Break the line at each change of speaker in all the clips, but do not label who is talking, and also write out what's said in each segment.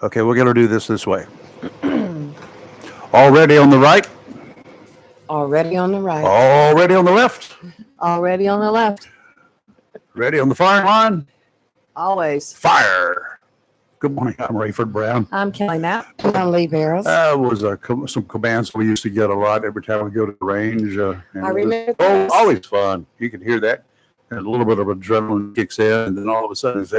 Okay, we're going to do this way. Already on the right,
Already on the right.
already on the left,
Already on the left.
ready on the firing line.
Always.
Fire! Good morning. I'm Rayford Brown.
I'm Kelly Knapp. I'm Lee Barrows.
Was some commands we used to get a lot every time we go to the range. And
I remember
it was
this.
always fun. You can hear that. And a little bit of adrenaline kicks in, and then all of a sudden it's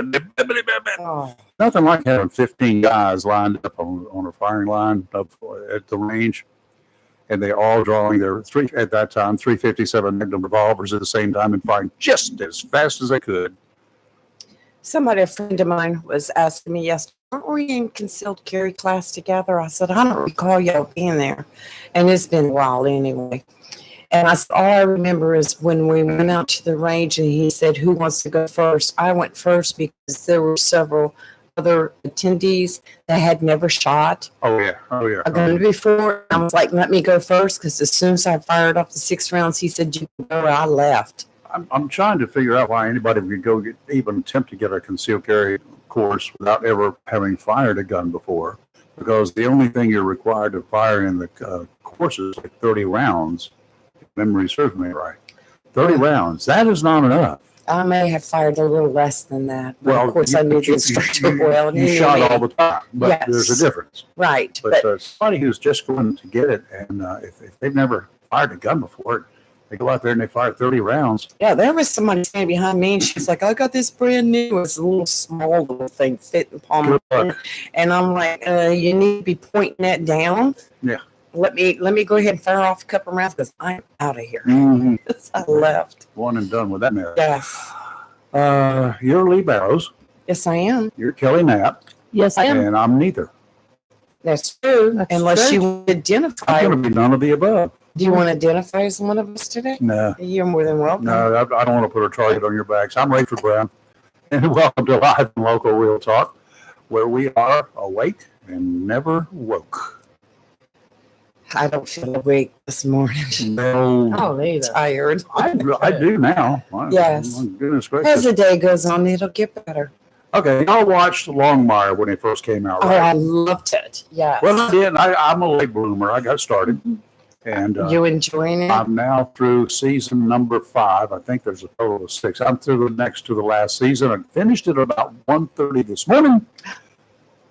Oh,
nothing like having 15 guys lined up on a firing line up at the range, and they all drawing their at that time 357 Magnum revolvers at the same time and firing just as fast as they could.
somebody, a friend of mine, was asking me yesterday, aren't we in concealed carry class together? I said, I don't recall y'all being there. And it's been a while anyway. And I said, all I remember is when we went out to the range and he said, who wants to go first? I went first because there were several other attendees that had never shot
Oh yeah.
a gun before. I was like, let me go first, because as soon as I fired off the 6 rounds, he said, you can go. I left.
I'm trying to figure out why anybody would go even attempt to get a concealed carry course without ever having fired a gun before, because the only thing you're required to fire in the course is like 30 rounds. If memory serves me right. 30 rounds. That is not enough.
I may have fired a little less than that. But
Well,
of course, I knew the instructor well. And
You
he knew
shot
me.
all the time, but
Yes.
there's a difference.
Right.
But
But
somebody who's just going to get it, and if they've never fired a gun before, they go out there and they fire 30 rounds.
yeah, there was somebody standing behind me, and she's like, I got this brand new. It's a little small little thing fit in the palm of
Good
my
luck.
hand. And I'm like, you need to be pointing that down.
Yeah.
Let me go ahead and fire off a couple of rounds, because I'm out of here.
Mm-hmm.
I left.
One and done with that mess.
Yes.
You're Lee Barrows.
Yes, I am.
You're Kelly Knapp.
Yes, I
And I'm neither.
That's true.
That's
Unless
true.
you want to identify.
I'm going to be none of the above.
Do you want to identify as one of us today?
No,
You're more than welcome.
no, I don't want to put a target on your backs. I'm Rayford Brown, and welcome to Live and Local Real Talk, where we are awake and never woke.
I don't feel awake this morning.
No,
Oh, neither.
Tired.
I do now.
Yes.
My goodness
As
gracious.
the day goes on, it'll get better.
Okay, y'all watched Longmire when it first came out,
Oh,
right?
I loved it. Yes.
Well, I did. I'm a late bloomer. I got started, and
You enjoying it?
I'm now through season number 5. I think there's a total of 6. I'm through the next to the last season. I finished it about 1:30 this morning.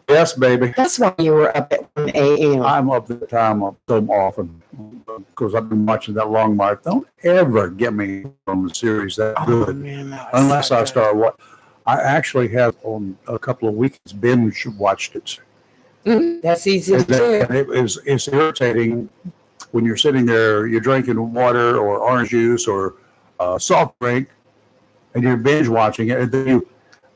Yes, baby.
That's why you were up at 1 a.m.
I'm up the time up so often because I've been watching that Longmire. Don't ever get me from the series that
Oh,
good
man, that was
unless
so
I
good.
start what. I actually have on a couple of weekends binge watched it.
That's easy to do.
And it's irritating when you're sitting there, you're drinking water or orange juice or soft drink, and you're binge watching it, and then you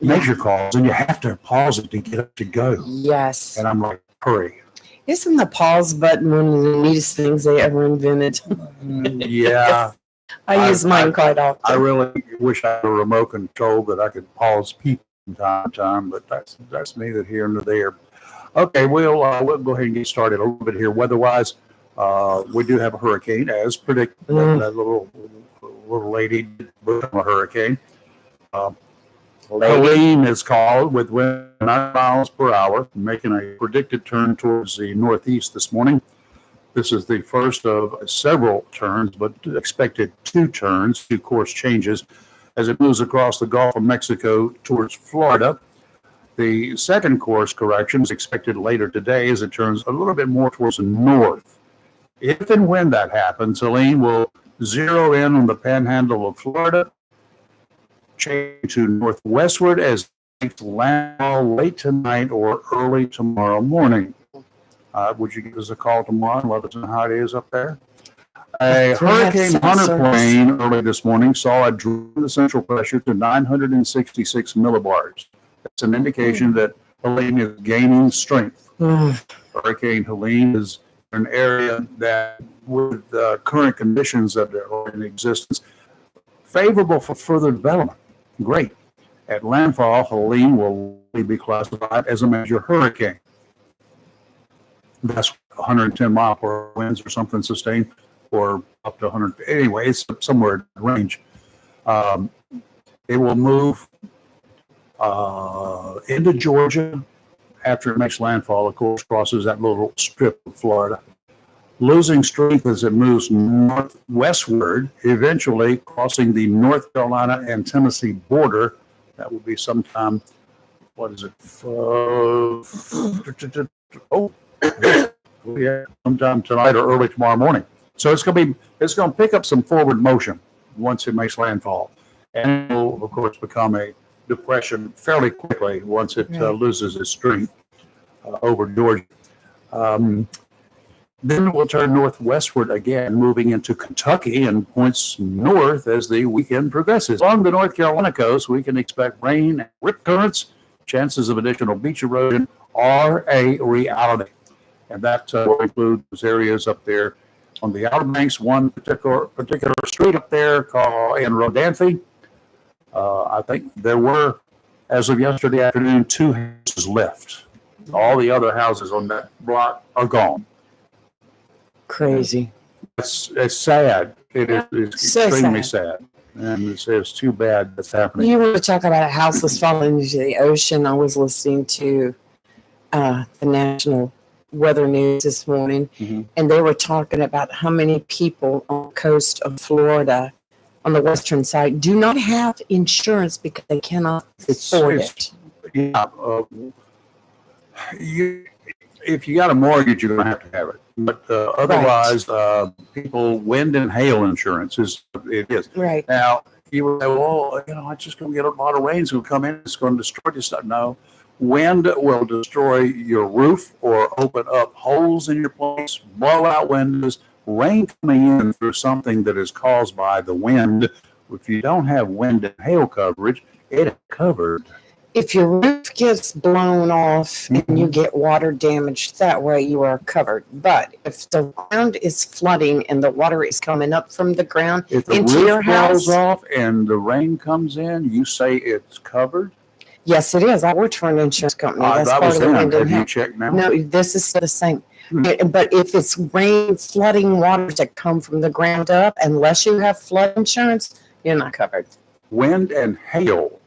make your calls, and you have to pause it to get up to go.
Yes.
And I'm like, hurry.
Isn't the pause button one of the neatest things they ever invented?
Yeah,
I use mine quite
I
often.
really wish I had a remote control that I could pause people from time to time, but that's neither here nor there. Okay, we'll go ahead and get started a little bit here. Weather-wise, we do have a hurricane, as predicted. That little lady did become a hurricane. Helene is called with wind 9 miles per hour, making a predicted turn towards the northeast this morning. This is the first of several turns, but expected 2 turns, 2 course changes as it moves across the Gulf of Mexico towards Florida. The second course correction is expected later today as it turns a little bit more towards the north. If and when that happens, Helene will zero in on the panhandle of Florida, change to northwestward as it landfall late tonight or early tomorrow morning. Would you give us a call tomorrow and let us know how it is up there? A Hurricane Hunter plane early this morning saw a drop in the central pressure to 966 millibars. That's an indication that Helene is gaining strength. Hurricane Helene is an area that, with current conditions that are in existence, favorable for further development. Great. At landfall, Helene will be classified as a major hurricane. That's 110 mile per hour winds or something sustained, or up to 100. Anyway, it's somewhere in the range. It will move into Georgia. After it makes landfall, of course, crosses that little strip of Florida, losing strength as it moves northwestward, eventually crossing the North Carolina and Tennessee border. That will be sometime, what is it? Yeah, sometime tonight or early tomorrow morning. So it's going to pick up some forward motion once it makes landfall, and it will, of course, become a depression fairly quickly once it loses its strength over Georgia. Then it will turn northwestward again, moving into Kentucky and points north as the weekend progresses. Along the North Carolina coast, we can expect rain and rip currents. Chances of additional beach erosion are a reality. And that will include those areas up there on the Outer Banks, one particular street up there called in Rodanthe. I think there were, as of yesterday afternoon, 2 houses left. All the other houses on that block are gone.
Crazy.
It's sad. It's
So
extremely sad. And it's too bad that's happening.
You want to talk about houses falling into the ocean? I was listening to the National Weather News this morning, and they were talking about how many people on the coast of Florida, on the western side, do not have insurance because they cannot afford it.
Yeah. If you got a mortgage, you're going to have it. But otherwise, people, wind and hail insurance is.
Right.
Now, you would say, well, it's just going to get a lot of rain. It's going to come in. It's going to destroy this stuff. No, wind will destroy your roof or open up holes in your place, blow out windows. Rain coming in through something that is caused by the wind. If you don't have wind and hail coverage, it is covered.
If your roof gets blown off and you get water damage, that way you are covered. But if the ground is flooding and the water is coming up from the ground
if the
into
roof
your house,
blows off and the rain comes in, you say it's covered?
Yes, it is. I worked for an insurance company. That's
That
part
was
of the
then.
wind and
Have you
hail.
checked now?
No, this is the same. But if it's rain, flooding waters that come from the ground up, unless you have flood insurance, you're not covered.
Wind and hail.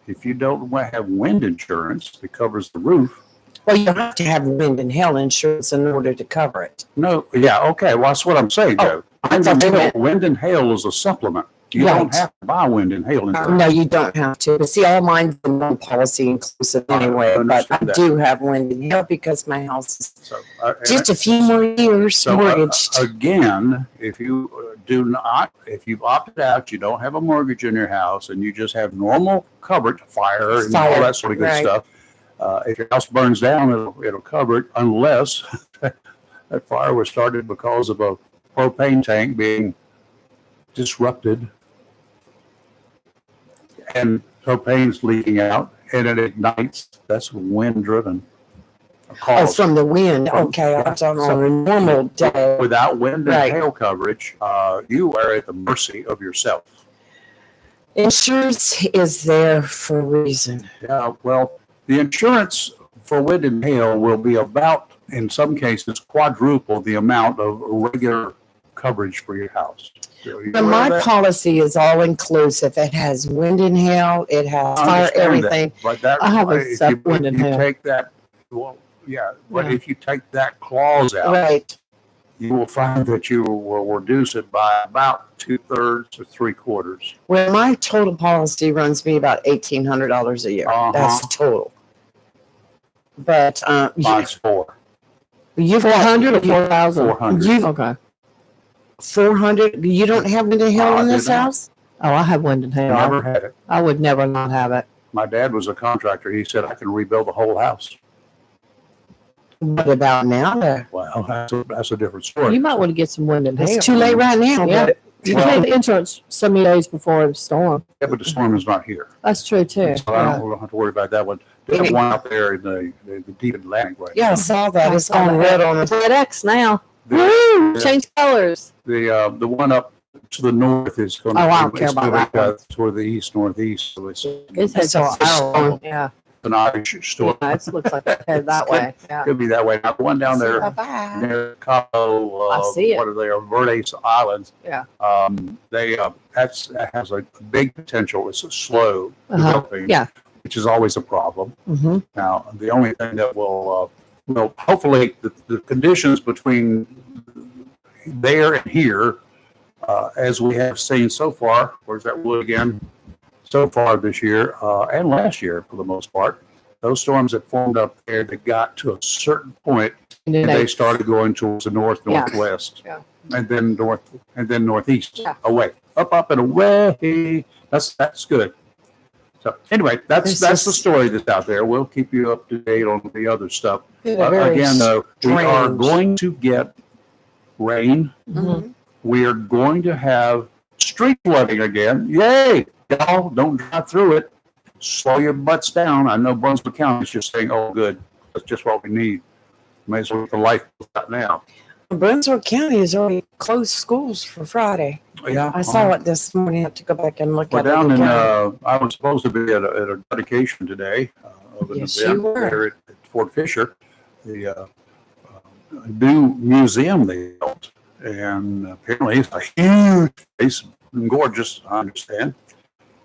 If you don't have wind insurance that covers the roof.
Well, you have to have wind and hail insurance in order to cover it.
No, yeah, okay. Well, that's what I'm saying, Joe. Wind and hail is a supplement. You don't have to buy wind and hail insurance.
No, you don't have to. But see, all mine's one policy inclusive anyway. But I do have wind and hail because my house is just a few more years mortgaged.
Again, if you if you've opted out, you don't have a mortgage in your house, and you just have normal coverage, fire and all that sort of good stuff. If your house burns down, it'll cover it unless that fire was started because of a propane tank being disrupted and propane's leaking out and it ignites. That's wind driven.
Oh, from the wind. Okay, I was on a normal day.
Without wind and hail coverage, you are at the mercy of yourself.
Insurance is there for a reason.
Yeah, well, the insurance for wind and hail will be about, in some cases, quadruple the amount of regular coverage for your house.
But my policy is all inclusive. It has wind and hail, it has fire, everything.
But that,
I have a wind and hail.
Take that, but if you take that clause out, you will find that you will reduce it by about 2/3 to 3/4.
Well, my total policy runs me about $1,800 a year. That's total. But
mine's 4.
You've
400 or 4,000?
400.
Okay.
400. You don't have wind and hail in this house?
Oh, I have wind and hail.
Never had it.
I would never not have it.
My dad was a contractor. He said I can rebuild the whole house.
What about now?
Well, that's a different story.
You might want to get some wind and hail.
It's too late right now.
Yeah.
But
You pay the insurance so many days before the storm.
Yeah, but the storm is not here.
That's true too.
So I don't have to worry about that one. There's one out there in the deep Atlantic right
yeah, I saw that. It's on red on
It's
it.
Red X now.
now.
Woo! Change colors.
The one up to the north is going to
Oh, I don't care about that
toward the east northeast. So it's
It's had
So
a storm. Yeah.
an Irish storm.
Yeah, it looks like it's headed that way. Yeah.
Could be that way. Now the one down there
Bye-bye.
near Cabo,
I see it.
what are they? Verdes Islands.
Yeah.
That has a big potential. It's a slow
Uh-huh.
developing.
Yeah.
which is always a problem.
Mhm.
Now, the only thing that will hopefully the conditions between there and here, as we have seen so far, where's that wood again? So far this year, and last year for the most part, those storms that formed up there that got to a certain point,
And
and
then
they started going towards the northwest,
Yeah.
and then northeast,
Yeah.
away, up and away. That's good. So anyway, that's
This
the
is-
story that's out there. We'll keep you up to date on the other stuff.
Been a very
Again, though, we are
strange-
going to get rain.
Mhm.
We are going to have street flooding again. Yay! Y'all don't drive through it. Slow your butts down. I know Brunswick County is just saying, "Oh, good, that's just what we need." May as well get the life out now.
Brunswick County has already closed schools for Friday.
Yeah,
I saw it this morning. I have to go back and look
We're
at it
down in.
again.
I was supposed to be at a dedication today of an
Yes,
event
you were.
there at Fort Fisher. The new museum they built, and apparently it's a huge place, and gorgeous. I understand.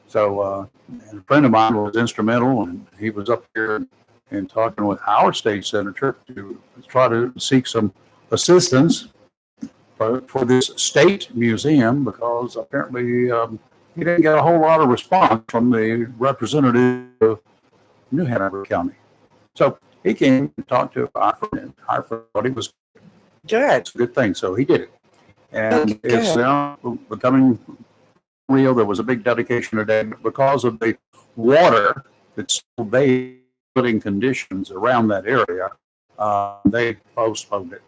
So, and a friend of mine was instrumental, and he was up here and talking with our state senator to try to seek some assistance for this state museum, because apparently he didn't get a whole lot of response from the representative of New Hanover County. So he came and talked to Hartford, and Hartford thought it was
Good.
a good thing, so he did it. And
Okay,
it's
good.
now becoming real. There was a big dedication today, but because of the water that's putting conditions around that area, they postponed it.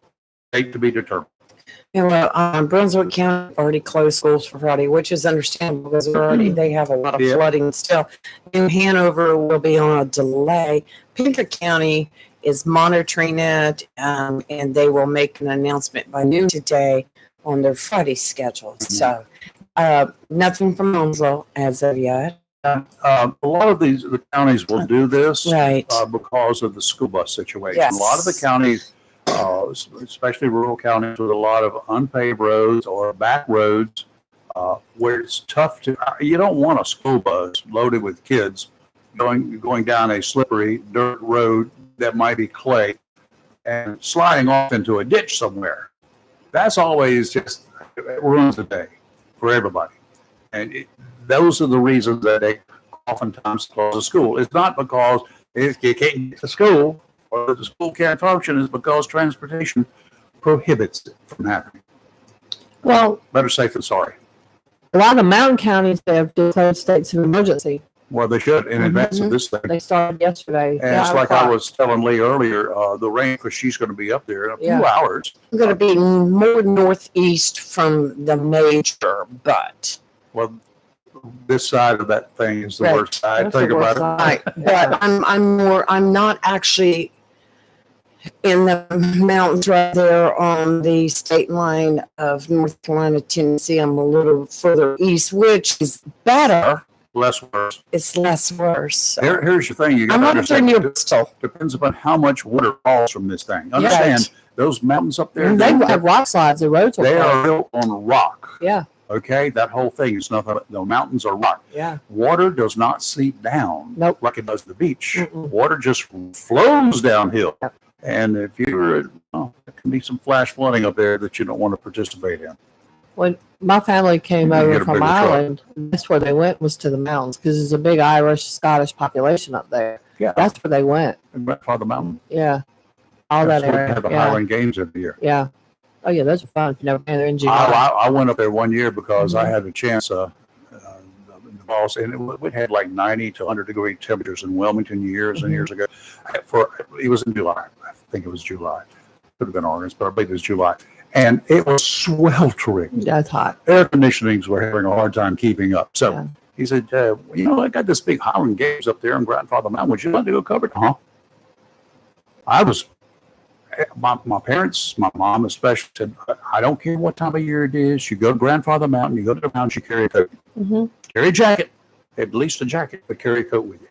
Date to be determined.
And well, Brunswick County already closed schools for Friday, which is understandable because they have a lot of
Yeah.
flooding still. New Hanover will be on a delay. Pinker County is monitoring it, and they will make an announcement by noon today on their Friday schedule. So, nothing from Onslow as of yet.
A lot of the counties will do this
Right.
because of the school bus situation.
Yes.
A lot of the counties, especially rural counties with a lot of unpaved roads or back roads, where it's tough to, you don't want a school bus loaded with kids going down a slippery dirt road that might be clay and sliding off into a ditch somewhere. That's always just, it ruins the day for everybody. And those are the reasons that they oftentimes close a school. It's not because you can't get to school or that the school can't function. It's because transportation prohibits it from happening.
Well,
Better safe than sorry.
a lot of mountain counties have declared states of emergency.
Well, they should in advance of this thing.
They started yesterday.
And it's like I was telling Lee earlier, the rain, because she's going to be up there in a few
Yeah.
hours.
I'm going to be more northeast from the major, but
Well, this side of that thing is the
Right.
worst side.
That's
Think
the
about
worst
it.
side.
but I'm not actually in the mountains right there on the state line of North Carolina, Tennessee. I'm a little further east, which is better.
Less worse.
It's less worse. So.
Here's the thing. You got
I'm
to
not there
understand.
near Bristol.
Depends upon how much water falls from this thing. Understand, those mountains up there,
And they have rock slides. The roads
they
are.
are built on rock.
Yeah,
Okay, that whole thing is nothing. The mountains are rock.
yeah.
Water does not seep down
Nope.
like it does the beach.
Mm-mm.
Water just flows downhill.
Yep.
And if there can be some flash flooding up there that you don't want to participate in.
When my family came
You get
over
a
from
bigger truck.
Ireland, that's where they went, was to the mountains, because there's a big Irish, Scottish population up there.
Yeah,
That's where they went.
Grandfather Mountain.
Yeah. All
That's
that
where they
area.
have the
Yeah.
Highland Games every year.
Yeah. Oh, yeah, those are fun. If you never been there in July.
I went up there one year because
Mm-hmm.
I had a chance. The boss, and we had like 90 to 100-degree temperatures in Wilmington years and
Mhm.
years ago. It was in July. I think it was July. Could have been August, but I believe it was July. And it was sweltering.
That's hot.
Air conditionings were having a hard time keeping up. So
Yeah.
he said, I got this big Highland Games up there in Grandfather Mountain. Would you like to go cover it? Huh? My parents, my mom especially, said, I don't care what time of year it is. You go to Grandfather Mountain, you go to the mountains, you carry a coat.
Mm-hmm.
Carry a jacket, at least a jacket, but carry a coat with you.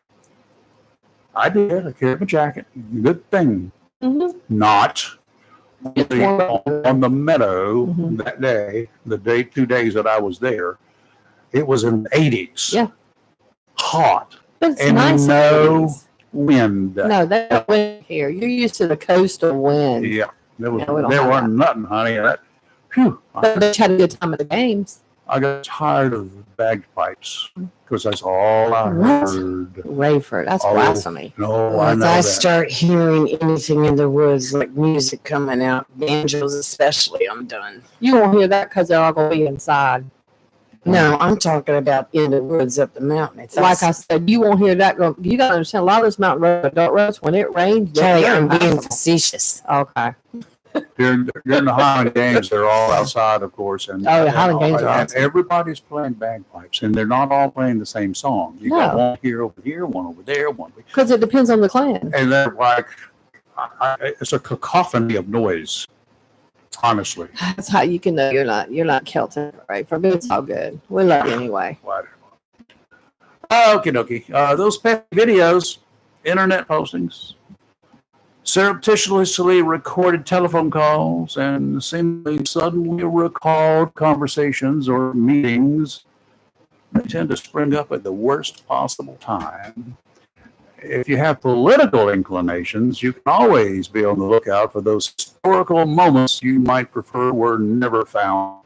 I did. I carried my jacket. Good thing.
Mm-hmm.
Not on the meadow
Mhm.
that day, 2 days that I was there. It was in the 80s.
Yeah.
Hot.
But it's
And
nice.
no
breeze.
wind.
No, they don't wind here. You're used to the coastal wind.
Yeah, there was
No, we don't
there
have
wasn't nothing, honey. That, phew,
But they had a good time at the games.
I got tired of bagpipes because that's all I
What?
heard.
Rayford, that's
Oh,
blasphemy.
No, I
If
know
I
that.
start hearing anything in the woods, like music coming out, banjos especially, I'm done.
You won't hear that because they're all going to be inside.
No, I'm talking about in the woods up the mountain. If
Like I said, you won't hear that. You got to understand, a lot of those mountain roads, dirt roads, when it rains,
Kelly,
they're
I'm being
impassable.
facetious.
Okay.
During the Highland Games, they're all outside, of course, and
Oh, the Highland Games are
and
awesome.
everybody's playing bagpipes, and they're not all playing the same song. You got
No.
one here, over here, one over there, one,
Because it depends on the clan.
and they're like, it's a cacophony of noise. Honestly,
That's how you can know you're not Celtic, right? For me, it's all good. We love you anyway.
whatever. Okie dokie. Those pet videos, internet postings, surreptitiously recorded telephone calls, and seemingly suddenly recalled conversations or meetings, they tend to spring up at the worst possible time. If you have political inclinations, you can always be on the lookout for those historical moments you might prefer were never found.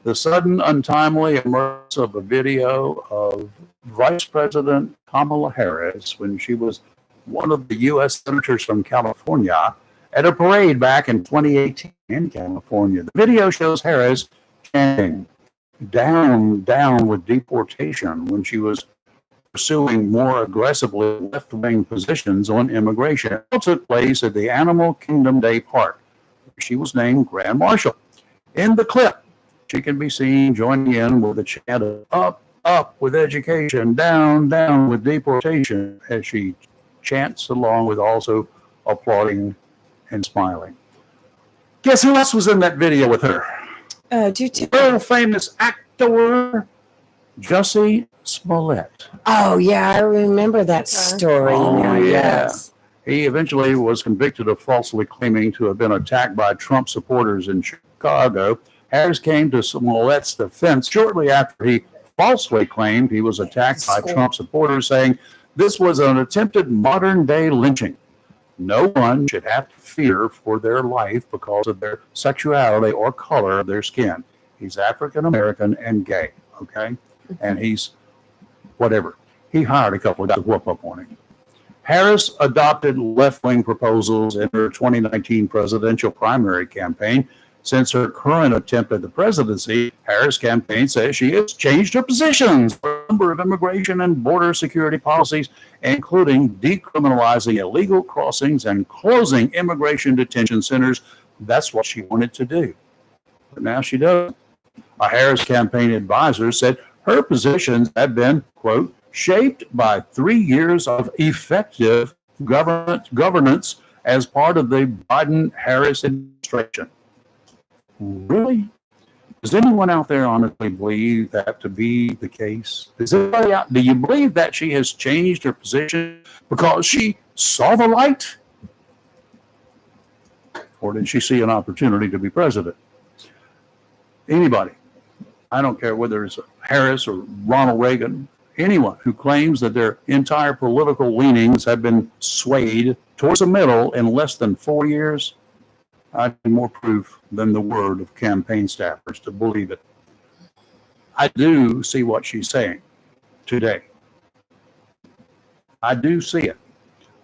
The sudden, untimely emergence of a video of Vice President Kamala Harris when she was one of the U.S. senators from California at a parade back in 2018 in California. The video shows Harris chanting, "Down, down with deportation," when she was pursuing more aggressively left-wing positions on immigration. It all took place at the Animal Kingdom Day Park. She was named Grand Marshal. In the clip, she can be seen joining in with a chant of "Up, up with education, down, down with deportation," as she chants along with also applauding and smiling. Guess who else was in that video with her?
Do you
World famous actor Jussie Smollett.
Oh, yeah, I remember that story.
Oh,
now,
yeah.
yes.
He eventually was convicted of falsely claiming to have been attacked by Trump supporters in Chicago. Harris came to Smollett's defense shortly after he falsely claimed he was attacked by Trump supporters, saying this was an attempted modern-day lynching. No one should have to fear for their life because of their sexuality or color of their skin. He's African American and gay, okay? And he's whatever. He hired a couple of guys to whoop up on him. Harris adopted left-wing proposals in her 2019 presidential primary campaign. Since her current attempt at the presidency, Harris' campaign says she has changed her positions on a number of immigration and border security policies, including decriminalizing illegal crossings and closing immigration detention centers. That's what she wanted to do. But now she doesn't. A Harris campaign advisor said her positions have been, quote, shaped by 3 years of effective governance as part of the Biden-Harris administration. Really? Does anyone out there honestly believe that to be the case? Do you believe that she has changed her position because she saw the light? Or did she see an opportunity to be president? Anybody, I don't care whether it's Harris or Ronald Reagan, anyone who claims that their entire political leanings have been swayed towards the middle in less than 4 years, I need more proof than the word of campaign staffers to believe it. I do see what she's saying today. I do see it.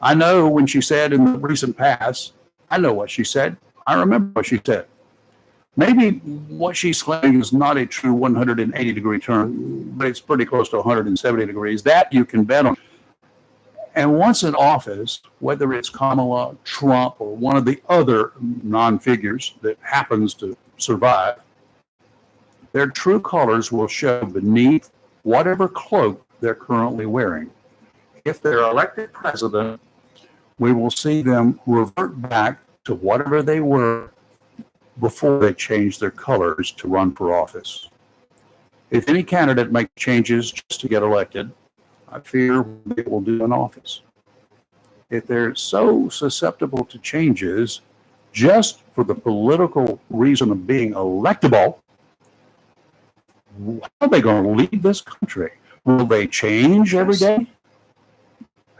I know when she said in the recent past, I know what she said. I remember what she said. Maybe what she's claiming is not a true 180-degree turn, but it's pretty close to 170 degrees. That you can bet on. And once in office, whether it's Kamala, Trump, or one of the other non-figures that happens to survive, their true colors will show beneath whatever cloak they're currently wearing. If they're elected president, we will see them revert back to whatever they were before they changed their colors to run for office. If any candidate makes changes just to get elected, I fear it will do in office. If they're so susceptible to changes just for the political reason of being electable, how are they going to lead this country? Will they change every day?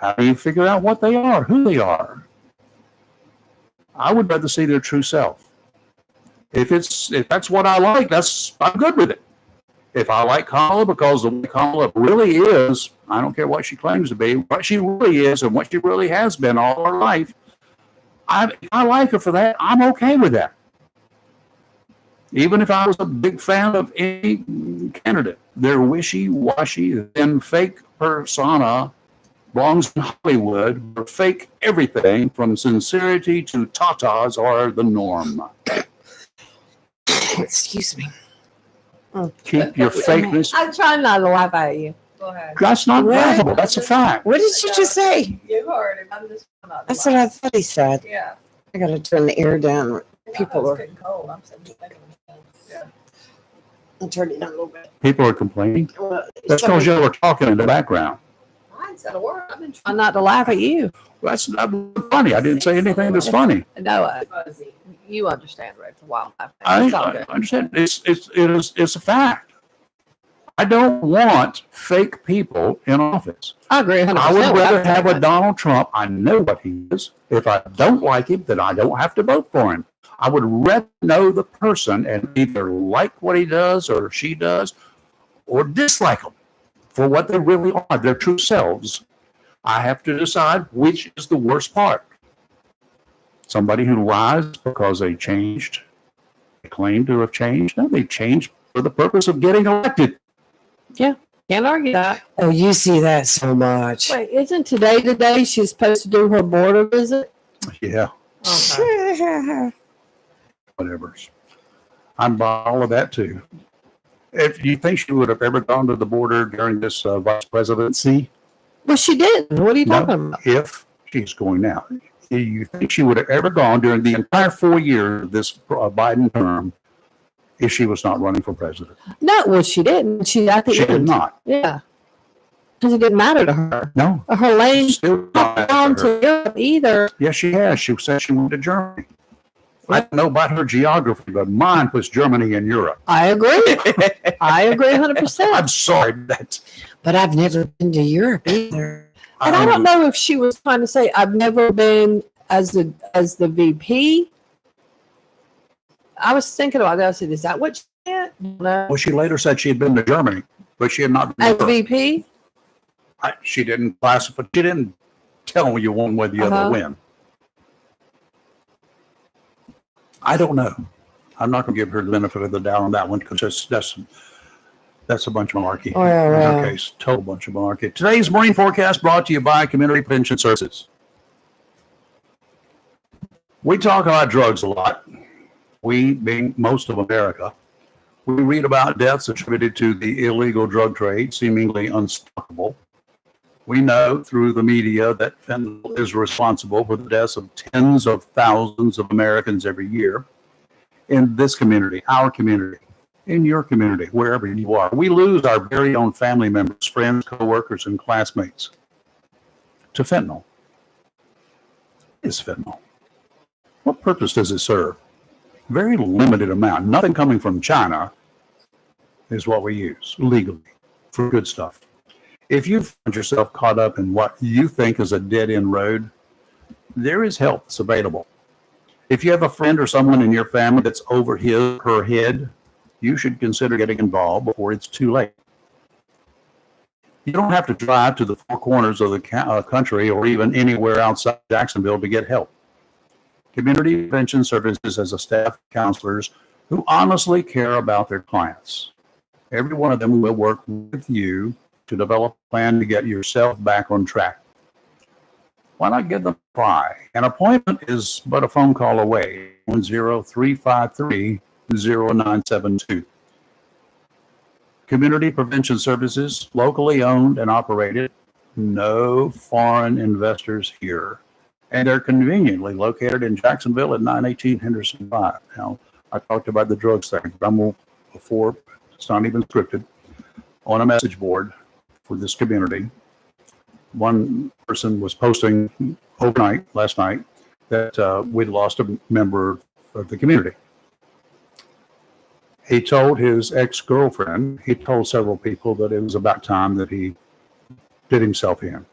How do you figure out what they are, who they are? I would rather see their true self. If that's what I like, I'm good with it. If I like Kamala because the way Kamala really is, I don't care what she claims to be, what she really is and what she really has been all her life, if I like her for that, I'm okay with that. Even if I was a big fan of any candidate, their wishy-washy, then fake persona belongs in Hollywood, where fake everything from sincerity to tatas are the norm.
Excuse me.
Keep your fakeness.
I'm trying not to laugh at you.
Go ahead.
That's not
What?
laughable. That's a fact.
What did you just say?
You heard him. I'm just not.
That's what I thought he said.
Yeah.
I gotta turn the air down. People
are
are,
getting cold. I'm sitting thinking. Yeah.
I'll turn it down a little bit.
People are complaining.
Well,
That's because you were talking in the background.
I ain't said a word. I've been
I'm not to laugh at you.
That's not funny. I didn't say anything that's funny.
No,
fuzzy.
you understand, Ray, for a while.
I
It's all good.
understand. It's a fact. I don't want fake people in office.
I agree 100%.
I would
with
rather
that
have a
statement.
Donald Trump. I know what he is. If I don't like him, then I don't have to vote for him. I would rather know the person and either like what he does or she does or dislike them for what they really are, their true selves. I have to decide which is the worst part. Somebody who lies because they changed, they claim to have changed. No, they changed for the purpose of getting elected.
Can't argue that.
Oh, you see that so much.
Wait, isn't today the day she's supposed to do her border visit?
Yeah,
Okay.
whatever. I'm by all of that too. If you think she would have ever gone to the border during this vice presidency,
Well, she didn't. What are you
No.
talking about?
if she's going now, do you think she would have ever gone during the entire 4 years of this Biden term if she was not running for president?
No, well, she didn't. She at the
She did
end.
not.
Yeah. Because it didn't matter to her.
No,
Her lane
still not.
down
after her.
to Europe either.
Yes, she has. She said she went to Germany. I don't know about her geography, but mine puts Germany in Europe.
I agree. I agree 100%.
I'm sorry. That's.
But I've never been to Europe either.
And I don't know if she was trying to say, I've never been as the VP. I was thinking about that. I said, is that what she meant? No.
Well, she later said she had been to Germany, but she had not been
As
to Europe.
VP?
She didn't classify. She didn't tell you one way or the
Uh-huh.
other when. I don't know. I'm not going to give her the benefit of the doubt on that one because that's a bunch of malarkey.
Well,
In
well.
her case, total bunch of malarkey. Today's Marine Forecast brought to you by Community Prevention Services. We talk about drugs a lot. We, being most of America, we read about deaths attributed to the illegal drug trade, seemingly unstoppable. We know through the media that fentanyl is responsible for the deaths of tens of thousands of Americans every year. In this community, our community, in your community, wherever you are, we lose our very own family members, friends, coworkers, and classmates to fentanyl. What is fentanyl? What purpose does it serve? Very limited amount. Nothing coming from China is what we use legally for good stuff. If you find yourself caught up in what you think is a dead-end road, there is help that's available. If you have a friend or someone in your family that's over his or her head, you should consider getting involved before it's too late. You don't have to drive to the four corners of the country or even anywhere outside Jacksonville to get help. Community Prevention Services has a staff of counselors who honestly care about their clients. Every one of them will work with you to develop a plan to get yourself back on track. Why not give them a try? An appointment is but a phone call away, 10353-0972. Community Prevention Services, locally owned and operated, no foreign investors here. And they're conveniently located in Jacksonville at 918 Henderson Drive. Now, I talked about the drugs thing, but I'm before, it's not even scripted, on a message board for this community. One person was posting overnight, last night, that we'd lost a member of the community. He told his ex-girlfriend, he told several people that it was about time that he did himself in.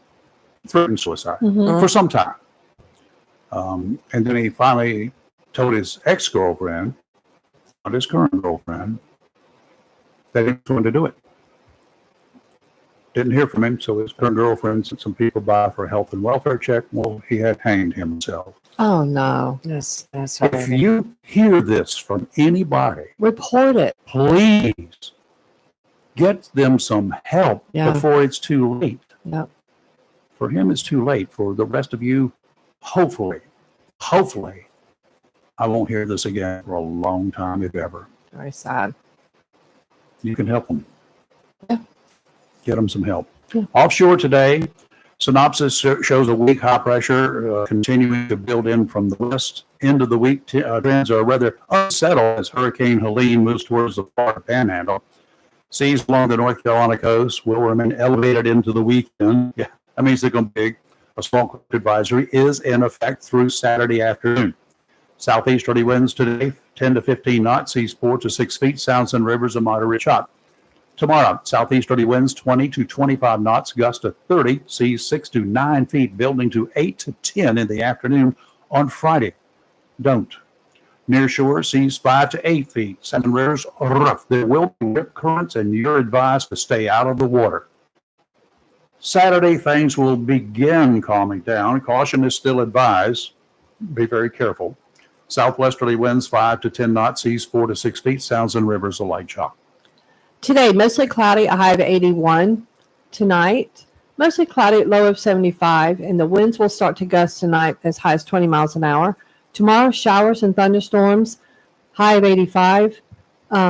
threatened suicide
Mhm.
for some time. And then he finally told his ex-girlfriend, not his current girlfriend, that he was going to do it. Didn't hear from him, so his current girlfriend sent some people by for a health and welfare check. Well, he had hanged himself.
Oh no.
That's
If
right.
you hear this from anybody,
Report it.
please get them some help
Yeah.
before it's too late.
Yep.
For him, it's too late. For the rest of you, hopefully, I won't hear this again for a long time, if ever.
Very sad.
You can help them.
Yeah.
Get them some help.
Yeah.
Offshore today, synopsis shows a weak high pressure continuing to build in from the west. End of the week, trends are rather unsettled as Hurricane Helene moves towards the Florida Panhandle. Seas along the North Carolina coast will remain elevated into the weekend. Yeah, that means they're going to be big. A small craft advisory is in effect through Saturday afternoon. Southeasterly winds today, 10 to 15 knots, seas 4 to 6 feet, sounds and rivers a moderate shot. Tomorrow, southeasterly winds 20 to 25 knots, gusts to 30, seas 6 to 9 feet, building to 8 to 10 in the afternoon on Friday. Don't. Near shore, seas 5 to 8 feet, sounds and rivers are rough. There will be rip currents, and you're advised to stay out of the water. Saturday, things will begin calming down. Caution is still advised. Be very careful. Southwesterly winds 5 to 10 knots, seas 4 to 6 feet, sounds and rivers a light shock.
Today, mostly cloudy, a high of 81. Tonight, mostly cloudy, low of 75, and the winds will start to gust tonight as high as 20 miles an hour. Tomorrow, showers and thunderstorms, high of 85.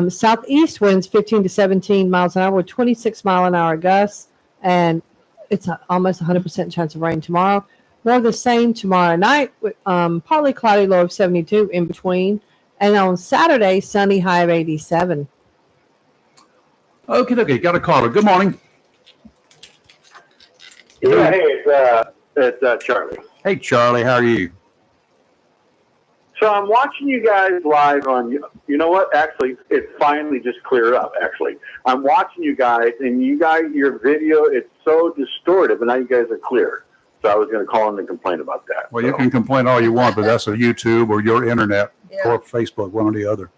Southeast winds 15 to 17 miles an hour with 26 mile an hour gusts, and it's almost 100% chance of rain tomorrow. More of the same tomorrow night, with partly cloudy, low of 72 in between. And on Saturday, sunny, high of 87.
Okay, got a caller. Good morning.
Yeah, hey, it's Charlie.
Hey, Charlie, how are you?
So I'm watching you guys live on, you know what? Actually, it finally just cleared up, actually. I'm watching you guys, and your video, it's so distorted, but now you guys are clear. So I was going to call in and complain about that.
Well, you can complain all you want, but that's a YouTube or your internet
Yeah.
or Facebook, one or the other.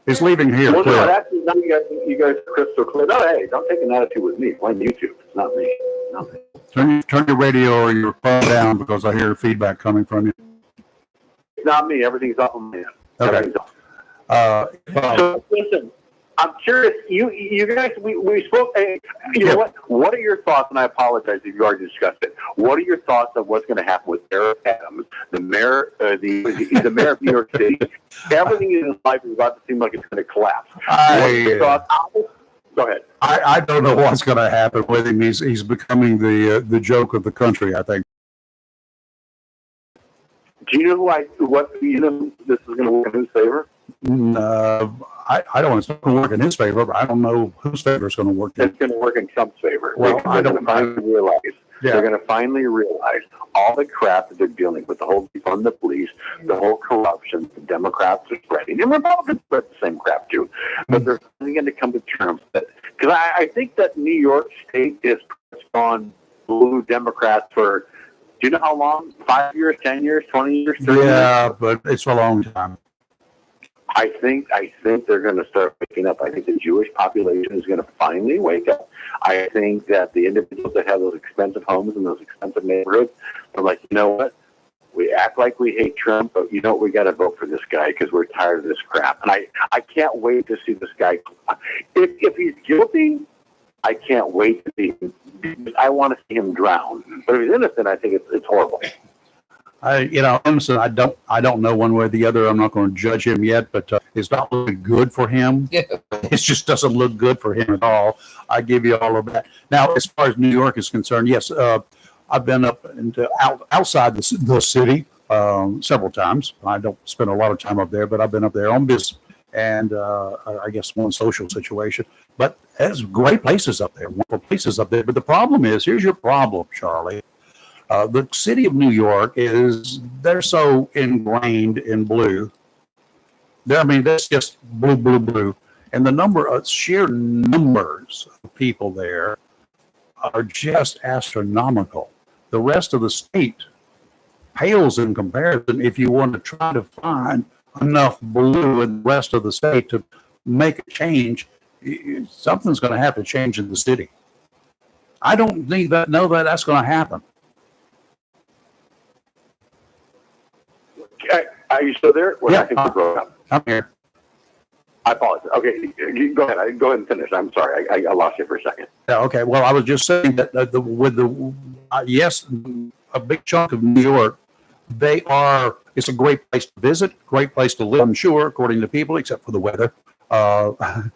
It's leaving here
Well, no,
clear.
that's, now you guys are crystal clear. No, hey, don't take an attitude with me. Blame YouTube. It's not me. Not me.
Turn your radio or your phone down because I hear feedback coming from you.
It's not me. Everything's off of me.
Okay.
Everything's off.
Well,
So listen, I'm curious. You guys, we spoke. You know what? What are your thoughts? And I apologize if you already discussed it. What are your thoughts of what's going to happen with Eric Adams, the mayor, the mayor of New York City? Everything in his life is about to seem like it's going to collapse. What are your thoughts? Go ahead.
I don't know what's going to happen with him. He's becoming the joke of the country, I think.
Do you know this is going to work in his favor?
I don't. It's not going to work in his favor, but I don't know whose favor it's going to work in.
It's going to work in Trump's favor.
Well,
They're
I
going
don't-
to finally realize.
Yeah.
They're going to finally realize all the crap that they're dealing with, the whole defund the police, the whole corruption the Democrats are spreading. And Republicans spread the same crap too. But they're finally going to come to terms that, because I think that New York State is gone blue Democrats for, do you know how long? 5 years, 10 years, 20 years, 30 years?
Yeah, but it's a long time.
I think they're going to start waking up. I think the Jewish population is going to finally wake up. I think that the individuals that have those expensive homes in those expensive neighborhoods are like, you know what? We act like we hate Trump, but you know what? We got to vote for this guy because we're tired of this crap. And I can't wait to see this guy. If he's guilty, I can't wait to see him. I want to see him drown. But if he's innocent, I think it's horrible.
Emerson, I don't know one way or the other. I'm not going to judge him yet, but it's not looking good for him.
Yeah.
It just doesn't look good for him at all. I give you all of that. Now, as far as New York is concerned, yes, I've been up and outside the city several times. I don't spend a lot of time up there, but I've been up there on business and I guess one social situation. But there's great places up there, wonderful places up there. But the problem is, here's your problem, Charlie. The city of New York they're so ingrained in blue. That's just blue, blue, blue. And the sheer numbers of people there are just astronomical. the rest of the state pales in comparison if you want to try to find enough blue in the rest of the state to make a change. Something's going to have to change in the city. I don't know that that's going to happen.
Are you still there? Well,
Yeah.
I think we're growing up.
I'm here.
I apologize. Okay, go ahead. Go ahead and finish. I'm sorry. I lost you for a second.
Yeah, okay. Well, I was just saying that yes, a big chunk of New York, it's a great place to visit, great place to live, I'm sure, according to people, except for the weather. Kind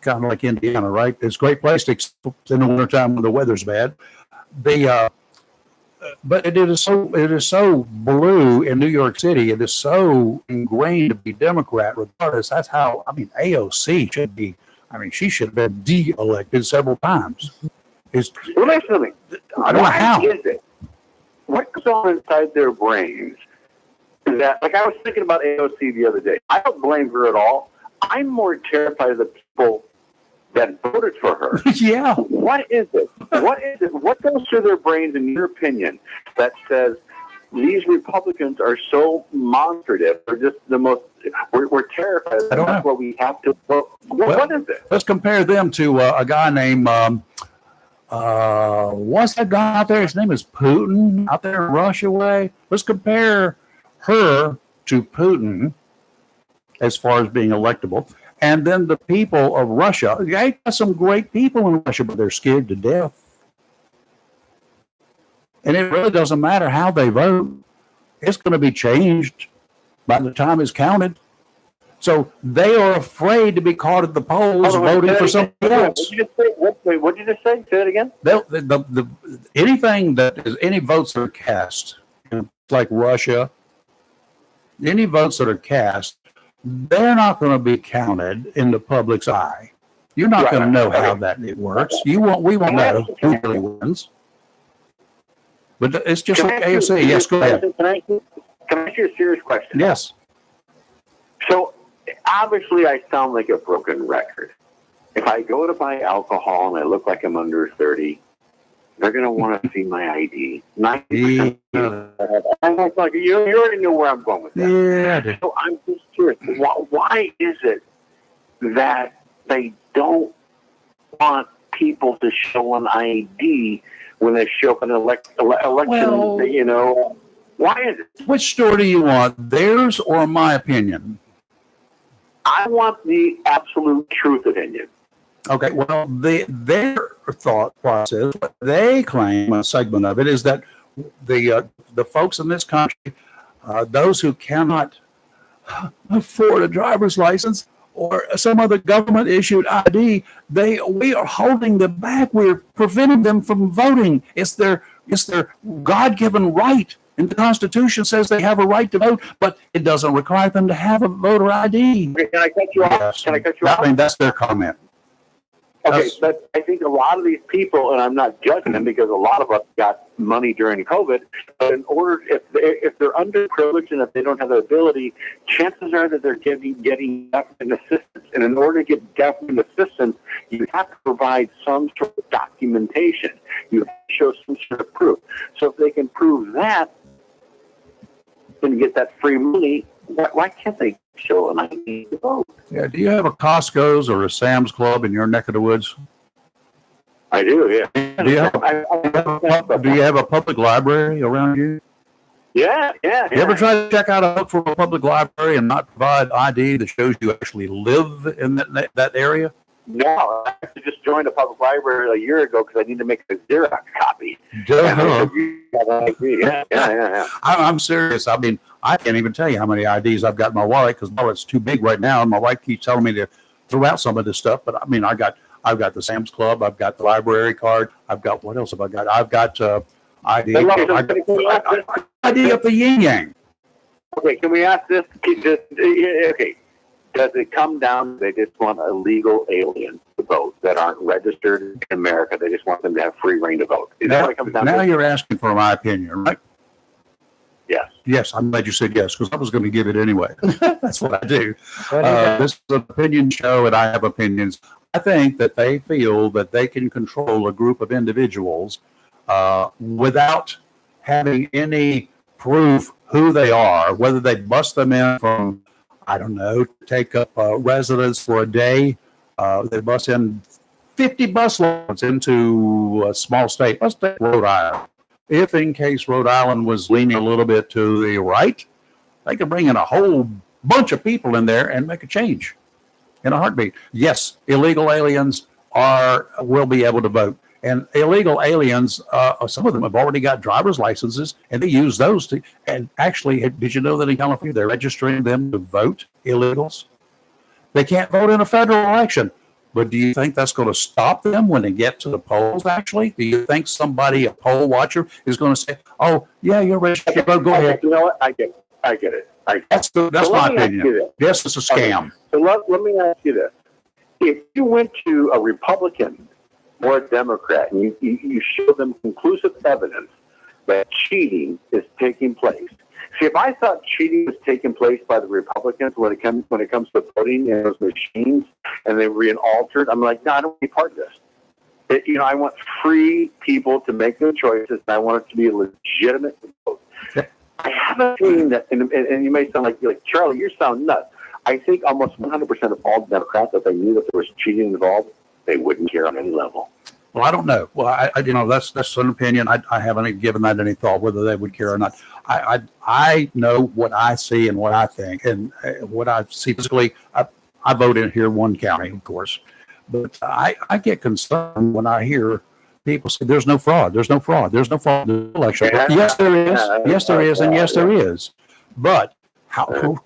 of like Indiana, right? It's a great place except in the wintertime when the weather's bad. But it is so blue in New York City. It is so ingrained to be Democrat, regardless. That's how, AOC should be. She should have been de-elected several times.
Well, listen to me.
I don't know how.
Why is it? What goes on inside their brains that, like I was thinking about AOC the other day. I don't blame her at all. I'm more terrified of the people that voted for her.
Yeah.
What is it? What is it? What goes through their brains, in your opinion, that says these Republicans are so monstrative? They're just the most. We're terrified.
I don't
That's
know.
what we have to vote. What is it?
Let's compare them to a guy named, what's that guy out there? His name is Putin out there in Russia way. Let's compare her to Putin as far as being electable. And then the people of Russia, they got some great people in Russia, but they're scared to death. And it really doesn't matter how they vote. It's going to be changed by the time it's counted. So they are afraid to be caught at the polls voting for somebody else.
What did you just say? Say it again.
Anything that is any votes that are cast, like Russia, any votes that are cast, they're not going to be counted in the public's eye. You're not going to know how it works. We won't know who really wins. But it's just like AOC. Yes, go ahead.
Can I ask you a serious question?
Yes.
So obviously I sound like a broken record. If I go to buy alcohol and I look like I'm under 30, they're going to want to see my ID. 90%. I'm like, you already know where I'm going with that.
Yeah, I do.
So I'm just curious, why is it that they don't want people to show an ID when they show up an election?
Well,
why is it?
Which story do you want, theirs or my opinion?
I want the absolute truth opinion.
Okay, well, their thought process, what they claim, a segment of it, is that the folks in this country, those who cannot afford a driver's license or some other government issued ID, we are holding them back. We're preventing them from voting. It's their God-given right. And the Constitution says they have a right to vote, but it doesn't require them to have a voter ID.
Okay, can I cut you off?
Yes.
Can I cut you off?
That's their comment.
Okay,
Yes.
but I think a lot of these people, and I'm not judging them because a lot of us got money during COVID, but in order, if they're underprivileged and if they don't have the ability, chances are that they're getting government assistance. And in order to get government assistance, you have to provide some sort of documentation. You have to show some sort of proof. So if they can prove that, and get that free money, why can't they show an ID to vote?
Yeah. Do you have a Costco's or a Sam's Club in your neck of the woods?
I do, yeah.
Do you have a public library around you?
Yeah.
You ever try to check out a book from a public library and not provide ID that shows you actually live in that area?
No, I actually just joined a public library a year ago because I need to make a Xerox copy.
Duh.
Yeah.
I'm serious. I mean, I can't even tell you how many IDs I've got in my wallet because my wallet's too big right now, and my wife keeps telling me to throw out some of this stuff. But I mean, I've got the Sam's Club, I've got the library card, I've got what else have I got? I've got ID. ID up the yin yang.
Okay, can we ask this? Okay, does it come down? They just want illegal aliens to vote that aren't registered in America. They just want them to have free reign to vote. Is that what it comes down
Now
to?
you're asking for my opinion, right?
Yes.
Yes, I'm glad you said yes because I was going to give it anyway. That's what I do. This is an opinion show, and I have opinions. I think that they feel that they can control a group of individuals without having any proof who they are, whether they bust them in from, I don't know, take up residence for a day. They bust in 50 bus loads into a small state. Let's take Rhode Island. If in case Rhode Island was leaning a little bit to the right, they could bring in a whole bunch of people in there and make a change in a heartbeat. Yes, illegal aliens will be able to vote. And illegal aliens, some of them have already got driver's licenses, and they use those to. And actually, did you know that in California they're registering them to vote, illegals? They can't vote in a federal election. But do you think that's going to stop them when they get to the polls? Actually, do you think somebody, a poll watcher, is going to say, "Oh, yeah, you're registered to vote. Go ahead"?
You know what? I get it.
That's good. That's
So
my
let me ask you
opinion.
this.
Yes, it's a scam.
So let me ask you this. If you went to a Republican or a Democrat and you show them conclusive evidence that cheating is taking place. See, if I thought cheating was taking place by the Republicans when it comes to voting in those machines and they were being altered, I'm like, no, I don't want to be part of this. I want free people to make their choices, and I want it to be a legitimate vote.
Yep.
I have a feeling that, and you may sound like Charlie, you sound nuts. I think almost 100% of all Democrats, if they knew that there was cheating involved, they wouldn't care on any level.
Well, I don't know. Well, that's an opinion. I haven't given that any thought whether they would care or not. I know what I see and what I think, and what I see physically. I vote in here one county, of course, but I get concerned when I hear people say there's no fraud. There's no fraud. There's no fraud in the election.
Yeah.
Yes, there is. Yes, there is, and yes,
Yeah.
there is. But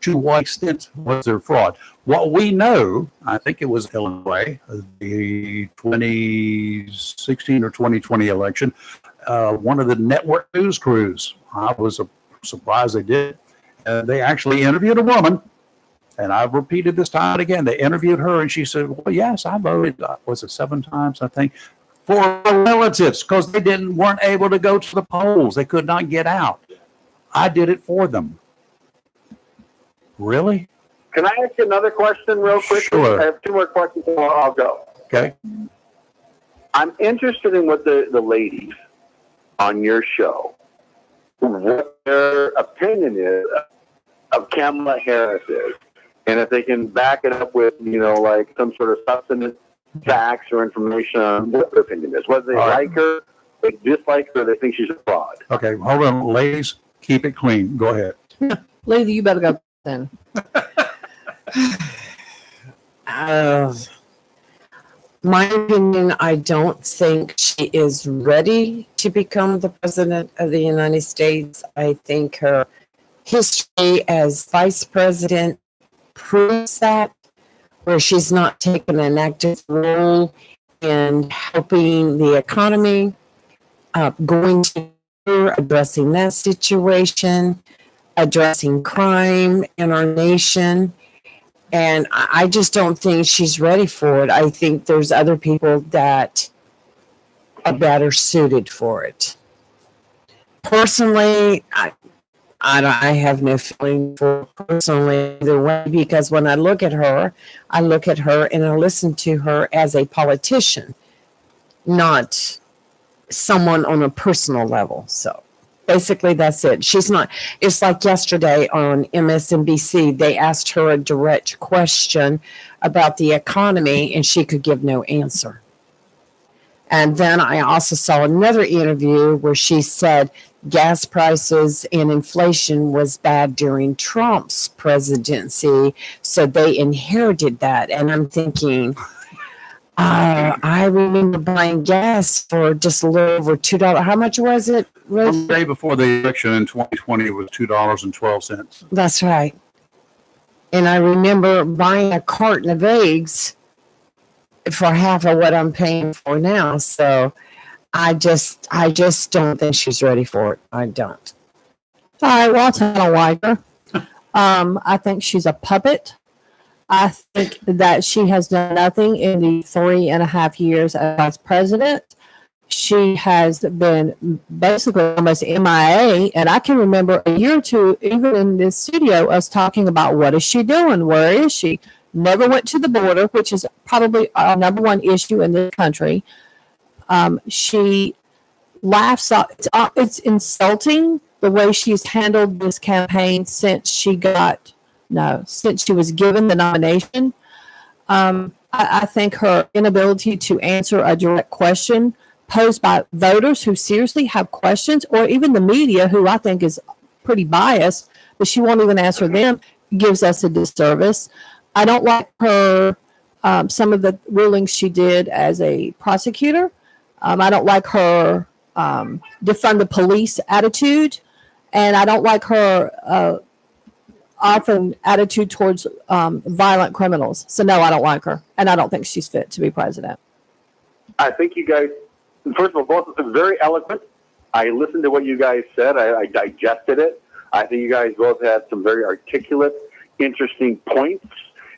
to what extent was there fraud? What we know, I think it was Illinois, the 2016 or 2020 election, one of the network news crews, I was surprised they did. They actually interviewed a woman, and I've repeated this time and again. They interviewed her, and she said, well, yes, I voted, was it 7 times, I think, for relatives, because they weren't able to go to the polls. They could not get out. I did it for them. Really?
Can I ask you another question real quick?
Sure.
I have 2 more questions and I'll go.
Okay.
I'm interested in what the ladies on your show, what their opinion is of Kamala Harris is. And if they can back it up with, like some sort of substantive facts or information on what their opinion is. Whether they
All right.
like her, they dislike her, they think she's a fraud.
Okay, hold on. Ladies, keep it clean. Go ahead.
Lily, you better go then.
My opinion, I don't think she is ready to become the president of the United States. I think her history as vice president proves that, where she's not taken an active role in helping the economy, going to addressing that situation, addressing crime in our nation. And I just don't think she's ready for it. I think there's other people that are better suited for it. Personally, I have no feeling for her personally either way, because when I look at her and I listen to her as a politician, not someone on a personal level. So basically that's it. She's not, it's like yesterday on MSNBC, they asked her a direct question about the economy and she could give no answer. And then I also saw another interview where she said gas prices and inflation was bad during Trump's presidency, so they inherited that. And I'm thinking, I remember buying gas for just a little over $2. How much was it?
The day before the election in 2020, it was $2.12.
That's right. And I remember buying a carton of eggs for half of what I'm paying for now. So I just don't think she's ready for it. I don't.
All right, well, I'll tell you like her. I think she's a puppet. I think that she has done nothing in the 3.5 years as president. She has been basically almost MIA. And I can remember a year or two, even in this studio, us talking about what is she doing? Where is she? Never went to the border, which is probably our number one issue in this country. She laughs off. It's insulting the way she's handled this campaign since she was given the nomination. I think her inability to answer a direct question posed by voters who seriously have questions, or even the media, who I think is pretty biased, but she won't even answer them, gives us a disservice. I don't like her, some of the rulings she did as a prosecutor. I don't like her defund the police attitude, and I don't like her often attitude towards violent criminals. So no, I don't like her, and I don't think she's fit to be president.
I think you guys, first of all, both are very eloquent. I listened to what you guys said. I digested it. I think you guys both had some very articulate, interesting points.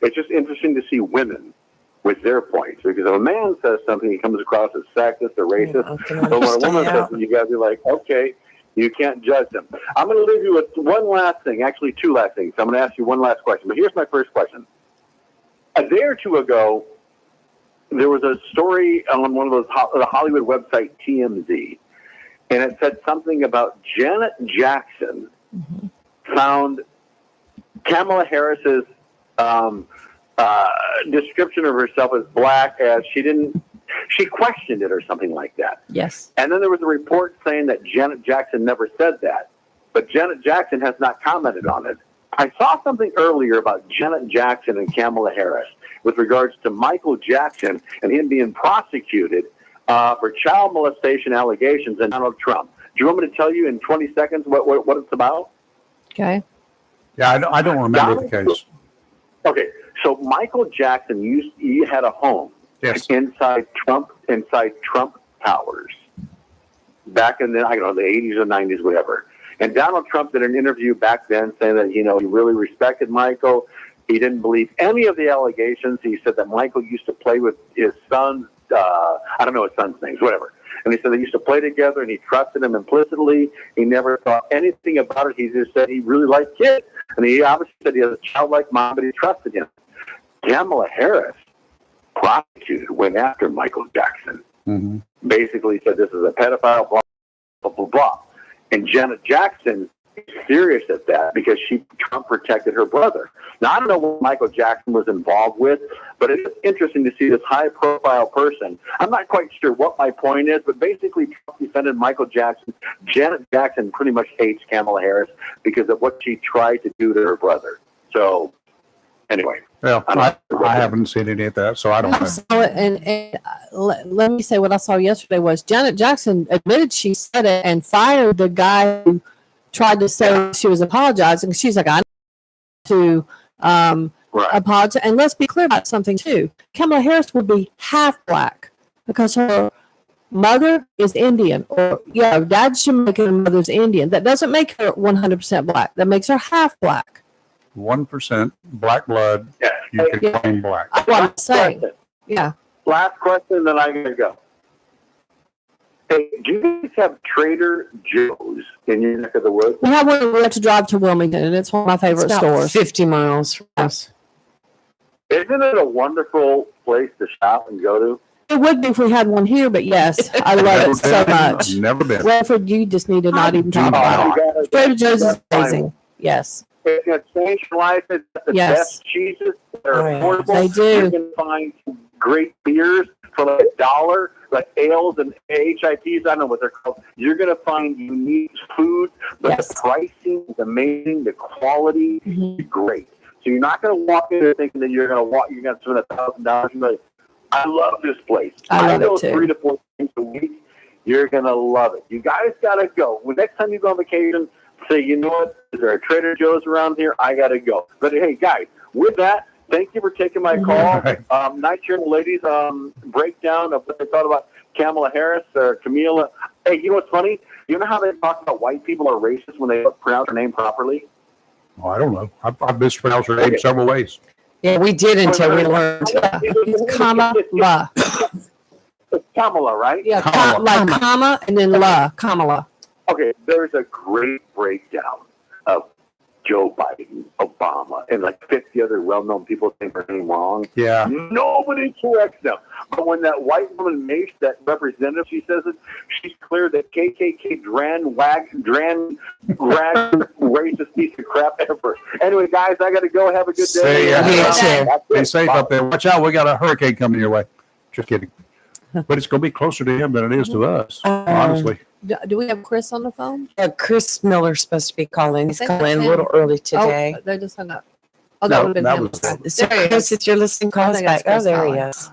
It's just interesting to see women with their points, because if a man says something, he comes across as sexist or racist. But when a woman says something, you got to be like, okay, you can't judge them. I'm going to leave you with one last thing, actually two last things. I'm going to ask you one last question, but here's my first question. A day or two ago, there was a story on one of those the Hollywood website TMZ, and it said something about Janet Jackson found Kamala Harris's description of herself as black as she questioned it or something like that.
Yes.
And then there was a report saying that Janet Jackson never said that, but Janet Jackson has not commented on it. I saw something earlier about Janet Jackson and Kamala Harris with regards to Michael Jackson and him being prosecuted for child molestation allegations and Donald Trump. Do you want me to tell you in 20 seconds what it's about?
Okay.
Yeah, I don't remember the case.
Okay, so Michael Jackson he had a home
Yes.
inside Trump Towers back in the 80s or 90s, whatever. And Donald Trump did an interview back then saying that, he really respected Michael. He didn't believe any of the allegations. He said that Michael used to play with his sons. I don't know his son's names, whatever. And he said they used to play together, and he trusted him implicitly. He never thought anything about it. He just said he really liked kids. And he obviously said he has a childlike mom, but he trusted him. Kamala Harris, prosecuted, went after Michael Jackson.
Mm-hmm.
Basically said this is a pedophile, blah, blah, blah, blah. And Janet Jackson is serious at that because Trump protected her brother. Now, I don't know what Michael Jackson was involved with, but it's interesting to see this high-profile person. I'm not quite sure what my point is, but basically Trump defended Michael Jackson. Janet Jackson pretty much hates Kamala Harris because of what she tried to do to her brother. So, anyway.
Well, I haven't seen any of that, so I don't know.
So, and let me say what I saw yesterday was Janet Jackson admitted she said it and fired the guy who tried to say she was apologizing. She's like, I need to apologize. And let's be clear about something too. Kamala Harris would be half black because her mother is Indian, or dad's Jamaican and mother's Indian. That doesn't make her 100% black. That makes her half black.
1% black blood, you can claim black.
That's what I'm saying. Yeah.
Last question, then I'm going to go. Hey, do you guys have Trader Joe's in your neck of the woods?
We have one. We have to drive to Wilmington, and it's one of my favorite
It's about
stores.
50 miles from us.
Isn't it a wonderful place to shop and go to?
It would be if we had one here, but yes, I love it so much.
Never been.
Redford, you just need to not even talk about it. Trader Joe's is amazing. Yes.
It's going to change your life. It's the
Yes.
best cheeses. They're
Oh, yeah.
affordable.
They do.
You can find great beers for like $1, like ales and HIPs. I don't know what they're called. You're going to find unique food, but
Yes.
the pricing is amazing. The quality
Mhm.
is great. So you're not going to walk in there thinking that you're going to spend $1,000. You're like, I love this place.
I love
go
it too.
3 to 4 times a week. You're going to love it. You guys got to go. Well, next time you go on vacation, say, you know what? Is there a Trader Joe's around here? I got to go. But hey, guys, with that, thank you for taking my call.
Right.
Night Shirt ladies breakdown of what they thought about Kamala Harris or Camila. Hey, you know what's funny? You know how they talk about white people are racist when they don't pronounce her name properly?
Oh, I don't know. I've mispronounced her name several ways.
Yeah, we did until we learned.
It's Kamala.
It's Kamala, right?
Yeah,
Kamala.
like comma and then Kamala.
Okay, there's a great breakdown of Joe Biden, Obama, and like 50 other well-known people think her name wrong.
Yeah.
Nobody corrects them. But when that white woman makes that representative, she says it, she's clear that KKK dran racist piece of crap ever. Anyway, guys, I got to go. Have a good
See
day.
ya.
Me too.
That's
Be
it.
safe
Bye.
up there. Watch out. We got a hurricane coming your way. Just kidding. But it's going to be closer to him than it is to us, honestly.
Do we have Chris on the phone?
Chris Miller's supposed to be calling. He's
I think
calling a
that's
little
him.
early today.
Oh, they just hung up. Oh, that
No,
would have been
that
him.
was-
Okay.
So
There he
Chris,
is.
if you're listening, call
I
us
think that's
back. Oh,
Chris
there he
calling.
is.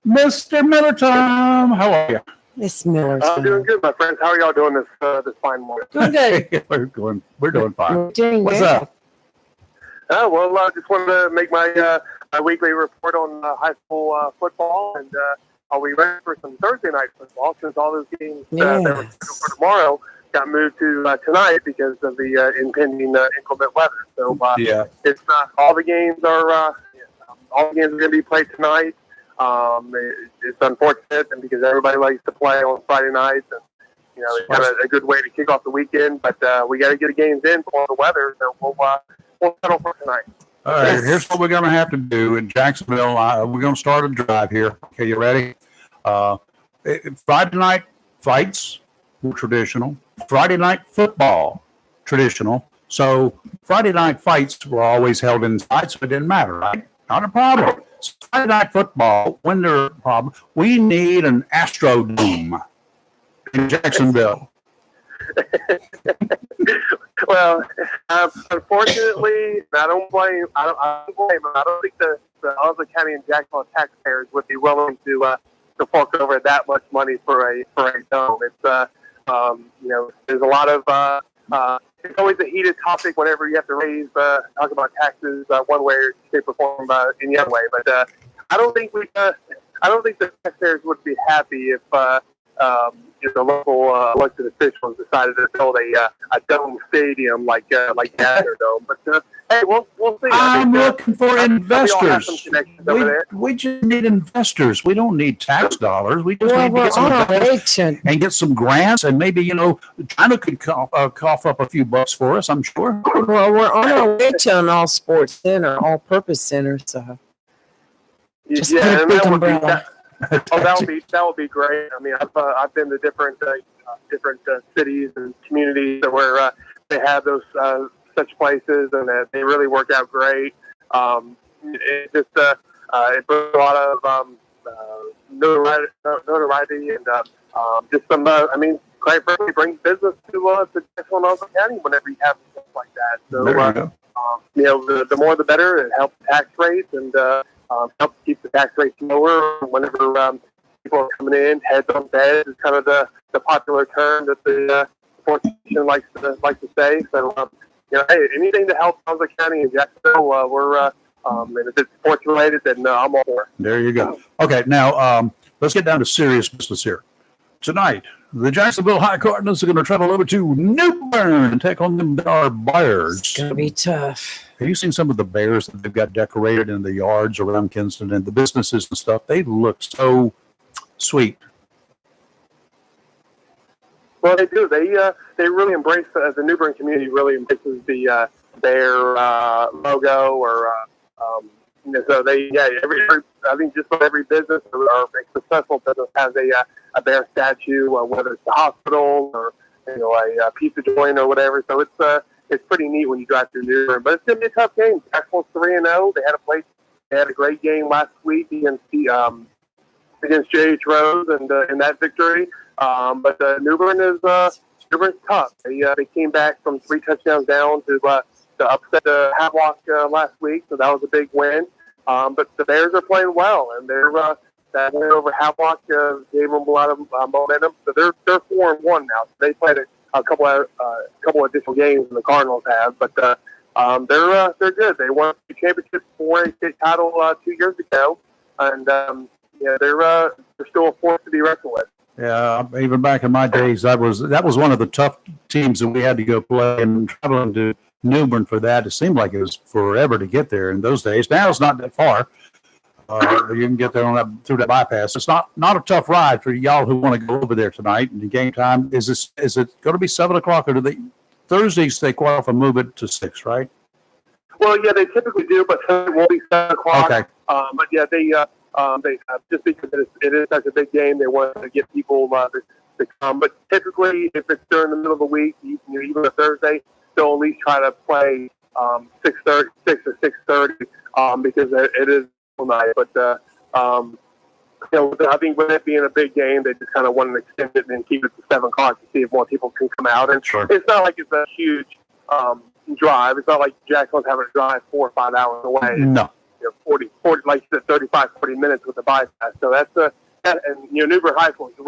Mr. Miller Tom, how are you?
It's Miller's.
I'm doing good, my friends. How are y'all doing this fine morning?
Doing good.
We're doing fine.
We're doing
What's
good.
up?
Well, I just wanted to make my weekly report on high school football, and are we ready for some Thursday night football since all those games that were scheduled for tomorrow got moved to tonight because of the impending inclement weather. So
Yeah.
it's all the games are going to be played tonight. It's unfortunate, and because everybody likes to play on Friday nights, and it's kind of a good way to kick off the weekend. But we got to get the games in for the weather, so we'll settle for tonight.
All right, here's what we're going to have to do in Jacksonville. We're going to start a drive here. Okay, you ready? Friday night fights were traditional. Friday night football, traditional. So Friday night fights were always held inside, so it didn't matter, right? Not a problem. So Friday night football, when there's a problem, we need an Astrodome in Jacksonville.
Well, unfortunately, I don't blame. I don't blame them. I don't think the Onslow County and Jacksonville taxpayers would be willing to fork over that much money for a dome. It's there's a lot of it's always a heated topic whenever you have to talk about taxes one way or shape or form any other way. But I don't think the taxpayers would be happy if the local elected officials decided to build a dome stadium like the Astrodome. But hey, we'll see.
I'm looking for
we all have some
investors.
connections over there.
We just need investors. We don't need tax dollars. We just
Well,
need to
we're
get some
on our
investors
way to.
and get some grants, and maybe China could cough up a few bucks for us. I'm sure.
Well, we're on our way to an all sports center, all purpose center. So just put a
and
big
that would be
umbrella.
that would be great. I mean, I've been to different cities and communities where they have those such places, and they really work out great. It just it brings a lot of notoriety and just some. I mean, quite frankly, brings business to Jacksonville and Onslow County whenever you have stuff like that. So
There you go.
the more the better. It helps tax rates and helps keep the tax rates lower whenever people are coming in. Heads on beds is kind of the popular term that the sports commission likes to say. So hey, anything to help Onslow County and Jacksonville, we're and if it's sports related, then I'm all for it.
There you go. Okay, now let's get down to serious business here. Tonight, the Jacksonville High Cardinals are going to travel over to New Bern and take on our Bears.
It's gonna be tough.
Have you seen some of the bears that they've got decorated in the yards around Kinston and the businesses and stuff? They look so sweet.
Well, they do. They really embrace the New Bern community. Really embraces the bear logo, or so they every I think just about every business or successful business has a bear statue, whether it's the hospital or a pizza joint or whatever. So it's pretty neat when you drive through New Bern. But it's gonna be a tough game. Jacksonville's 3-0. They had a great game last week against J.H. Rose and in that victory. But New Bern is tough. They came back from 3 touchdowns down to upset Havelock last week, so that was a big win. But the Bears are playing well, and that win over Havelock gave them a lot of momentum. So they're 4-1 now. So they played a couple additional games than the Cardinals have, but they're good. They won the championship for a state title 2 years ago, and they're still a force to be reckoned with.
Yeah, even back in my days, that was one of the tough teams that we had to go play, and traveling to New Bern for that, it seemed like it was forever to get there in those days. Now it's not that far. You can get there through that bypass. It's not a tough ride for y'all who want to go over there tonight. And the game time is it going to be 7 o'clock, or do they Thursdays they qualify and move it to 6, right?
Well, yeah, they typically do, but it won't be 7 o'clock.
Okay.
But yeah, they just because it is such a big game, they want to get people to come. But typically, if it's during the middle of the week, even a Thursday, they'll at least try to play 6:30, 6 or 6:30, because it is all night. But I think with it being a big game, they just kind of want to extend it and keep it to 7 o'clock to see if more people can come out. And
Sure.
it's not like it's a huge drive. It's not like Jacksonville's having to drive 4 or 5 hours away.
No.
40, like you said, 35, 40 minutes with the bypass. So and New Bern High School is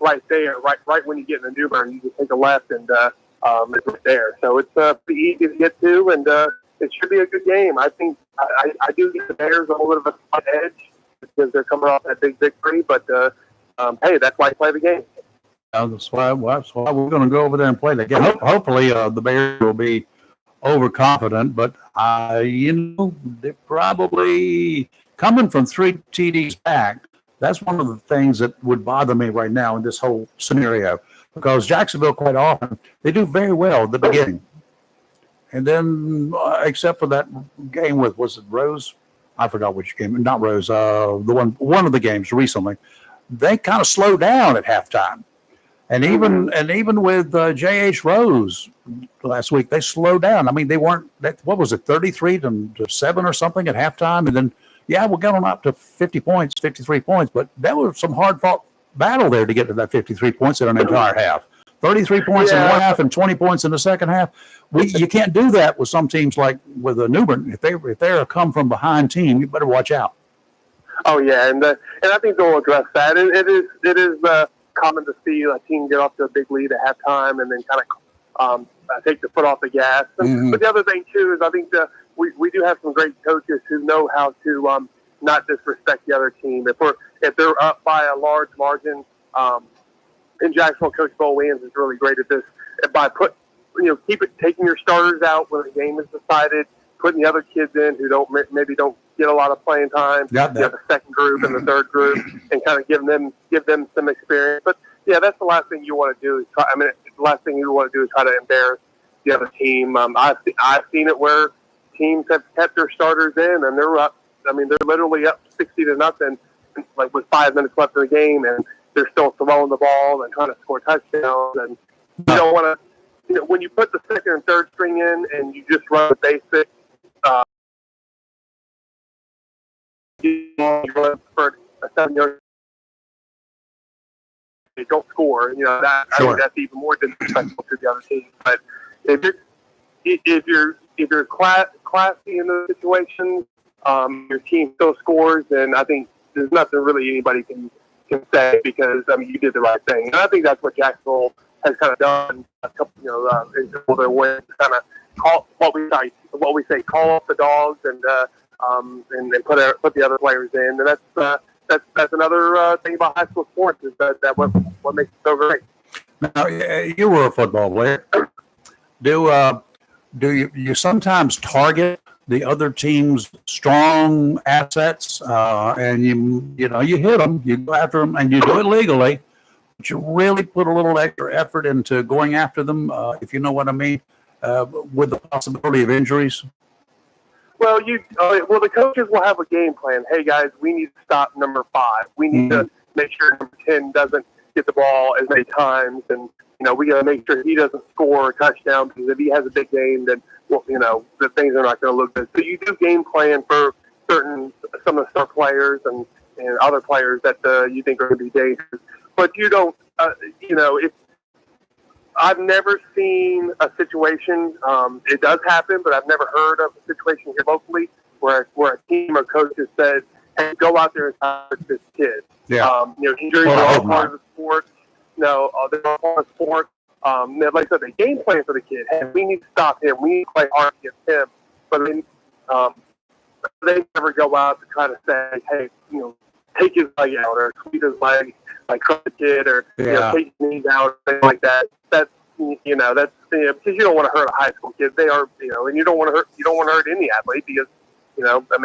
right there, right when you get into New Bern, you just take a left and it's right there. So it's pretty easy to get to, and it should be a good game. I think I do give the Bears a little bit of a slight edge because they're coming off that big victory, but hey, that's why you play the game.
That's why we're going to go over there and play the game. Hopefully, the Bears will be overconfident, but they're probably coming from 3 TDs back. That's one of the things that would bother me right now in this whole scenario, because Jacksonville quite often they do very well at the beginning, and then except for that game with, was it Rose? I forgot which game. Not Rose. The one of the games recently, they kind of slow down at halftime. And even with J.H. Rose last week, they slowed down. I mean, they weren't, what was it, 33 to 7 or something at halftime? And then, we're going up to 50 points, 53 points. But that was some hard-fought battle there to get to that 53 points in an entire half. 33 points in one half and 20 points in the second half. You can't do that with some teams like with New Bern. If they're a come-from-behind team, you better watch out.
Oh, yeah, and I think they'll address that. And it is common to see a team get off to a big lead at halftime and then kind of take the foot off the gas.
Mm-hmm.
But the other thing, too, is I think we do have some great coaches who know how to not disrespect the other team. If they're up by a large margin, in Jacksonville, Coach Bo Williams is really great at this. By taking your starters out when the game is decided, putting the other kids in who maybe don't get a lot of playing time. You have the second group and the third group, and kind of give them some experience. But that's the last thing you want to do. The last thing you want to do is try to embarrass the other team. I've seen it where teams have kept their starters in, and they're up. They're literally up 60-0, like with 5 minutes left in the game, and they're still throwing the ball and trying to score touchdowns. And you don't want to. When you put the second and third string in, and you just run the basic. For a 7-yard, they don't score. I think that's even more disrespectful to the other team. But if you're classy in those situations, your team still scores, then I think there's nothing really anybody can say, because you did the right thing. And I think that's what Jacksonville has kind of done. A couple, in their wins, kind of call what we say, call off the dogs and put the other players in. And that's another thing about high school sports, is that what makes it so great.
Now, you were a football player. Do you sometimes target the other team's strong assets, and you hit them, you go after them, and you do it legally, but you really put a little extra effort into going after them, if you know what I mean, with the possibility of injuries?
Well, the coaches will have a game plan. Hey, guys, we need to stop number 5. We need to make sure number 10 doesn't get the ball as many times, and we got to make sure he doesn't score a touchdown, because if he has a big game, then the things are not going to look good. So you do game plan for some of the star players and other players that you think are going to be dangerous, but you don't. I've never seen a situation. It does happen, but I've never heard of a situation here locally where a team or coach has said, "Hey, go out there and touch this kid."
Yeah.
Injuries are all part of the sport. No, they're all part of the sport. Like I said, the game plan for the kid. Hey, we need to stop him. We need to play hard against him. But they never go out to try to say, "Hey, take his leg out or squeeze his leg, like crush the kid, or take his knees out," or things like that. That's because you don't want to hurt a high school kid. They are, and you don't want to hurt any athlete, because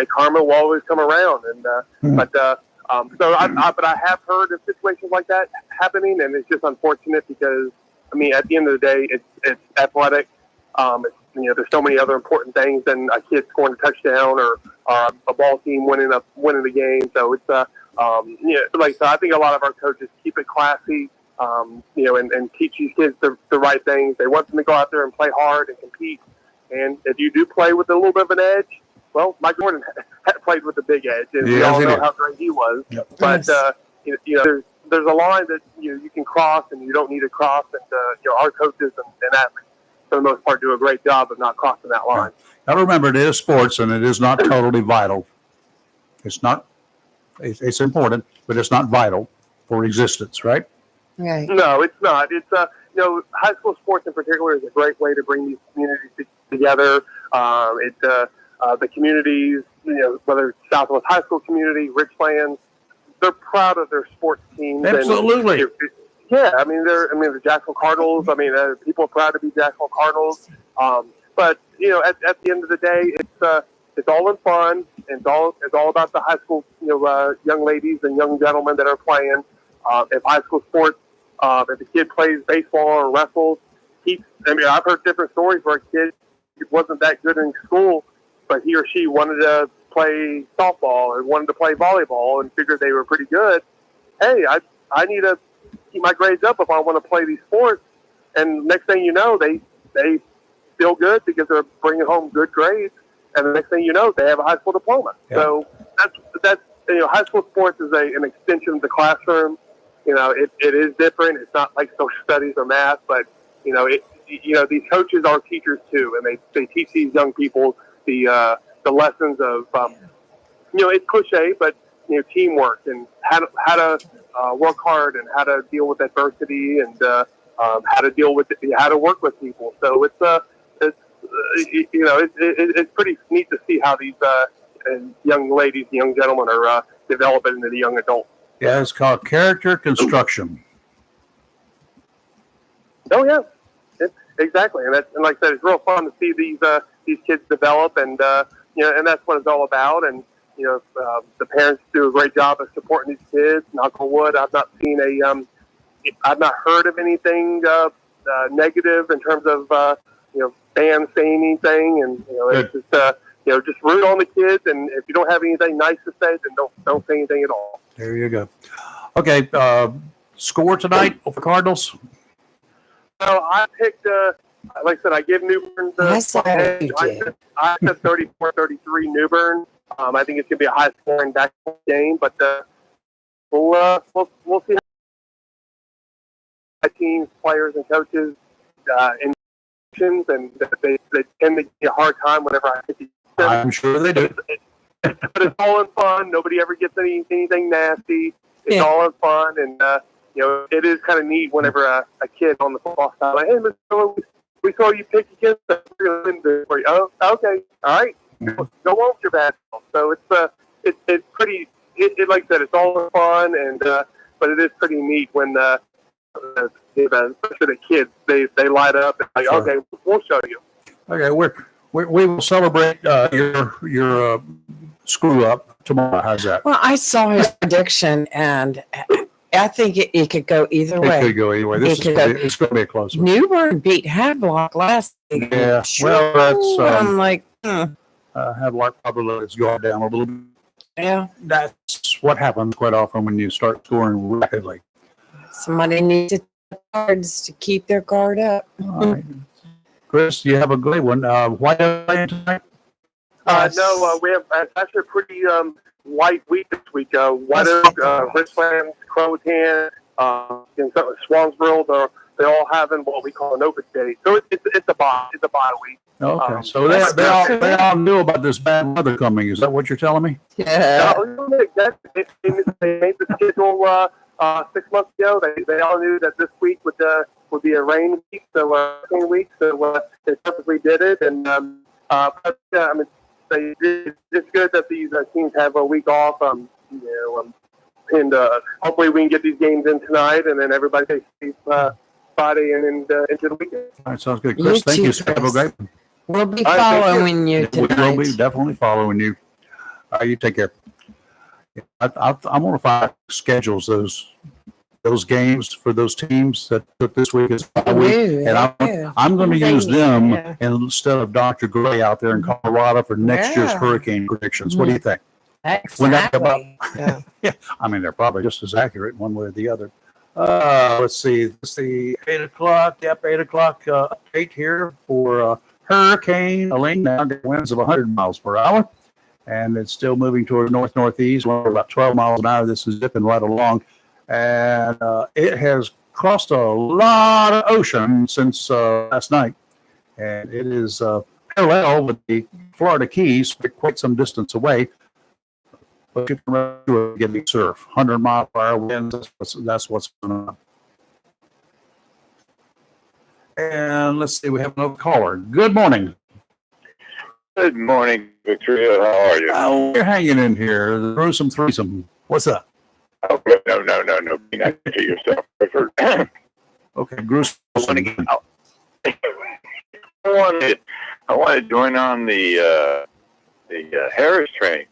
karma will always come around. And but I have heard of situations like that happening, and it's just unfortunate, because at the end of the day, it's athletic. There's so many other important things than a kid scoring a touchdown or a ball team winning the game. So it's like I said, I think a lot of our coaches keep it classy. and teach these kids the right things. They want them to go out there and play hard and compete. And if you do play with a little bit of an edge, well, Mike Jordan had played with a big edge, and we
Yes,
all
he
know
did.
how great he was.
Yep.
But
Yes.
there's a line that you can cross, and you don't need to cross. And our coaches and athletes, for the most part, do a great job of not crossing that line.
Now remember, it is sports and it is not totally vital. It's not, it's important, but it's not vital for existence, right?
Right.
No, it's not. It's high school sports in particular is a great way to bring these communities together. The communities, whether it's Southwest High School community, Richlands, they're proud of their sports teams.
Absolutely.
Yeah, the Jacksonville Cardinals. People are proud to be Jacksonville Cardinals. But at the end of the day, it's all in fun. It's all about the high school, young ladies and young gentlemen that are playing. If high school sports, if a kid plays baseball or wrestles, I've heard different stories where a kid wasn't that good in school, but he or she wanted to play softball or wanted to play volleyball and figured they were pretty good. Hey, I need to keep my grades up if I want to play these sports. And next thing you know, they feel good because they're bringing home good grades. And the next thing you know, they have a high school diploma.
Yeah.
So that's high school sports is an extension of the classroom. It is different. It's not like social studies or math, but these coaches are teachers too, and they teach these young people the lessons of it's cliche, but teamwork and how to work hard and how to deal with adversity and how to work with people. So it's pretty neat to see how these young ladies, young gentlemen are developing into the young adults.
Yeah, it's called character construction.
Oh yeah, exactly, and like I said, it's real fun to see these kids develop, and and that's what it's all about. And the parents do a great job of supporting these kids. Knock on wood, I've not seen I've not heard of anything negative in terms of fans saying anything, and it's just just root on the kids. And if you don't have anything nice to say, then don't say anything at all.
There you go. Okay, score tonight for Cardinals?
So I picked, like I said, I give New Bern the
I saw what you
I
did.
said 34-33 New Bern. I think it's going to be a high-scoring basketball game, but we'll see how teams, players, and coaches in and they tend to give me a hard time whenever I pick them.
I'm sure they do.
But it's all in fun. Nobody ever gets anything nasty. It's
Yeah.
all in fun, and it is kind of neat whenever a kid on the football side, like, hey, Mr. Miller, we saw you pick against us. We're gonna win this for you. Oh, okay, all right, go on with your basketball. So it's pretty. Like I said, it's all in fun, and but it is pretty neat when especially the kids they light up and like,
Sure.
okay, we'll show you.
Okay, we will celebrate your screw up tomorrow. How's that?
Well, I saw his prediction, and I think it could go either
It
way.
could go anyway. It's going to be a close one.
New Bern beat Havelock last week.
Yeah, well, that's,
I'm like,
Have like probably let's go down a little bit.
yeah,
That's what happens quite often when you start scoring rapidly.
somebody needs to take cards to keep their guard up.
All right. Chris, you have a good one. White Oak tonight?
No, we have actually a pretty light week this week. White Oak, Richlands, Croatan, and Swansboro, they're all having what we call an open day. So it's a bye week.
Okay, so
that's
they all knew about this bad weather coming. Is that what you're telling me?
Yeah.
They made the schedule 6 months ago. They all knew that this week would be a rain week, so rain week. So they perfectly did it, and but, yeah, it's good that these teams have a week off. And hopefully we can get these games in tonight, and then everybody takes safe Friday and into the weekend.
All right, sounds good. Chris,
You
thank
too,
you. Have a
Chris.
great one.
We'll be
All right, thank you.
following you
We will be
tonight.
definitely following you. You take care. I'm going to find schedules those games for those teams that took this week as a week, and I'm going to use them
Yeah.
instead of Dr. Gray out there in Colorado for next year's
Yeah.
hurricane predictions. What do you think? When that come up-
Exactly. Yeah.
I mean, they're probably just as accurate one way or the other. Let's see. It's the 8 o'clock. Yep, 8 o'clock update here for Hurricane Helene. Now got winds of 100 miles per hour, and it's still moving toward north-northeast. We're about 12 miles an hour. This is zipping right along, and it has crossed a lot of ocean since last night, and it is parallel with the Florida Keys, quite some distance away. But you can remember getting surf, 100-mile-per-hour winds. That's what's going on. And let's see, we have another caller. Good morning.
Good morning, Victoria. How are you?
Oh, we're hanging in here. The gruesome threesome. What's up?
Oh, no. Be nice to yourself, Clifford. I
Okay, gruesome.
want to get out. I want to join on the Harris train.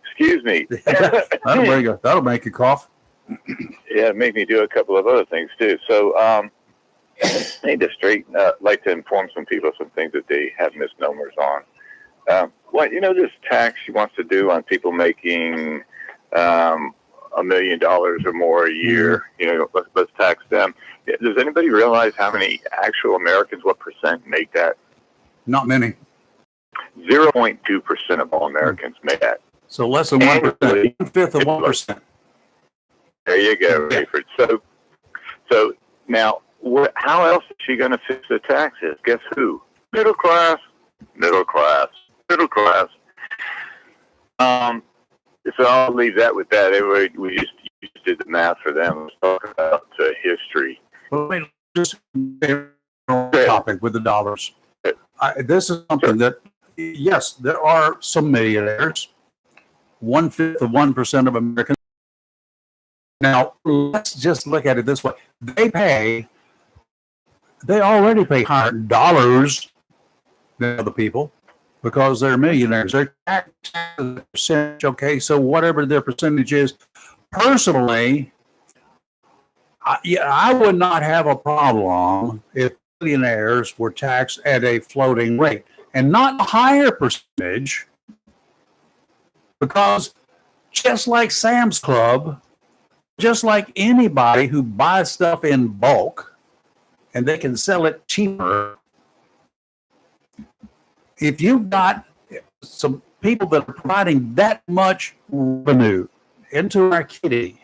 Excuse me.
That'll make you cough.
Yeah, make me do a couple of other things too. So, I need to like to inform some people of some things that they have misnomers on. This tax she wants to do on people making $1 million or more a year. Let's tax them. Does anybody realize how many actual Americans, what percent make that?
Not many.
0.2% of all Americans make that.
So less than 1%. 1/5 of 1%.
There you go, Rayford. So now, how else is she going to fix the taxes? Guess who? Middle class. So I'll leave that with that. We just did the math for them. Let's talk about history.
Well, let me just topic with the dollars. This is something that, yes, there are some millionaires, 1/5 of 1% of Americans. Now, let's just look at it this way. They already pay higher dollars than other people because they're millionaires. Their tax percentage, okay, so whatever their percentage is, personally, I would not have a problem if millionaires were taxed at a floating rate and not a higher percentage, because just like Sam's Club, just like anybody who buys stuff in bulk and they can sell it cheaper, if you've got some people that are providing that much revenue into our kitty,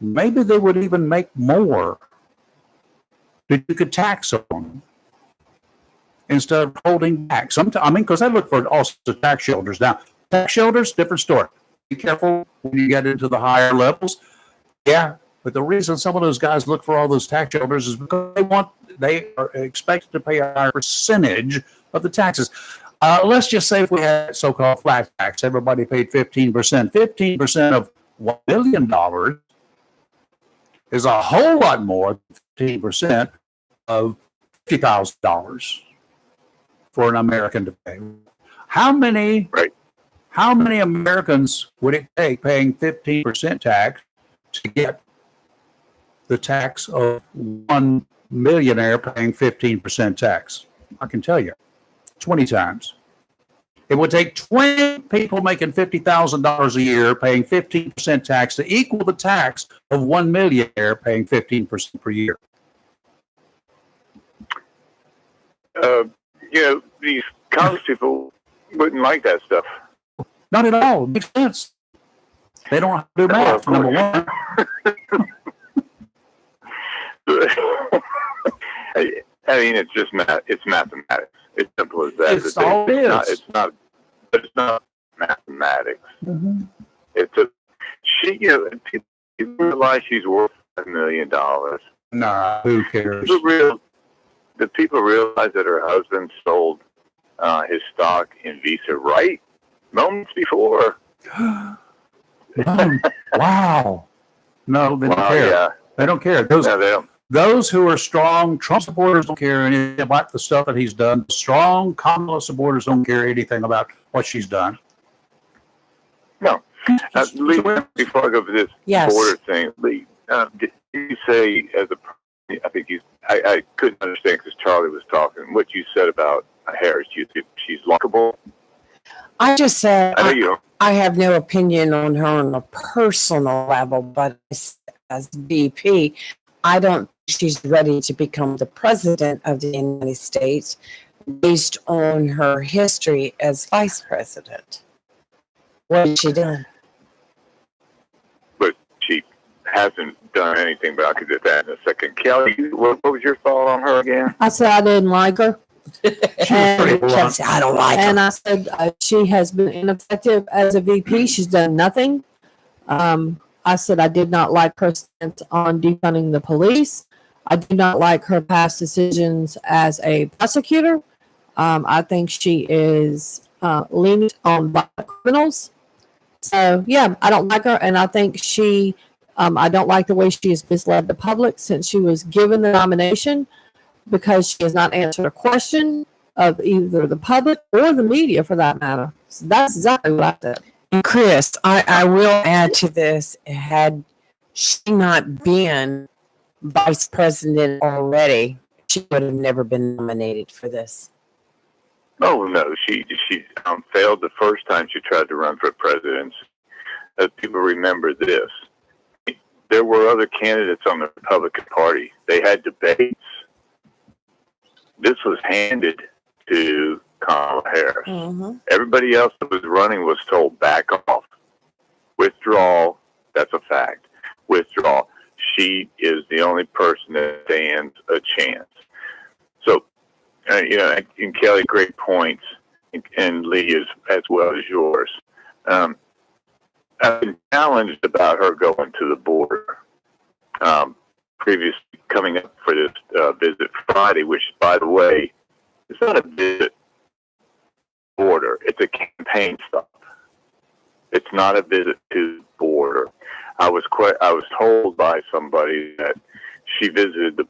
maybe they would even make more that you could tax on instead of holding back. Sometimes, because I look for also tax shelters. Now, tax shelters, different story. Be careful when you get into the higher levels. Yeah, but the reason some of those guys look for all those tax shelters is because they are expected to pay a higher percentage of the taxes. Let's just say if we had so-called flat tax, everybody paid 15%. 15% of $1 million is a whole lot more than 15% of $50,000 for an American to pay. How many Americans would it take paying 15% tax to get the tax of one millionaire paying 15% tax? I can tell you, 20 times. It would take 20 people making $50,000 a year paying 15% tax to equal the tax of one millionaire paying 15% per year.
These Congress people wouldn't like that stuff.
Not at all. It makes sense. They don't have to do math, number one.
I mean, it's just math. It's mathematics. It's simple as that.
It's all it is.
It's not mathematics.
Mm-hmm.
People realize she's worth $1 million.
Nah, who cares?
The people realize that her husband sold his stock in Visa right moments before.
Wow. No, they don't care.
Yeah.
They don't care.
No, they don't.
Those who are strong Trump supporters don't care anything about the stuff that he's done. Strong Kamala supporters don't care anything about what she's done.
No. Lee, before I go for this border thing, Lee, did you say I couldn't understand because Charlie was talking, what you said about Harris. You think she's likable?
I just said,
I know you don't.
I have no opinion on her on a personal level, but as VP, I don't think she's ready to become the president of the United States based on her history as vice president. What has she done?
But she hasn't done anything, but I could get that in a second. Kelly, what was your thought on her again?
I said I didn't like her.
Pretty blunt.
Kept saying, I don't like
And
her.
I said she has been ineffective as a VP. She's done nothing. I said I did not like her stance on defunding the police. I do not like her past decisions as a prosecutor. I think she is lenient on violent criminals. So yeah, I don't like her, and I think she. I don't like the way she has misled the public since she was given the nomination, because she has not answered a question of either the public or the media, for that matter. So that's exactly what I said.
And Chris, I will add to this, had she not been vice president already, she would have never been nominated for this.
Oh no, she failed the first time she tried to run for president. As people remember this, there were other candidates on the Republican Party. They had debates. This was handed to Kamala Harris.
Mm-hmm.
Everybody else that was running was told back off, withdraw. That's a fact. Withdraw. She is the only person that stands a chance. So, and Kelly, great points, and Lee as well as yours. I've been challenged about her going to the border. Previously coming up for this visit Friday, which, by the way, it's not a visit border. It's a campaign stop. It's not a visit to the border. I was told by somebody that she visited the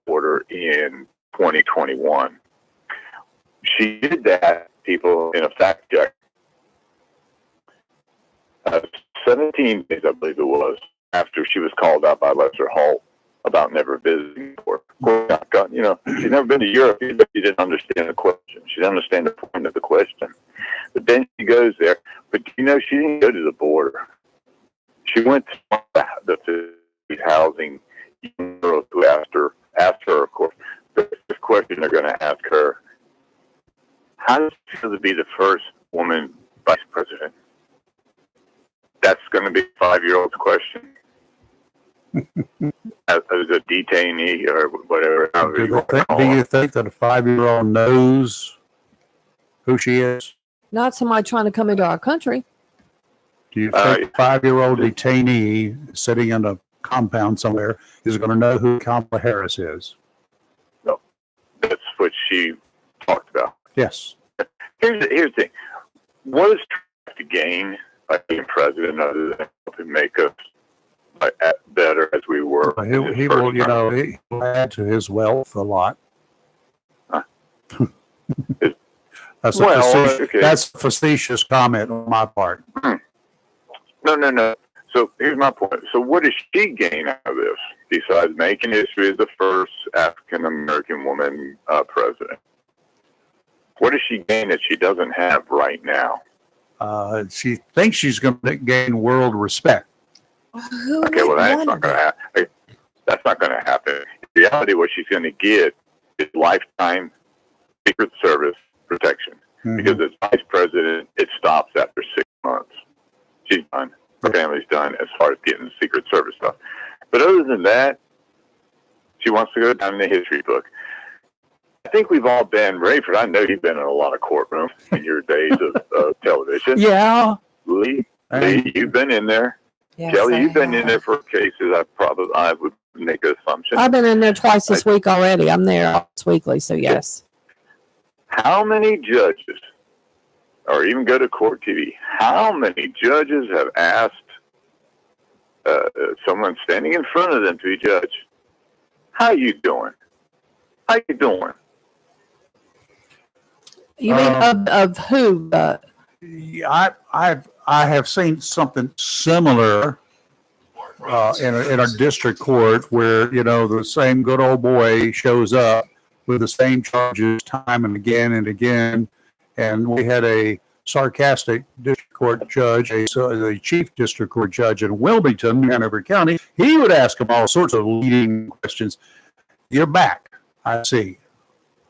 border in 2021. She did that, people, in a fact check. 17 days, I believe it was, after she was called out by Lester Holt about never visiting before. She's never been to Europe. She didn't understand the question. She didn't understand the point of the question. But then she goes there. But, she didn't go to the border. She went to the housing girls who asked her, of course, the question they're going to ask her, how does it feel to be the first woman vice president? That's going to be a 5-year-old's question. As a detainee or whatever.
Do you think that a 5-year-old knows who she is?
Not somebody trying to come into our country.
Do you think a 5-year-old detainee sitting in a compound somewhere is going to know who Kamala Harris is?
No. That's what she talked about.
Yes.
Here's the thing. What is Trump to gain by being president other than helping make us better as we were?
He will, he'll add to his wealth a lot.
Huh?
That's
Okay.
That's a facetious comment on my part.
No. So here's my point. So what does she gain out of this besides making history as the first African American woman president? What does she gain that she doesn't have right now?
She thinks she's going to gain world respect.
Okay, well that's not going to happen. That's not going to happen. In reality, what she's going to get is lifetime Secret Service protection.
Mm-hmm.
Because as vice president, it stops after 6 months. She's done. Her family's done as far as getting the Secret Service stuff. But other than that, she wants to go down in the history book. I think we've all been, Rayford, I know you've been in a lot of courtrooms in your days of television.
Yeah.
Lee, you've been in there.
Yes,
Kelly, you've been in there for cases. I would make an assumption.
I've been in there twice this week already. I'm there almost weekly, so yes.
How many judges, or even go to court TV, how many judges have asked someone standing in front of them to be judge, how you doing? How you doing?
You mean of who?
Yeah, I have seen something similar in a district court where the same good old boy shows up with the same charges time and again, and we had a sarcastic district court judge, the chief district court judge in Wilmington, Hanover County, he would ask him all sorts of leading questions. You're back. I see.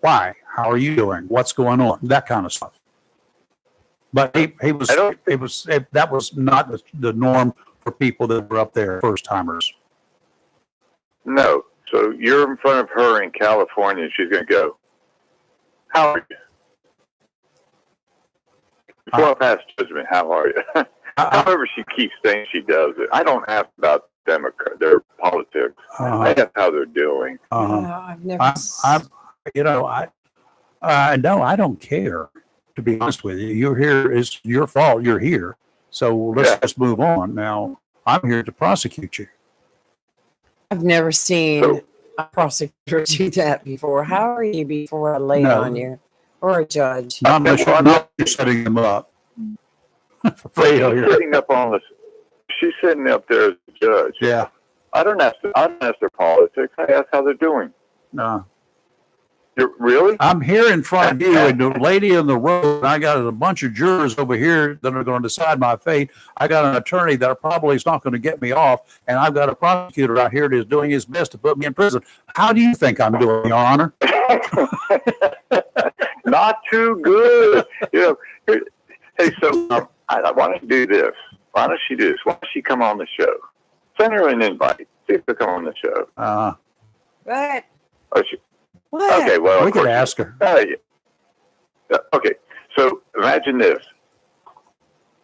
Why? How are you doing? What's going on? That kind of stuff. But that was not the norm for people that were up there, first timers.
No. So you're in front of her in California, and she's going to go, how are you? Before I pass judgment, how are you? However she keeps saying she does it. I don't ask about their politics. I ask how they're doing.
No, I've never.
No, I don't care, to be honest with you. You're here, it's your fault. You're here. So let's just move on. Now, I'm here to prosecute you.
I've never seen
So-
a prosecutor do that before. How are you before I lay
No.
on you? Or a judge?
Not unless you're setting them up. For failure.
She's sitting up there as a judge.
Yeah.
I don't ask their politics. I ask how they're doing.
No.
Really?
I'm here in front of you and the lady in the road, and I got a bunch of jurors over here that are going to decide my fate. I got an attorney that probably is not going to get me off, and I've got a prosecutor out here that is doing his best to put me in prison. How do you think I'm doing, Your Honor?
Not too good. Hey, so why don't you do this? Why don't she do this? Why don't she come on the show? Send her an invite. See if she'll come on the show.
What?
Oh,
What?
okay, well,
we
of
could
course
ask her.
yeah. Okay, so imagine this.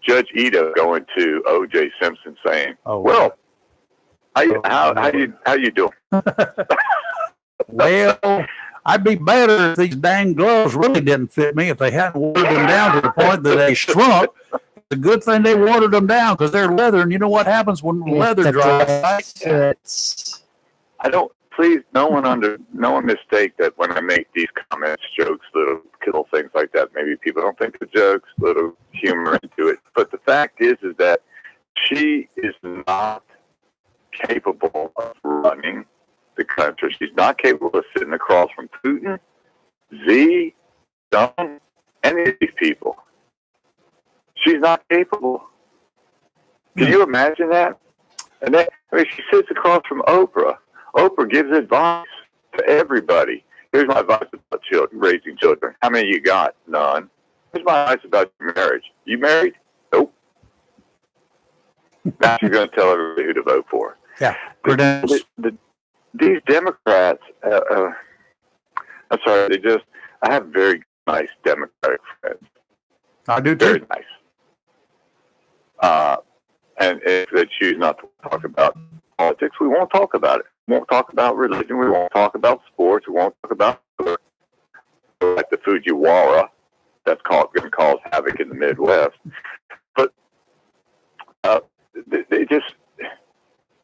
Judge Ito going to O.J. Simpson saying,
Oh,
well, how you doing?
Well, I'd be better if these dang gloves really didn't fit me if they hadn't watered them down to the point that they shrunk. The good thing they watered them down because they're leather, and you know what happens when leather dries?
Please, no one mistake that when I make these comments, jokes, little things like that. Maybe people don't think the jokes, little humor into it. But the fact is that she is not capable of running the country. She's not capable of sitting across from Putin, Z, Stone, any of these people. She's not capable. Can you imagine that? And then, she sits across from Oprah. Oprah gives advice to everybody. Here's my advice about raising children. How many you got? None. Here's my advice about your marriage. You married? Nope. Now she's going to tell everybody who to vote for.
Yeah. Credentials.
These Democrats, I'm sorry, I have very nice Democratic friends.
I do
Very
too.
nice. And if they choose not to talk about politics, we won't talk about it. We won't talk about religion. We won't talk about sports. We won't talk about like the Fujiwara. That's going to cause havoc in the Midwest. But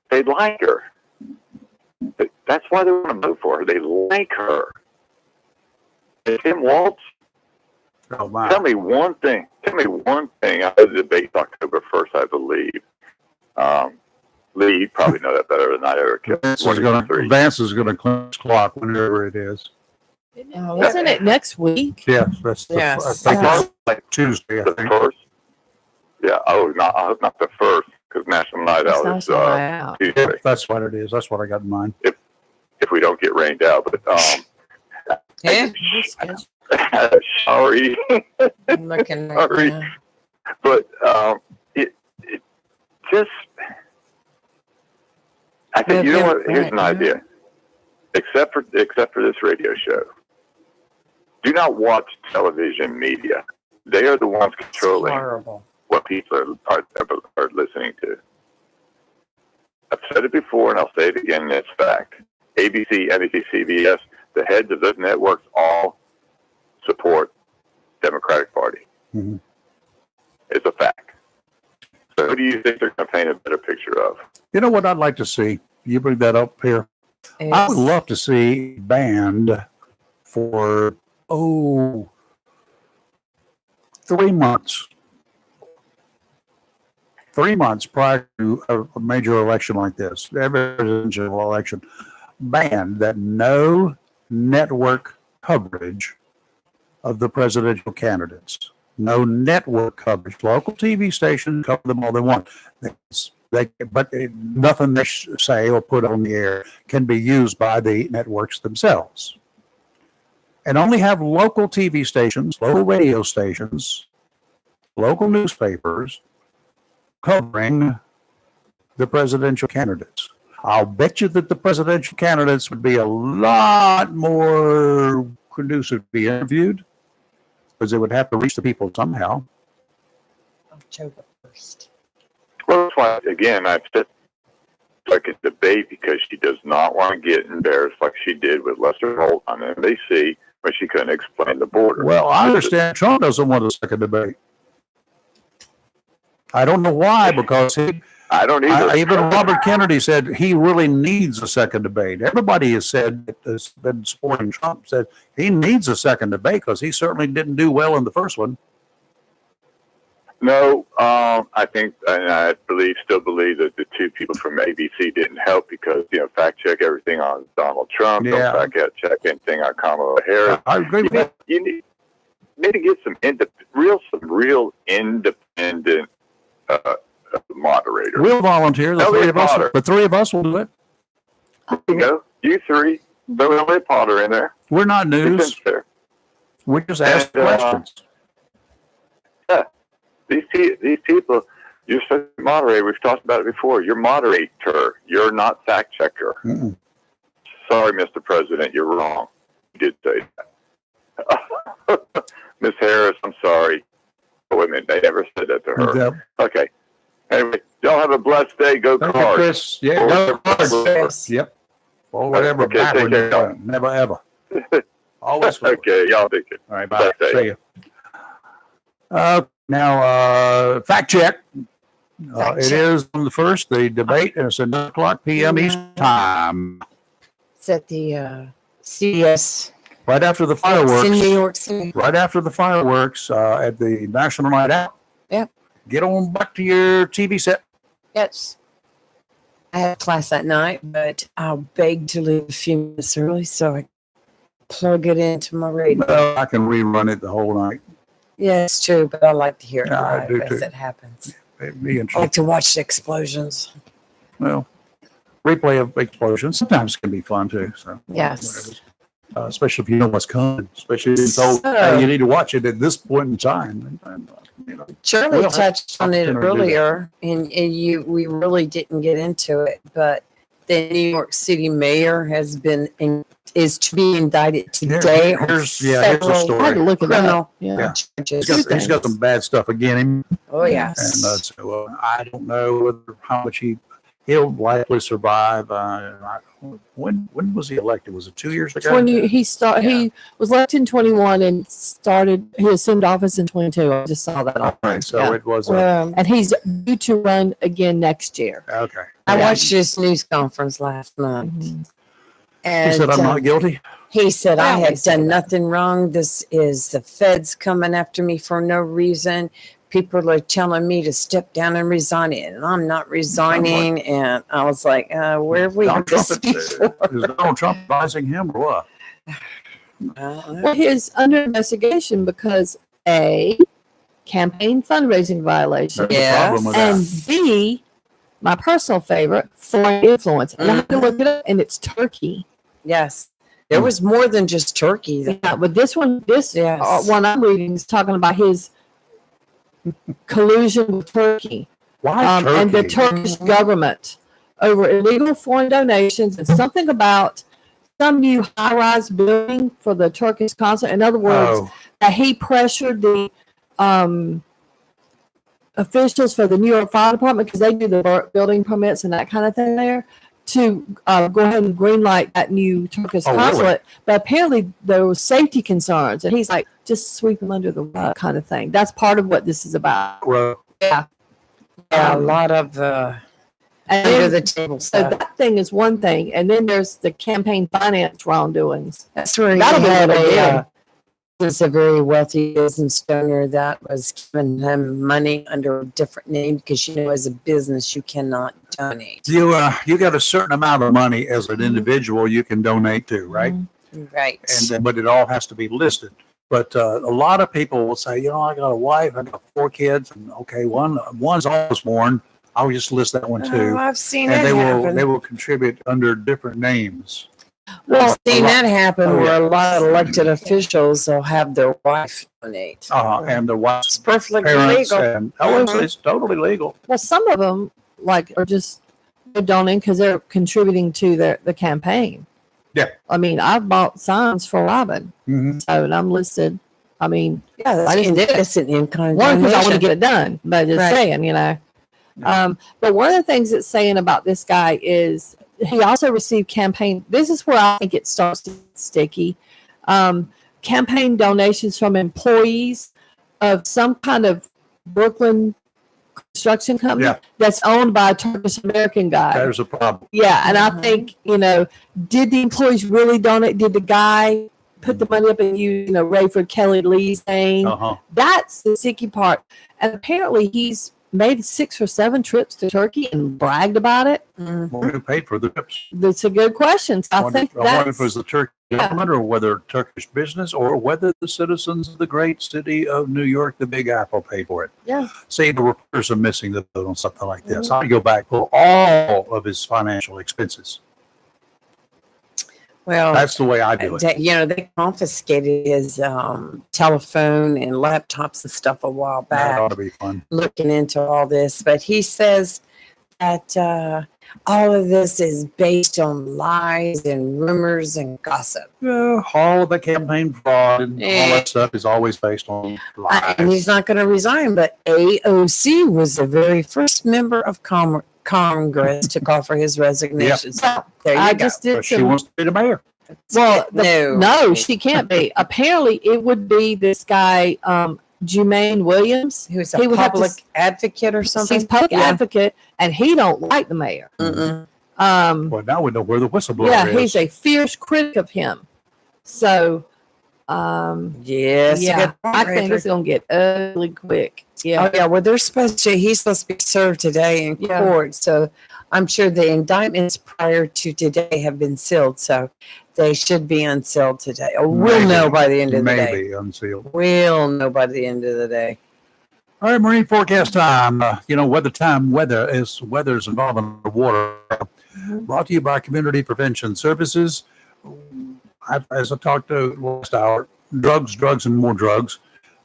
they like her. That's why they want to vote for her. They like her. And Tim Walz,
Oh, my.
tell me one thing. I know the debate's October 1st, I believe. Lee, you probably know that better than I ever could.
Vance is going to close clock whenever it is.
Oh,
Isn't it next week?
Yes, that's
Yes.
I think it's like Tuesday, I
The
think.
first? Yeah. Oh, not the first, because National Night
It's
Out
nice
is
to buy out.
Tuesday.
That's what it is. That's what I got in mind.
If we don't get rained out, but
Yeah.
sorry,
I'm looking right
Sorry.
now.
but it just. I think you know what? Here's an idea. Except for this radio show, do not watch television media. They are the ones
It's
controlling
horrible.
what people are listening to. I've said it before, and I'll say it again. And it's fact. ABC, NBC, CBS, the heads of those networks all support Democratic Party.
Mhm.
It's a fact. So who do you think they're going to paint a better picture of?
You know what I'd like to see? You bring that up here. I would
It's-
love to see banned for 3 months. 3 months prior to a major election like this, every presidential election, banned that no network coverage of the presidential candidates. no network coverage. Local TV stations cover them all they want. Nothing they say or put on the air can be used by the networks themselves. And only have local TV stations, local radio stations, local newspapers covering the presidential candidates. I'll bet you that the presidential candidates would be a lot more conducive to be interviewed because they would have to reach the people somehow.
October 1st.
Well, that's why, again, I've said like a debate because she does not want to get embarrassed like she did with Lester Holt on NBC when she couldn't explain the border.
Well, I understand Trump doesn't want a second debate. I don't know why, because
I don't either.
even Robert Kennedy said he really needs a second debate. Everybody has said that has been supporting Trump said he needs a second debate because he certainly didn't do well in the first one.
No, I think, and I still believe that the two people from ABC didn't help because, fact check everything on Donald Trump.
Yeah.
Don't fact check anything on Kamala Harris.
I agree with that.
You need to get some real independent moderator.
We'll volunteer. The
Elliot
three of us.
Potter.
The three of us will do it.
You go, you three, throw Elliot Potter in there.
We're not news.
Defense fair.
We just ask
And,
questions.
These people, you're such a moderator. We've talked about it before. You're moderator. You're not fact checker.
Mm-mm.
Sorry, Mr. President, you're wrong. You did say that. Miss Harris, I'm sorry. Oh, wait a minute. They never said that to her.
Yep.
Okay. Anyway, y'all have a blessed day. Go
Thank you,
Cards.
Chris. Yeah,
Or
go
whatever.
Cards.
Yes.
Yep. Or whatever.
Okay, take
backward
care,
you're
y'all.
doing. Never ever. Always forward.
Okay, y'all take it.
All right. Bye.
Bye.
See you. Now, fact check.
Fact
It
check.
is on the 1st, the debate, and it's at 9 o'clock p.m. Eastern time,
It's at the CBS.
right after the
It's in New
fireworks.
York City.
Right after the fireworks at the National Night Out.
Yep.
Get on back to your TV set.
Yes. I had class that night, but I'll beg to leave a few minutes early so I plug it into my radio.
Well, I can rerun it the whole night.
Yeah, it's true, but I like to hear it
Yeah, I
live
do
as
too.
it happens.
It'd be
I
interesting.
like to watch the explosions.
Well, replay of explosions sometimes can be fun too. So
Yes.
whatever. Especially if you know what's coming. Especially if you're told
So-
hey, you need to watch it at this point in time.
Shirley
We'll have
touched on it
opportunity to do that.
earlier, and we really didn't get into it, but the New York City mayor is to be indicted today on
here's the
federal
story.
I had to look at that.
criminal
Yeah.
He's
charges.
got, he's got some bad stuff again him,
Oh
and
yes,
so I don't know how much he'll likely survive. When was he elected? Was it 2 years ago?
He was elected in 21 and he assumed office in 22. I just saw that.
All right, so
Yeah.
it was
And he's due to run again next year.
okay.
I
Yeah.
watched his news conference last night,
Mhm.
and
He said, "I'm not guilty."
he said,
I
I
always
have
say
done
that.
nothing wrong. This is the feds coming after me for no reason. People are telling me to step down and resign, and I'm not resigning. And I was like, where have we heard
Donald
this
Trump
before?
is Donald Trump advising him or what?
Well, he's under investigation because A, campaign fundraising violation,
There's a problem with
and
that.
B, my personal favorite, foreign influence. And I had to look it up, and it's Turkey.
Yes, there was more than just Turkey.
Yeah, but this one
Yes.
one I'm reading is talking about his collusion with Turkey,
Why Turkey?
and the Turkish
Mhm.
government over illegal foreign donations and something about some new high-rise building for the Turkish consulate. In other words,
Oh,
that he pressured the officials for the New York Fire Department, because they do the building permits and that kind of thing there, to go ahead and greenlight that new Turkish
Oh, really?
consulate. But apparently there were safety concerns, and he's like, just sweep them under the rug kind of thing. That's part of what this is about.
well,
Yeah, a lot of
And
under
then-
the table
so
stuff.
that thing is one thing, and then there's the campaign finance wrongdoings.
That's where he
That'll be
had
what they
a was a very wealthy business owner that was giving him money under a different name because as a business you cannot donate.
you got a certain amount of money as an individual you can donate to, right?
Right.
And but it all has to be listed. But a lot of people will say, I got a wife, I got 4 kids, and okay, one's almost born. I'll just list that one
Oh,
too.
I've seen
And
it happen.
they will contribute under different names.
Well,
a
I've seen
lot-
that happen
Oh,
where
yeah.
a lot of elected officials will have their wife donate.
And the
It's
wife's
perfectly
parents,
legal.
and
Mhm.
it's totally legal.
Well, some of them are just they're donating because they're contributing to the campaign.
Yeah.
I mean, I've bought signs for Robin,
Mhm.
so and I'm listed. I mean,
Yeah, that's
I just did it.
it's an in-kind
one because I want to
donation.
get it done, but just
Right.
saying,
Yeah.
But one of the things it's saying about this guy is he also received campaign. This is where I think it starts to get sticky. Campaign donations from employees of some kind of Brooklyn construction company
Yeah.
that's owned by a Turkish American guy.
There's a problem.
Yeah, and
Mhm.
I think did the employees really donate? Did the guy put the money up and use Rayford Kelly Lee's name?
Uh-huh.
That's the sticky part. And apparently he's made 6 or 7 trips to Turkey and bragged about it.
Mhm.
Well, who paid for the trips?
That's a good question. So I think
I wonder if
that's
it was the Turkish government or whether Turkish business or whether the citizens of the great city of New York, the Big Apple, paid for it.
Yeah.
See, the reporters are missing the boat on something like this. I'd go back for all of his financial expenses.
Well,
That's the way I do it.
they confiscated his telephone and laptops and stuff a while
That ought
back,
to be fun.
looking into all this. But he says that all of this is based on lies and rumors and gossip.
Yeah, all of the campaign fraud and all
Yeah.
that stuff is always based on lies.
And he's not going to resign, but AOC was the very first member of Congress to call for his resignation. So there you
I
go.
just did
But she
some.
wants to be the mayor.
Well,
no.
no, she can't be. Apparently, it would be this guy, Jermaine Williams.
Who's
he
a
would have to
public advocate or
He's
something?
public
Yeah.
advocate, and he don't like the mayor.
Mm-mm.
Well, now we know where the whistleblower
Yeah,
is.
he's a fierce critic of him. So,
Yes.
yeah,
good point,
I think
Rayford.
it's gonna get ugly quick. Yeah,
Oh yeah, well he's supposed to be served today in
Yeah.
court. So I'm sure the indictments prior to today have been sealed. So they should be unsealed today. Or we'll
Maybe.
know by the end of the day.
Maybe unsealed.
We'll know by the end of the day.
All right, marine forecast time. Weather is involving the water. Brought to you by Community Prevention Services. As I talked to last hour, drugs, and more drugs.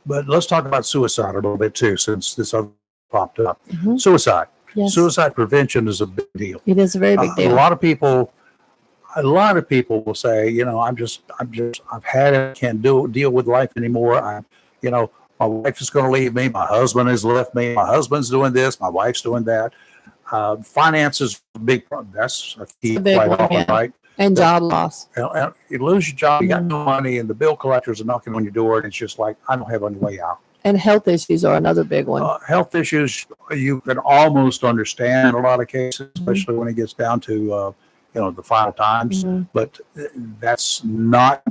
But let's talk about suicide a little bit too, since this other popped up.
Mhm.
Suicide.
yes,
Suicide prevention is a big deal.
it is a very big
A
deal.
lot of people will say, I've had it, can't deal with life anymore. My wife is going to leave me. My husband has left me. My husband's doing this. My wife's doing that. Finances, a big problem. That's a key
a big
quite
one,
often,
yeah.
right?
And job loss.
You lose your job, you got
Mhm.
no money, and the bill collectors are knocking on your door, and it's just like, I don't have any way out.
And health issues are another big one.
Health issues, you can almost understand in a lot of cases, especially when it gets down to, the final times.
Mhm.
But that's not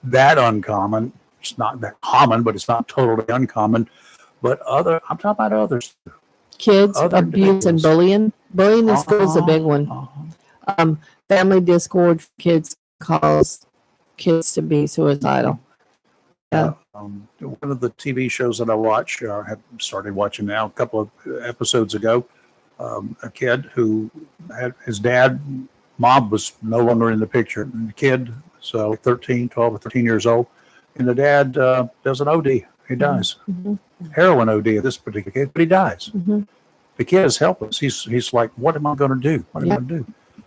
that uncommon. It's not that common, but it's not totally uncommon. But I'm talking about others.
Kids
Other
abuse and
individuals.
bullying. Bullying in school is a big one.
Uh-huh.
Family discord for kids cause kids to be suicidal. Yeah.
One of the TV shows that I watch, I have started watching now a couple of episodes ago, a kid who had his mom was no longer in the picture. And the kid, so 12 or 13 years old, and the dad does an OD. He dies.
Mhm.
Heroin OD in this particular case, but he dies.
Mhm.
The kid is helpless. He's like, what am I going to do? What am I going to do?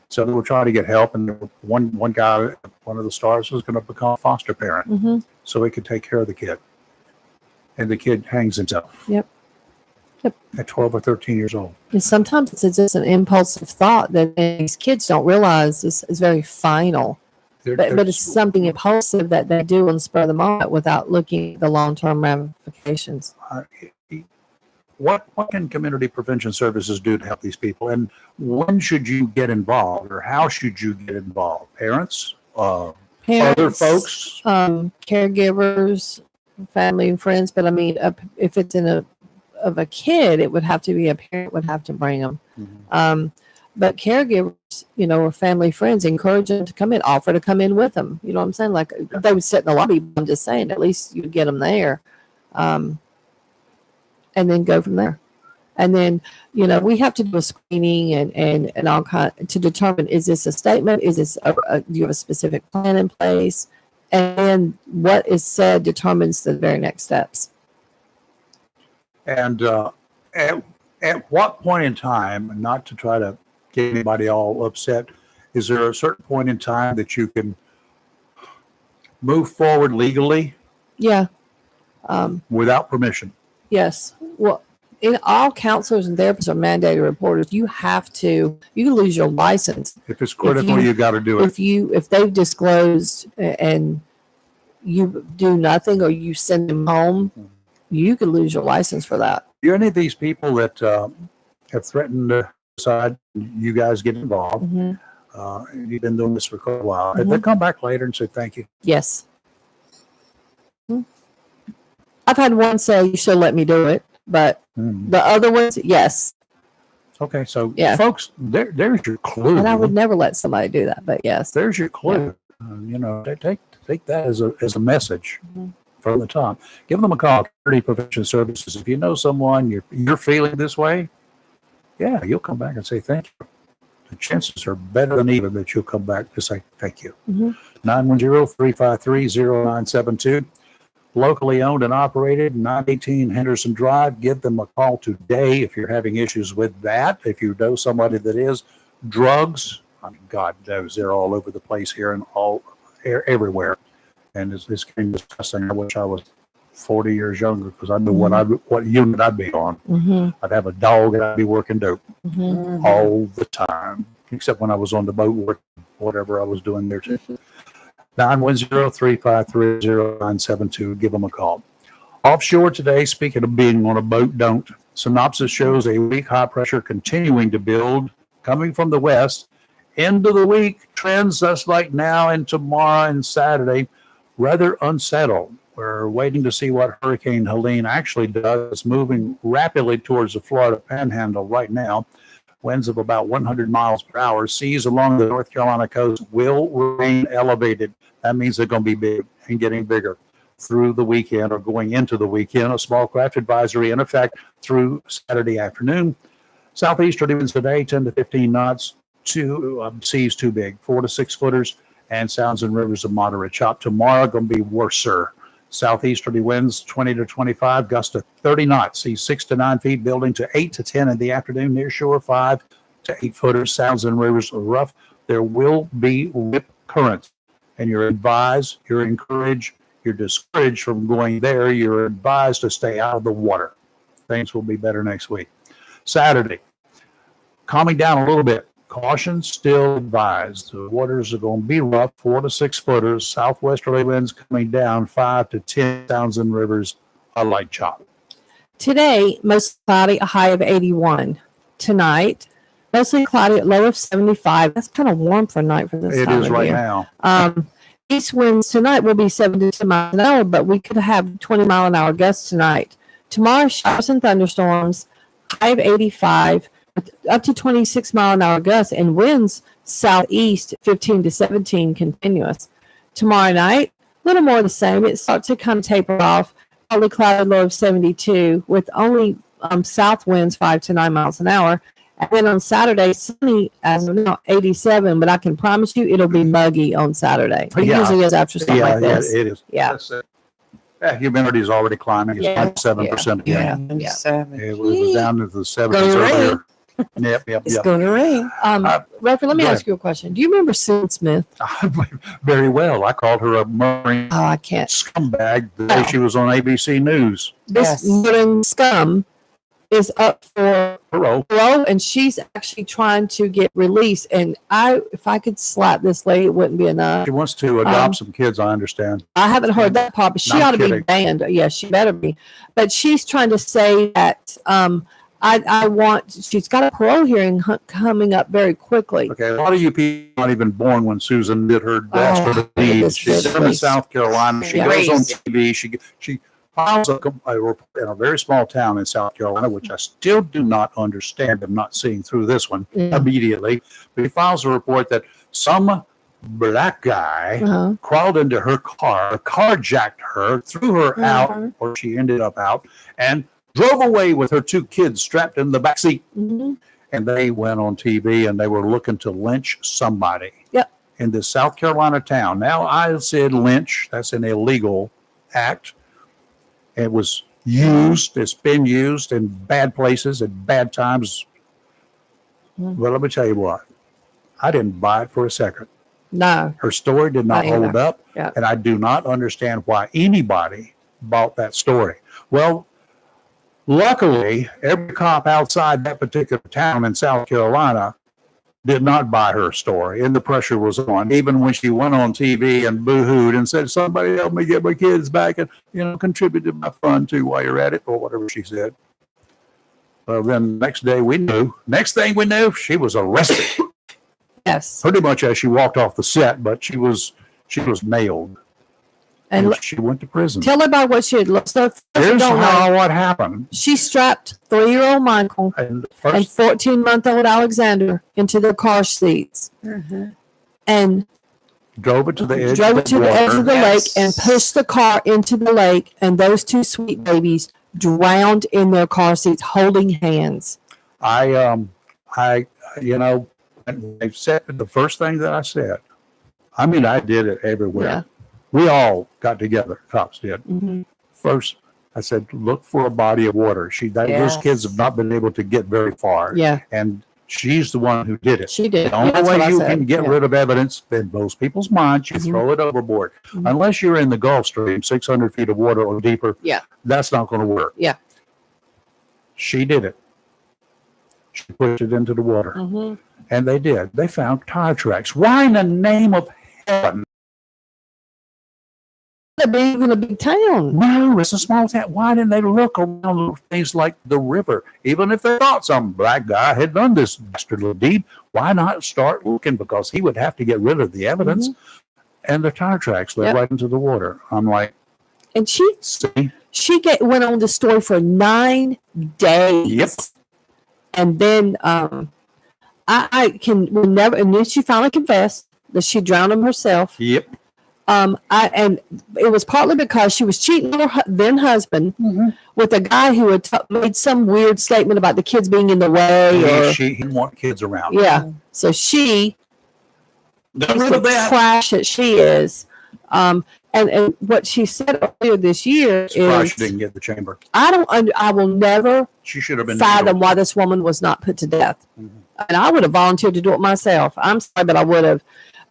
So they were trying to get help, and one guy, one of the stars, was going to become a foster parent
Mhm.
so he could take care of the kid. And the kid hangs himself.
Yep.
At 12 or 13 years old.
And sometimes it's just an impulsive thought that these kids don't realize is very final. But it's something impulsive that they do on the spur of the moment without looking at the long-term ramifications.
What can community prevention services do to help these people? And when should you get involved, or how should you get involved? Parents, other
Parents,
folks?
caregivers, family and friends. But I mean, if it's of a kid, it would have to be a parent would have to bring them.
Mhm.
But caregivers, or family friends, encourage them to come in, offer to come in with them. You know what I'm saying? Like they would sit in the lobby. I'm just saying, at least you get them there, and then go from there. And then, we have to do a screening and all kind to determine, is this a statement? Is this do you have a specific plan in place? And then what is said determines the very next steps.
And at what point in time, not to try to get anybody all upset, is there a certain point in time that you can move forward legally
Yeah.
without permission?
Yes. Well, all counselors and therapists are mandated reporters. You can lose your license
If it's critical, you got to do it.
if they've disclosed and you do nothing or you send them home, you could lose your license for that.
Do any of these people that have threatened to decide you guys get involved?
Mm-hmm.
You've been doing this for quite a while. Have they come back later and say thank you?
Yes. Mhm. I've had one say, you should let me do it, but the other ones, yes.
Okay, so
Yeah.
folks, there's your clue.
And I would never let somebody do that, but yes.
There's your clue. Take that as a message from the top. Give them a call. Community Prevention Services. If you know someone you're feeling this way, yeah, you'll come back and say thank you. The chances are better than even that you'll come back to say thank you. 910-353-0972. Locally owned and operated, 918 Henderson Drive. Give them a call today if you're having issues with that. If you know somebody that is. Drugs, I mean, God knows they're all over the place here and everywhere. And it's kind of disgusting. I wish I was 40 years younger because I knew what unit I'd be on.
Mm-hmm.
I'd have a dog and I'd be working dope
Mm-hmm.
all the time, except when I was on the boat working, whatever I was doing there too. 910-353-0972. Give them a call. Offshore today, speaking of being on a boat, don't. Synopsis shows a weak high pressure continuing to build, coming from the west. End of the week, trends just like now and tomorrow and Saturday, rather unsettled. We're waiting to see what Hurricane Helene actually does. It's moving rapidly towards the Florida Panhandle right now. Winds of about 100 miles per hour. Seas along the North Carolina coast will remain elevated. That means they're going to be big and getting bigger through the weekend or going into the weekend. A small craft advisory in effect through Saturday afternoon. Southeasterly winds today, 10 to 15 knots. Seas too big, 4 to 6 footers, and sounds and rivers of moderate chop. Tomorrow going to be worse, sir. Southeasterly winds 20 to 25, gusts to 30 knots. Seas 6 to 9 feet, building to 8 to 10 in the afternoon. Near shore 5 to 8 footers. Sounds and rivers are rough. There will be rip currents, and you're advised, you're encouraged, you're discouraged from going there. You're advised to stay out of the water. Things will be better next week. Saturday, calming down a little bit. Caution still advised. The waters are going to be rough, 4 to 6 footers. Southwesterly winds coming down 5 to 10. Sounds and rivers, a light chop.
Today, mostly cloudy, a high of 81. Tonight, mostly cloudy, a low of 75. That's kind of warm for a night for this
It
time
is
of
right
year.
now.
East winds tonight will be 72 miles an hour, but we could have 20-mile-an-hour gusts tonight. Tomorrow, showers and thunderstorms, high of 85, up to 26-mile-an-hour gusts, and winds southeast 15 to 17 continuous. Tomorrow night, a little more of the same. It starts to kind of taper off. Partly cloudy, low of 72, with only south winds 5 to 9 miles an hour. And then on Saturday, sunny as of now, 87, but I can promise you it'll be muggy on Saturday. It
Yeah.
usually is after something
Yeah,
like this.
it is.
Yeah.
That's it. Humidity is already climbing. It's
Yeah.
97% again.
Yeah.
It was down to the 70s
Gonna rain.
earlier. Yep.
It's going to rain.
Reverend, let me
go
ask you a question. Do you remember Susan Smith?
Very well. I called her a murmuring
Oh, I can't.
scumbag the day she was on ABC News.
This
Yes.
muttering scum is up for
Hello.
parole, and she's actually trying to get released. And if I could slap this lady, it wouldn't be enough.
She wants to adopt some kids, I understand.
I haven't heard that part, but she
Not
ought to be
kidding.
banned. Yeah, she better be. But she's trying to say that she's got a parole hearing coming up very quickly.
Okay, a lot of you people aren't even born when Susan did her dastardly deed.
this
She's
is
in
great.
South Carolina. She
Yeah.
goes on
Crazy.
TV. She files a report in a very small town in South Carolina, which I still do not understand. I'm not seeing through this one
Yeah.
immediately. But he files a report that some black guy
Uh-huh.
crawled into her car, carjacked her, threw her out, or she ended up out, and drove away with her 2 kids strapped in the back seat.
Mhm.
And they went on TV and they were looking to lynch somebody.
Yep.
In this South Carolina town. Now, I said lynch, that's an illegal act. It was used, it's been used in bad places at bad times. Well, let me tell you what, I didn't buy it for a second.
No.
Her story did not
Not either.
hold up,
Yeah.
and I do not understand why anybody bought that story. Well, luckily, every cop outside that particular town in South Carolina did not buy her story, and the pressure was on. Even when she went on TV and boo-hooed and said, "Somebody help me get my kids back," and contribute to my fund too while you're at it, or whatever she said. Well, then next thing we knew, she was arrested.
Yes.
Pretty much as she walked off the set, but she was nailed,
And
and she went to prison.
tell everybody what she had. So first you
Here's
don't know,
what happened.
she strapped 3-year-old Michael
And
and
first,
14-month-old Alexander into their car seats and
drove it to the edge
drove
of
it to
the
the edge of
water.
the lake and pushed the car into the lake. And those 2 sweet babies drowned in their car seats, holding hands.
I they said the first thing that I said. I mean, I did it everywhere.
Yeah.
We all got together. Cops did.
Mhm.
First, I said, look for a body of water. Those
Yes.
kids have not been able to get very far.
Yeah,
And she's the one who did it.
she did.
The only
That's what
way
I
you
said.
can get
Yeah.
rid of evidence in most people's minds, you
Mhm.
throw it overboard.
Mhm.
Unless you're in the Gulf Stream, 600 feet of water or deeper,
Yeah.
that's not going to work.
Yeah.
She did it. She pushed it into the water.
Mhm.
And they did. They found tire tracks. Why in the name of heaven?
They're being in a big town.
No, it's a small town. Why didn't they look around things like the river? Even if they thought some black guy had done this dastardly deed, why not start looking? Because he would have to get rid of the evidence. And the tire tracks led
Yep.
right into the water. I'm like,
And she
see?
went on the story for 9 days.
Yep.
And then I can never, and then she finally confessed that she drowned him herself.
Yep.
And it was partly because she was cheating on her then husband with a guy who had made some weird statement about the kids being in the way. Or,
He didn't want kids around.
yeah. So she,
Got
is
rid
the
of that.
trash that she is. And what she said earlier this year
Surprised she
is,
didn't get the chamber.
I will never
She should have been.
fathom why this woman was not put to death.
Mhm.
And I would have volunteered to do it myself. I'm sorry, but I would have.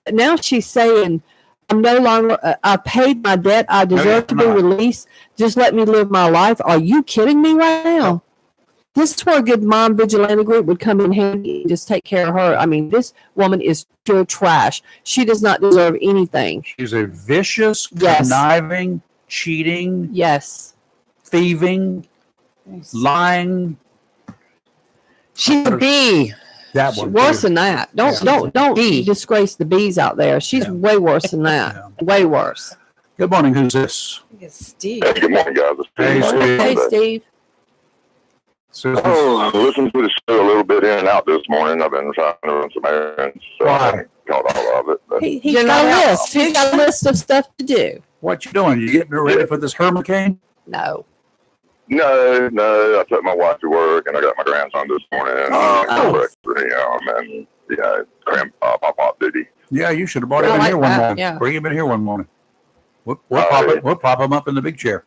But now she's saying, I'm no longer, I paid my debt. I deserve to be
not.
released. Just let me live my life. Are you kidding me right now? This is where a good mom vigilante group would come in handy and just take care of her. I mean, this woman is pure trash. She does not deserve anything.
She's a vicious,
Yes.
conniving, cheating,
Yes.
thieving, lying.
She's a bee.
That one.
Worse
too.
than that.
Yeah.
Don't disgrace the bees out there. She's
Yeah.
way worse than that.
Yeah.
Way worse.
Good morning. Who's this?
It's Steve.
Hey, good morning, guys. It's
Hey,
Steve.
Steve.
Hey, Steve.
Susan.
Oh, I listened to the show a little bit in and out this morning. I've been trying to run some errands, so I
Why?
haven't caught all of it. But
He's
You're
got
not
a list. He's got a list of stuff to do.
What you doing? You getting ready for this hurricane?
No.
no, I took my wife to work, and I got my grandson this morning, and
Oh.
breakfast for him, and yeah, pop duty.
Yeah, you should have brought him
I
in
like
here one
that,
morning.
yeah.
Bring him in here one morning. We'll
Alright.
pop him up in the big chair.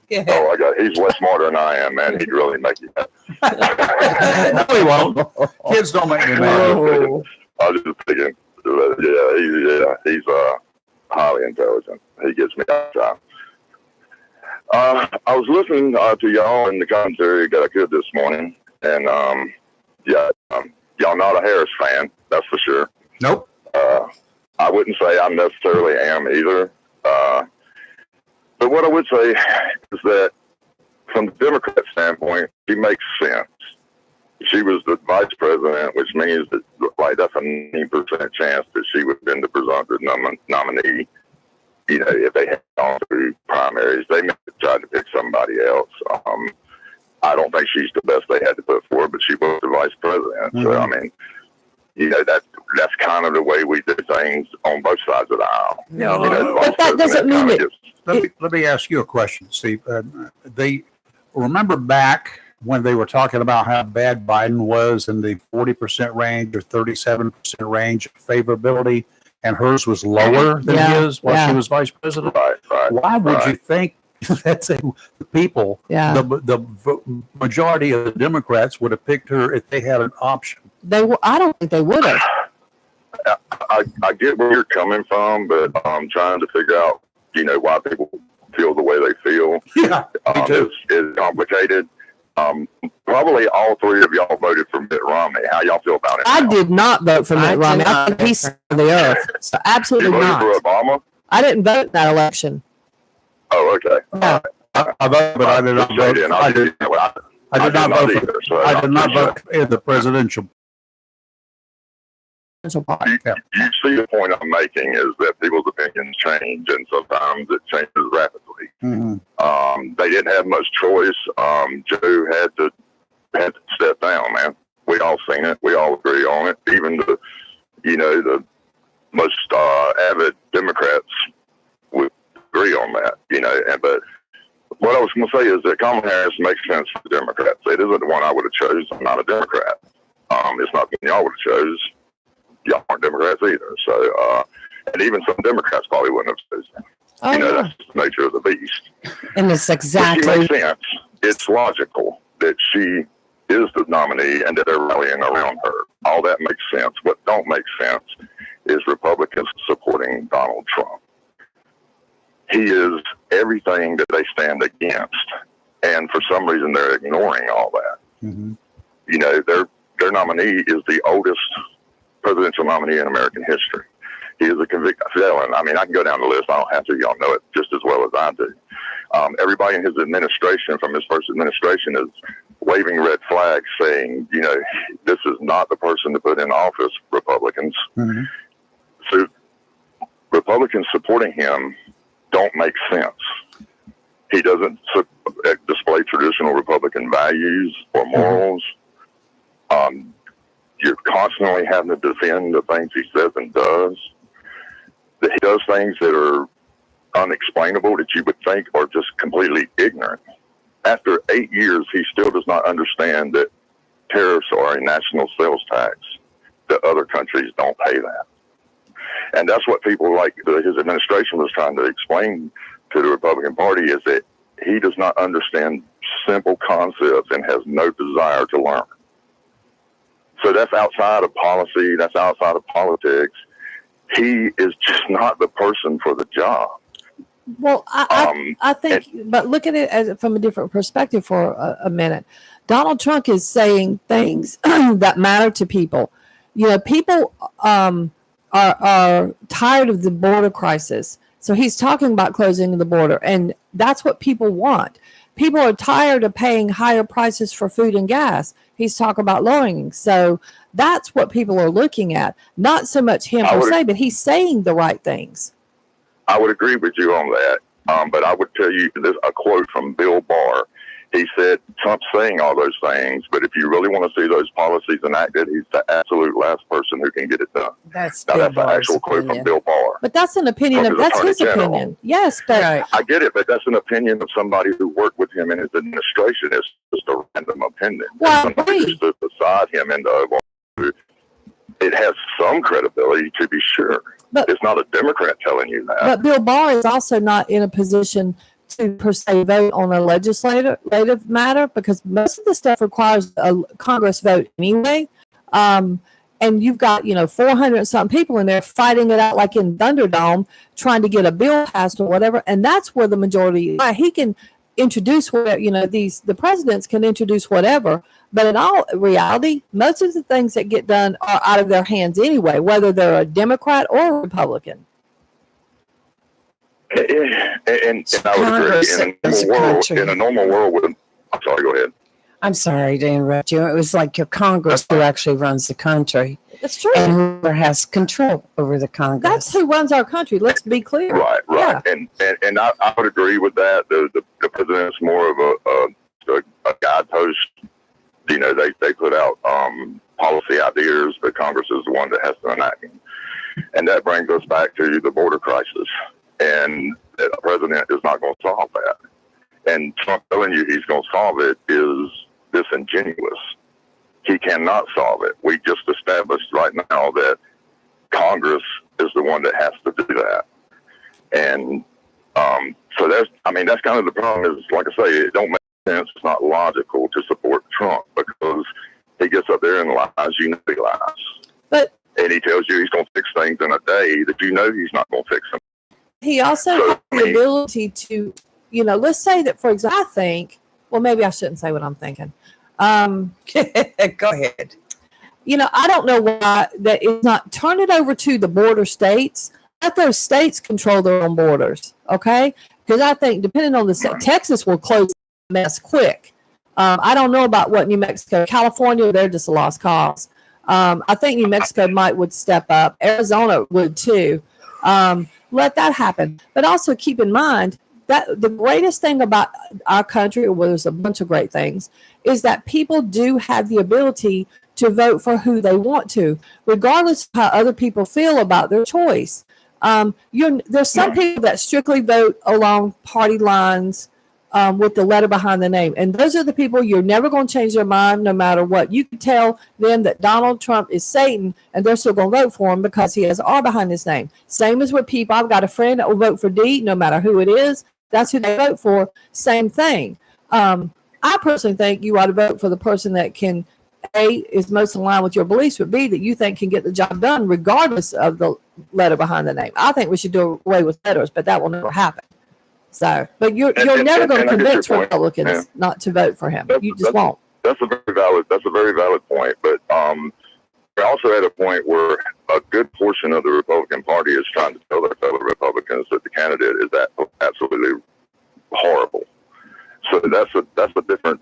Yeah.
Oh, he's way smarter than I am, man. He'd really make you mad.
No, he won't. Kids don't make me mad.
Oh.
I was just thinking, he's highly intelligent. He gets me all the time. I was listening to y'all in the commentary that I could this morning, and y'all not a Harris fan, that's for sure.
Nope.
I wouldn't say I necessarily am either. But what I would say is that from the Democrat standpoint, she makes sense. She was the vice president, which means that that's a 90% chance that she would have been the presumptive nominee. You know, if they had gone through primaries, they made it tried to pick somebody else. I don't think she's the best they had to put forward, but she was the vice president. So, I mean, that's kind of the way we do things on both sides of the aisle.
No.
The
But
vice
that doesn't
president
mean
kinda
that-
gets-
Let me ask you a question, Steve. They remember back when they were talking about how bad Biden was in the 40% range or 37% range of favorability, and hers was lower than
Yeah,
his while she was vice president.
Right.
Why would
right.
you think that the people,
Yeah.
the majority of the Democrats would have picked her if they had an option?
I don't think they would have.
I get where you're coming from, but I'm trying to figure out, why people feel the way they feel.
Yeah, me too.
Is complicated. Probably all three of y'all voted for Mitt Romney. How y'all feel about it?
I
now?
did not vote for
I
Mitt
did
Romney. I
not
think
vote
he's
for-
on the earth. So
You
absolutely
voted
not.
for Obama?
I didn't vote in that election.
Oh, okay.
No.
I voted, but I did not vote. I did not vote.
either. So
I did not
sure.
vote in the presidential.
You see, the point I'm making is that people's opinions change, and sometimes it changes rapidly. They didn't have much choice. Joe had to step down, man. We all seen it. We all agree on it. Even the most avid Democrats would agree on that. But what I was going to say is that Kamala Harris makes sense for the Democrats. It isn't the one I would have chose. I'm not a Democrat. It's not the one y'all would have chose. Y'all aren't Democrats either. So, and even some Democrats probably wouldn't have chosen.
Oh, yeah.
That's just the nature of the beast.
And it's
But she
exactly,
makes sense. It's logical that she is the nominee and that they're rallying around her. All that makes sense. What don't make sense is Republicans supporting Donald Trump. He is everything that they stand against, and for some reason they're ignoring all that. Their nominee is the oldest presidential nominee in American history. He is a convicted felon. I mean, I can go down the list. I don't have to. Y'all know it just as well as I do. Everybody in his administration, from his first administration, is waving red flags saying, this is not the person to put in office, Republicans. So Republicans supporting him don't make sense. He doesn't display traditional Republican values or morals. You're constantly having to defend the things he says and does. That he does things that are unexplainable that you would think are just completely ignorant. After 8 years, he still does not understand that tariffs are a national sales tax, that other countries don't pay that. And that's what people like his administration was trying to explain to the Republican Party, is that he does not understand simple concepts and has no desire to learn. So that's outside of policy. That's outside of politics. He is just not the person for the job.
Well, I think, but look at it as from a different perspective for a minute. Donald Trump is saying things that matter to people. People are tired of the border crisis. So he's talking about closing the border, and that's what people want. People are tired of paying higher prices for food and gas. He's talking about lowering. So that's what people are looking at. Not so much him per se, but he's saying the right things.
I would agree with you on that. But I would tell you this, a quote from Bill Barr. He said, Trump's saying all those things, but if you really want to see those policies enacted, he's the absolute last person who can get it done.
that's
Now,
Bill
that's an
Barr's
actual quote from
opinion.
Bill Barr.
But that's an opinion.
From his
That's his
Attorney General.
opinion. Yes, but
Right.
I get it, but that's an opinion of somebody who worked with him in his administration. It's just a random opinion.
Well,
And somebody who
right.
stood beside him in the Oval Office, it has some credibility, to be sure.
But-
It's not a Democrat telling you that.
But Bill Barr is also not in a position to per se vote on a legislative matter, because most of the stuff requires a Congress vote anyway. And you've got 400 something people in there fighting it out like in Thunderdome, trying to get a bill passed or whatever. And that's where the majority. He can introduce whatever the presidents can introduce whatever. But in all reality, most of the things that get done are out of their hands anyway, whether they're a Democrat or a Republican.
And I would
Congress
agree.
is a country.
In a normal world, I'm sorry, go ahead.
I'm sorry to interrupt you. It was like your Congress who actually runs the country
It's true.
and whoever has control over the Congress.
That's who runs our country. Let's be clear.
Right, right. And I would agree with that. The president's more of a guidepost. You know, they put out policy ideas, but Congress is the one that has to enact them. And that brings us back to the border crisis. And the president is not going to solve that. And Trump telling you he's going to solve it is disingenuous. He cannot solve it. We just established right now that Congress is the one that has to do that. And so that's kind of the problem is, like I say, it don't make sense. It's not logical to support Trump because he gets up there and lies, you know he lies. And he tells you he's going to fix things in a day that you know he's not going to fix them.
He also has the ability to, let's say that, for example, I think, well, maybe I shouldn't say what I'm thinking.
Go ahead.
I don't know why that is not turn it over to the border states. Let those states control their own borders, okay? Because I think depending on the state, Texas will close the mess quick. I don't know about what New Mexico, California, they're just a lost cause. I think New Mexico would step up. Arizona would too. Let that happen. But also keep in mind that the greatest thing about our country, well, there's a bunch of great things, is that people do have the ability to vote for who they want to, regardless of how other people feel about their choice. There's some people that strictly vote along party lines with the letter behind the name. And those are the people you're never going to change their mind no matter what. You can tell them that Donald Trump is Satan and they're still going to vote for him because he has R behind his name. Same as with people. I've got a friend that will vote for D no matter who it is. That's who they vote for. Same thing. I personally think you ought to vote for the person that can, A, is most in line with your beliefs, but B, that you think can get the job done regardless of the letter behind the name. I think we should do away with letters, but that will never happen. So, but you're never going to convince Republicans not to vote for him. You just won't.
That's a very valid point. But we're also at a point where a good portion of the Republican Party is trying to tell their fellow Republicans that the candidate is absolutely horrible. So that's a different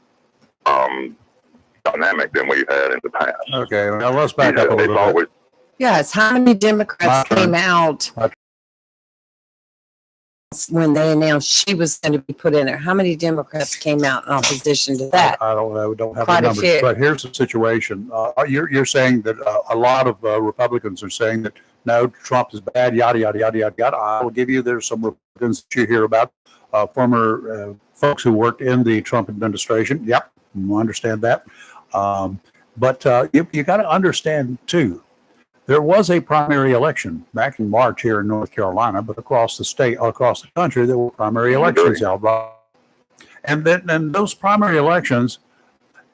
dynamic than we've had in the past.
Okay, now let's back up a little bit.
Yes, how many Democrats came out when they announced she was going to be put in there? How many Democrats came out in opposition to that?
I don't know. We don't have
Quite
the
a
numbers.
few.
But here's the situation. You're saying that a lot of Republicans are saying that, no, Trump is bad, yada, yada, yada, yada, yada. I will give you, there's some Republicans that you hear about, former folks who worked in the Trump administration. Yep, I understand that. But you got to understand, too, there was a primary election back in March here in North Carolina, but across the state, across the country, there were primary elections held. And then those primary elections,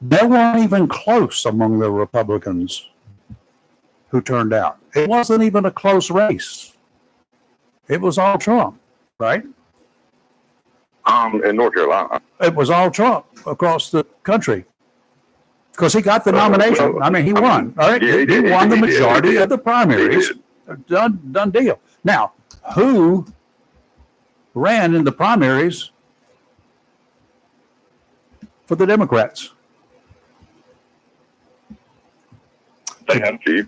they weren't even close among the Republicans who turned out. It wasn't even a close race. It was all Trump, right?
In North Carolina.
It was all Trump across the country. Because he got the nomination. I mean, he won. All right, he won the majority of the primaries. Done deal. Now, who ran in the primaries for the Democrats?
They had Chief.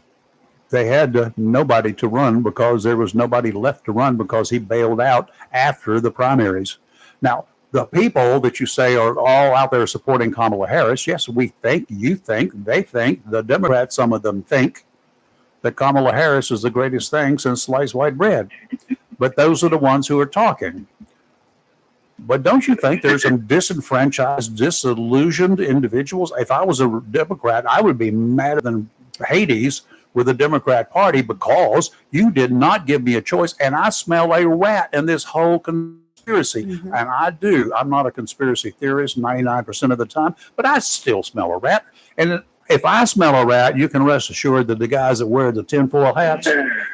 They had nobody to run because there was nobody left to run because he bailed out after the primaries. Now, the people that you say are all out there supporting Kamala Harris, yes, we think, you think, they think, the Democrats, some of them think that Kamala Harris is the greatest thing since sliced white bread. But those are the ones who are talking. But don't you think there's some disenfranchised, disillusioned individuals? If I was a Democrat, I would be madder than Hades with the Democrat Party because you did not give me a choice, and I smell a rat in this whole conspiracy. And I do. I'm not a conspiracy theorist 99% of the time, but I still smell a rat. And if I smell a rat, you can rest assured that the guys that wear the tinfoil hats,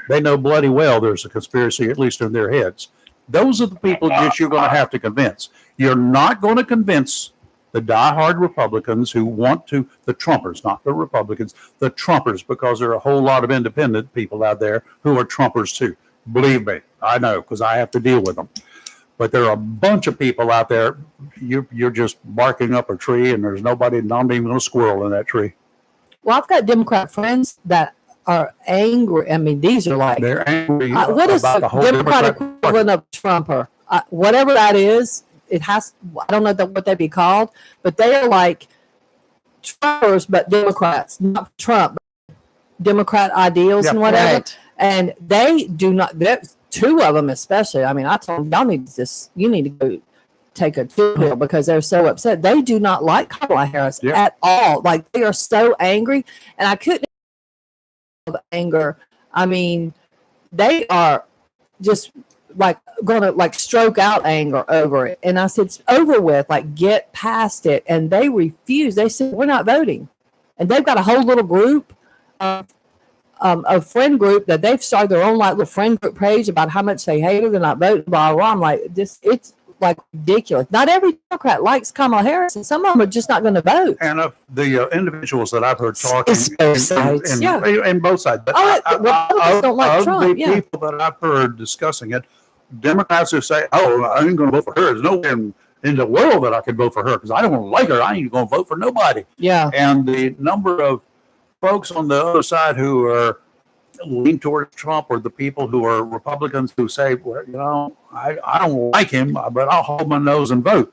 they know bloody well there's a conspiracy, at least in their heads. Those are the people that you're going to have to convince. You're not going to convince the diehard Republicans who want to, the Trumpers, not the Republicans, the Trumpers, because there are a whole lot of independent people out there who are Trumpers too. Believe me, I know, because I have to deal with them. But there are a bunch of people out there. You're just barking up a tree, and there's nobody, not even a squirrel in that tree.
Well, I've got Democrat friends that are angry. I mean, these are like,
They're angry
what is
about
the
the whole
Democratic
Democrat
equivalent of Trumper? Whatever that is, it has, I don't know what they'd be called, but they are like Trumpers, but Democrats, not Trump, but Democrat ideals
Yeah,
and whatever.
Right.
And they do not, two of them especially. I mean, I told them, y'all need to you need to go take a chill pill because they're so upset. They do not like Kamala Harris
Yeah.
at all. Like, they are so angry. And I couldn't anger. I mean, they are just like going to like stroke out anger over it. And I said, it's over with, like, get past it. And they refuse. They said, we're not voting. And they've got a whole little group, a friend group that they've started their own like little friend group page about how much they hate her. They're not voting, blah, blah, blah. I'm like, it's like ridiculous. Not every Democrat likes Kamala Harris, and some of them are just not going to vote.
And of the individuals that I've heard talking,
It's both sides.
and both sides. But
Republicans don't like
of
Trump.
the
Yeah.
people that I've heard discussing it, Democrats who say, "Oh, I ain't going to vote for her." There's no way in the world that I could vote for her because I don't like her. I ain't going to vote for nobody.
Yeah.
And the number of folks on the other side who are lean towards Trump, or the people who are Republicans who say, well, you know, I don't like him, but I'll hold my nose and vote.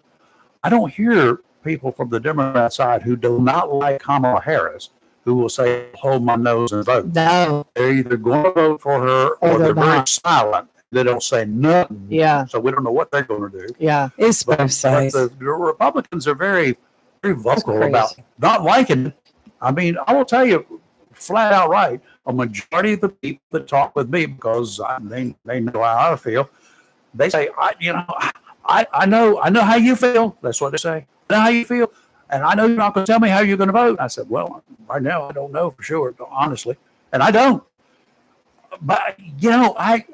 I don't hear people from the Democrat side who do not like Kamala Harris who will say, hold my nose and vote.
No.
They're either going to vote for her
Or
or
they're
they're very
not.
silent. They don't say nothing.
Yeah.
So we don't know what they're going to do.
Yeah.
It's
But
both sides.
the Republicans are very, very vocal
crazy.
about not liking it. I mean, I will tell you flat out right, a majority of the people that talk with me, because they know how I feel, they say, I know how you feel. That's what they say. I know how you feel. And I know you're not going to tell me how you're going to vote. I said, well, right now, I don't know for sure, honestly. And I don't. But, I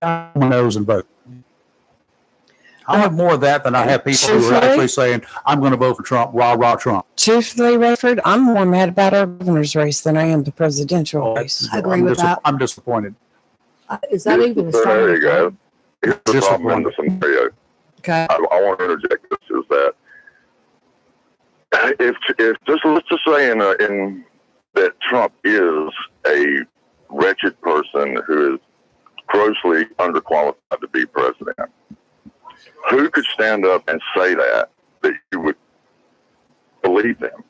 got my nose and vote. I have more of that than I have people who are
Truthfully?
actually saying, I'm going to vote for Trump, rah, rah, Trump.
Truthfully, Rayford, I'm more mad about our governor's race than I am the presidential race.
I agree with that.
I'm disappointed.
Is that even a
So
strong
there you go.
thing?
Here's the problem in the scenario.
Okay.
I want to interject this is that if just let's just say in that Trump is a wretched person who is grossly underqualified to be president, who could stand up and say that you would believe them?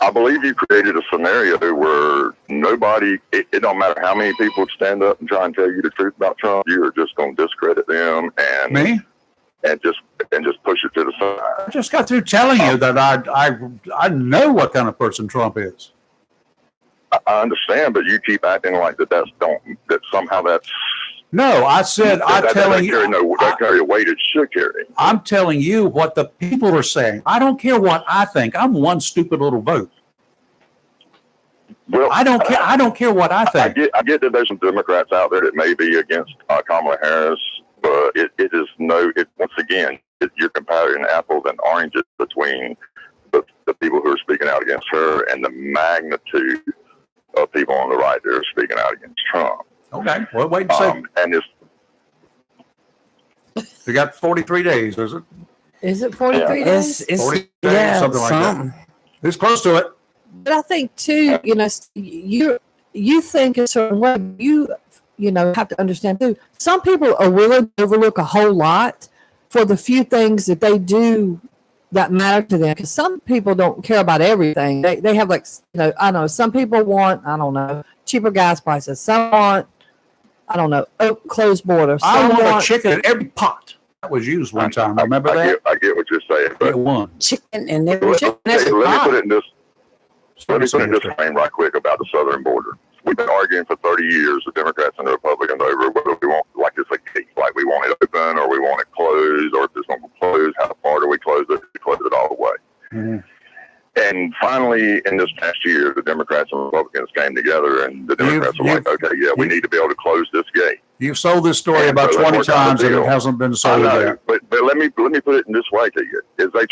I believe you created a scenario where nobody, it don't matter how many people would stand up and try and tell you the truth about Trump, you are just going to discredit them and
Me?
and just push it to the side.
I just got through telling you that I know what kind of person Trump is.
I understand, but you keep acting like that somehow that's
No, I said, I'm telling you,
that carry a weight it should carry.
I'm telling you what the people are saying. I don't care what I think. I'm one stupid little vote.
Well,
I don't care. I don't care what I think.
I get that there's some Democrats out there that may be against Kamala Harris, but once again, you're comparing apples and oranges between the people who are speaking out against her and the magnitude of people on the right that are speaking out against Trump.
Okay, well, wait and see.
And it's
We got 43 days, is it?
Is it 43 days?
It's
40 days,
yeah,
something like that.
something.
It's close to it.
But I think too, you think a certain way. You have to understand too. Some people are willing to overlook a whole lot for the few things that they do that matter to them. Because some people don't care about everything. They have I know some people want cheaper gas prices. Some want closed borders.
I
Some
want
want
a chicken in every pot. That was used one time. Remember that?
I get what you're saying, but
It won.
Chicken and every
let
chicken.
me
That's a
put
lot.
it in this. Let me put it in this frame right quick about the southern border. We've been arguing for 30 years, the Democrats and the Republicans, over whether we want, like it's a gate, like we want it open or we want it closed, or if it's going to close, how far do we close it? We close it all the way.
Mhm.
And finally, in this past year, the Democrats and Republicans came together, and the Democrats were like, okay, yeah, we need to be able to close this gate.
You've sold this story
And
about
so that
20
worked out
times
the
and it
deal.
hasn't been
I
sold
know,
yet.
but let me put it in this way to you: is they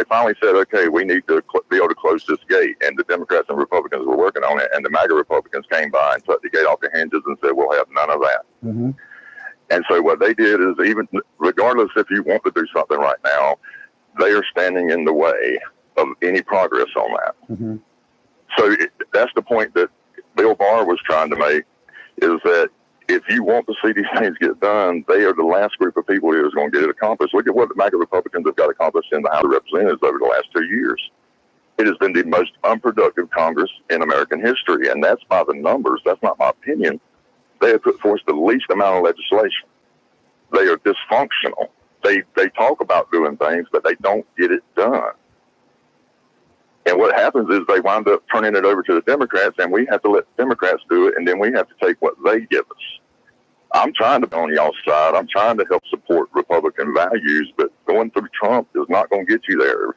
finally said, okay, we need to be able to close this gate, and the Democrats and Republicans were working on it, and the MAGA Republicans came by and took the gate off the hinges and said, we'll have none of that.
Mhm.
And so what they did is, even regardless if you want to do something right now, they are standing in the way of any progress on that.
Mhm.
So that's the point that Bill Barr was trying to make, is that if you want to see these things get done, they are the last group of people who is going to get it accomplished. Look at what the MAGA Republicans have got accomplished in the House of Representatives over the last 2 years. It has been the most unproductive Congress in American history, and that's by the numbers. That's not my opinion. They have put forth the least amount of legislation. They are dysfunctional. They talk about doing things, but they don't get it done. And what happens is they wind up turning it over to the Democrats, and we have to let the Democrats do it, and then we have to take what they give us. I'm trying to be on y'all's side. I'm trying to help support Republican values, but going through Trump is not going to get you there.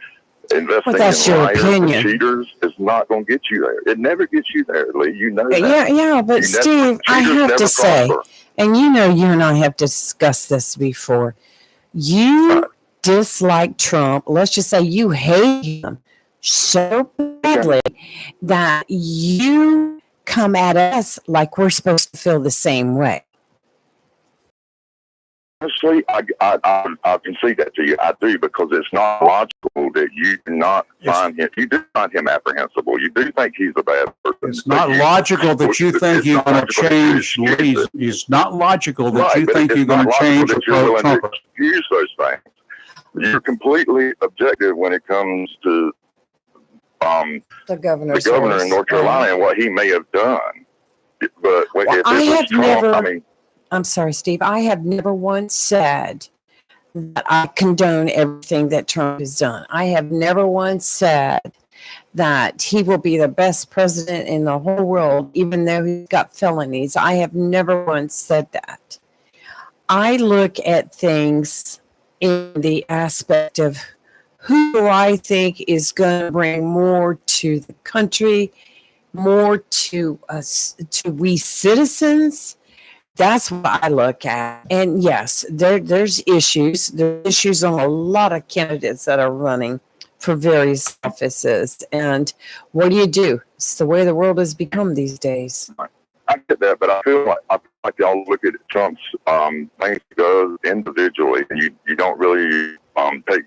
Investing
Well, that's
in
your
liars and
opinion.
cheaters is not going to get you there. It never gets you there, Lee. You know that.
Yeah, but
You
Steve, I
cheaters
have
never
to say,
prosper.
and you know, you and I have discussed this before. You dislike Trump. Let's just say you hate him so badly that you come at us like we're supposed to feel the same way.
Honestly, I concede that to you. I do, because it's not logical that you do not find him. You do find him apprehensible. You do think he's a bad person.
It's
but
not logical that you think
it's
you're
not
going to
logical that you
change
excuse
Lee's.
it.
It's not logical that
Right,
you
but
think
it's
you're going
not
to change
logical
a
that you're willing to
pro-Trumper.
excuse those things. You're completely objective when it comes to
The
the
governor's
governor
orders.
in North Carolina and what he may have done. But
Well,
if
I
it was
have
Trump,
never-
I mean,
I'm sorry, Steve. I have never once said that I condone everything that Trump has done. I have never once said that he will be the best president in the whole world, even though he's got felonies. I have never once said that. I look at things in the aspect of who do I think is going to bring more to the country, more to us, to we citizens. That's what I look at. And yes, there's issues. There's issues on a lot of candidates that are running for various offices. And what do? It's the way the world has become these days.
I get that, but I feel like y'all look at Trump's things he does individually, and you don't really take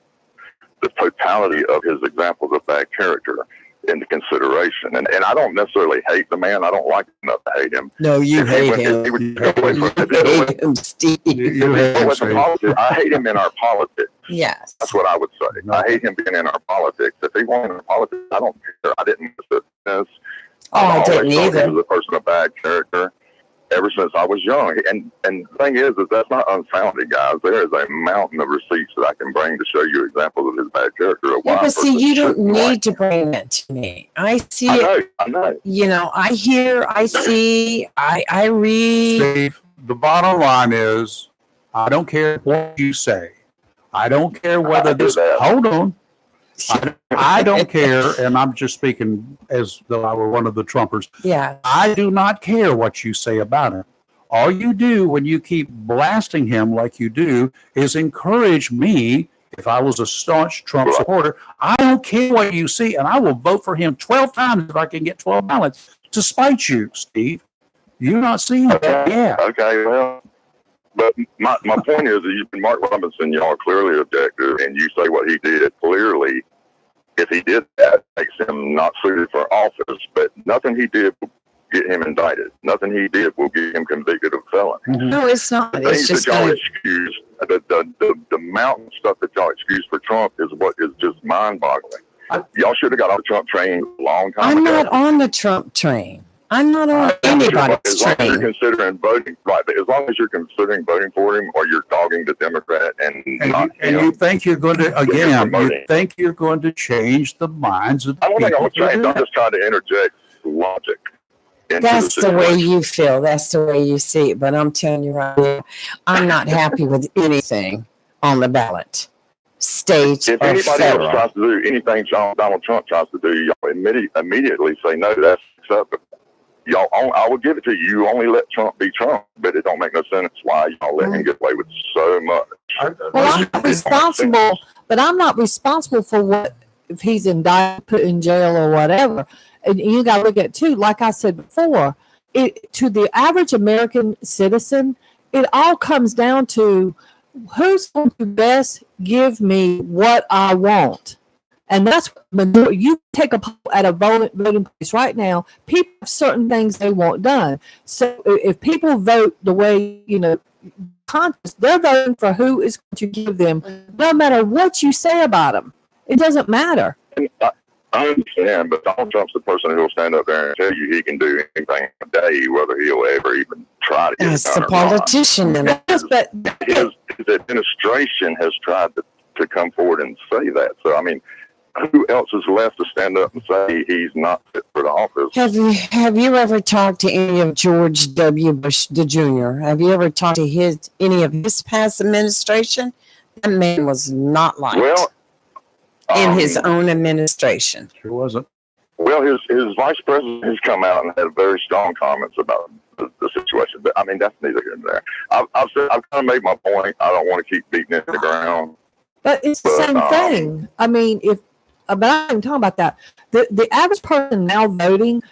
the totality of his examples of bad character into consideration. And I don't necessarily hate the man. I don't like enough to hate him.
No, you
If he
hate
went- if
him.
he would
You
go away from- if he
You
go away-
hate him, Steve.
You hate
go
him,
away from
Steve.
politics, I hate him in our politics.
Yes.
That's what I would say. I hate him being in our politics. If he wasn't in our politics, I don't care. I didn't miss this.
Oh, I
always
didn't
thought
either.
He was a person of bad character ever since I was young. And the thing is that's not unfounded, guys. There is a mountain of receipts that I can bring to show you examples of his bad character. Of why
Yeah,
a
but see,
person
you don't
shouldn't like
need to bring that to me. I see
I
it.
know.
You know, I hear, I see, I read.
Steve, the bottom line is, I don't care what you say. I don't care whether
I do
this,
that.
hold on. I don't care, and I'm just speaking as though I were one of the Trumpers.
Yeah.
I do not care what you say about him. All you do when you keep blasting him like you do is encourage me. If I was a staunch Trump supporter, I don't care what you see, and I will vote for him 12 times if I can get 12 ballots to spite you, Steve. You're not seeing that. Yeah.
Okay, well, but my point is that Mark Robinson, y'all are clearly objective, and you say what he did clearly. If he did that, makes him not suited for office. But nothing he did will get him indicted. Nothing he did will get him convicted of felony.
No, it's not.
The
It's
things that
just
y'all
gonna,
excuse, the mountain of stuff that y'all excuse for Trump is what is just mind-boggling. Y'all should have got on the Trump train a long time
I'm
ago.
not on the Trump train. I'm not on
As
anybody's
long as you're
train.
considering voting, right? But as long as you're considering voting for him, or you're dogging the Democrat and not
And you
him,
think you're going to,
you're
again, you
promoting.
think you're going to change the minds of the
I don't think I'm
people who
change.
do
I'm
that.
just trying to interject logic. Into
That's the way
situation.
you feel. That's the way you see it. But I'm telling you right now, I'm not happy with anything on the ballot, state
If
or
anybody else
federal.
tries to do anything Donald Trump tries to do, y'all immediately say no. That's acceptable. Y'all, I will give it to you. You only let Trump be Trump, but it don't make no sense why y'all let him get away with so much.
Well, I'm not responsible, but I'm not responsible for what if he's indicted, put in jail, or whatever. And you got to look at too. Like I said before, to the average American citizen, it all comes down to who's going to best give me what I want. And that's what you take a poll at a voting place right now. People have certain things they want done. So if people vote the way, conscious, they're voting for who is going to give them, no matter what you say about them. It doesn't matter.
I understand, but Donald Trump's the person who'll stand up there and tell you he can do anything a day, whether he'll ever even try to get it
That's
done
the
or not.
politician in it.
Yes, but
His administration has tried to come forward and say that. So, I mean, who else is left to stand up and say he's not fit for the office?
Have you ever talked to any of George W. Bush the Jr.? Have you ever talked to any of his past administration? That man was not liked
Well,
in his own administration.
Sure wasn't.
Well, his vice president has come out and had very strong comments about the situation. But I mean, that's neither here nor there. I've kind of made my point. I don't want to keep beating it to the ground.
But it's the same thing. I mean, but I ain't talking about that. The average person now voting,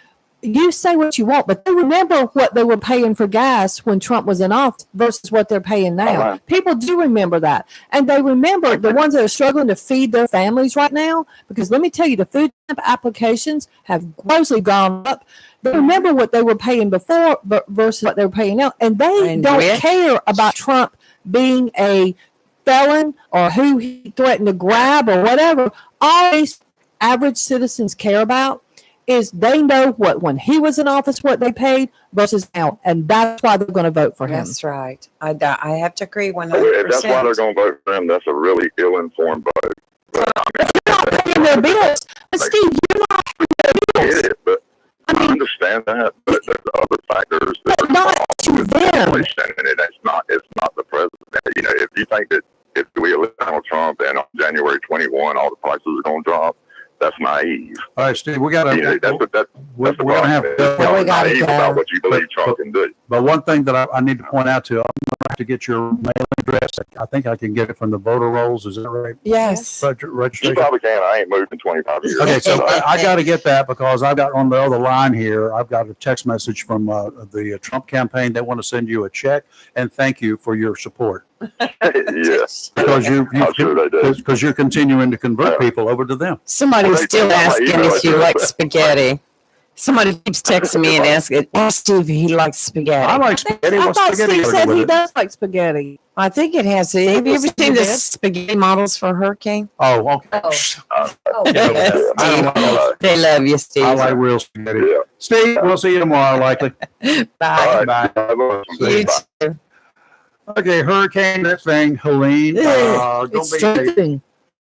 you say what you want, but they remember what they were paying for gas when Trump was in office versus what they're paying now.
Right.
People do remember that. And they remember the ones that are struggling to feed their families right now, because let me tell you, the food stamp applications have grossly gone up. They remember what they were paying before versus what they were paying now. And they
And
don't
Rick?
care about Trump being a felon or who he threatened to grab or whatever. All these average citizens care about is they know what when he was in office, what they paid versus now. And that's why they're going to vote for him.
That's right. I have to agree 100%.
If that's why they're going to vote for him, that's a really ill-informed vote. But,
Not paying their bills. But Steve, you're not paying their
I
bills.
get it, but I understand that. But there's other factors that
But
are
not to them.
inflation, and it's not the president. If you think that if we elect Donald Trump and on January 21 all the prices are going to drop, that's naive.
All right, Steve, we got
That's
to.
the
We're
problem.
gonna have.
You're
we gotta
naive
go.
about what you believe Trump can do.
But one thing that I need to point out to you, I'm going to have to get your mailing address. I think I can get it from the voter rolls. Is that right?
Yes.
You
Registration.
probably can. I ain't moved in 25 years.
Okay, so I got to get that because I've got on the other line here, I've got a text message from the Trump campaign. They want to send you a check and thank you for your support
Yes.
because
I'm sure they do.
because you're continuing to convert people over to them.
Somebody's
Well, they
still
think I'm
asking
like,
if you like spaghetti. Somebody keeps texting me and asking, ask Steve if he likes spaghetti.
I like spaghetti.
I
What's
thought
spaghetti
Steve
got to
said
do with
he
it?
does like spaghetti.
I think it has. Have you ever
Steve
seen the
did.
spaghetti models for Hurricane?
Oh, okay.
Oh,
Uh,
oh,
Yes,
I don't
Steve.
know.
They love you, Steve.
I like real spaghetti.
Yeah.
Steve, we'll see you tomorrow, likely.
Bye.
All right.
Bye.
You too.
Okay, hurricane, that thing, Helene. Gonna
It's
be
strengthening.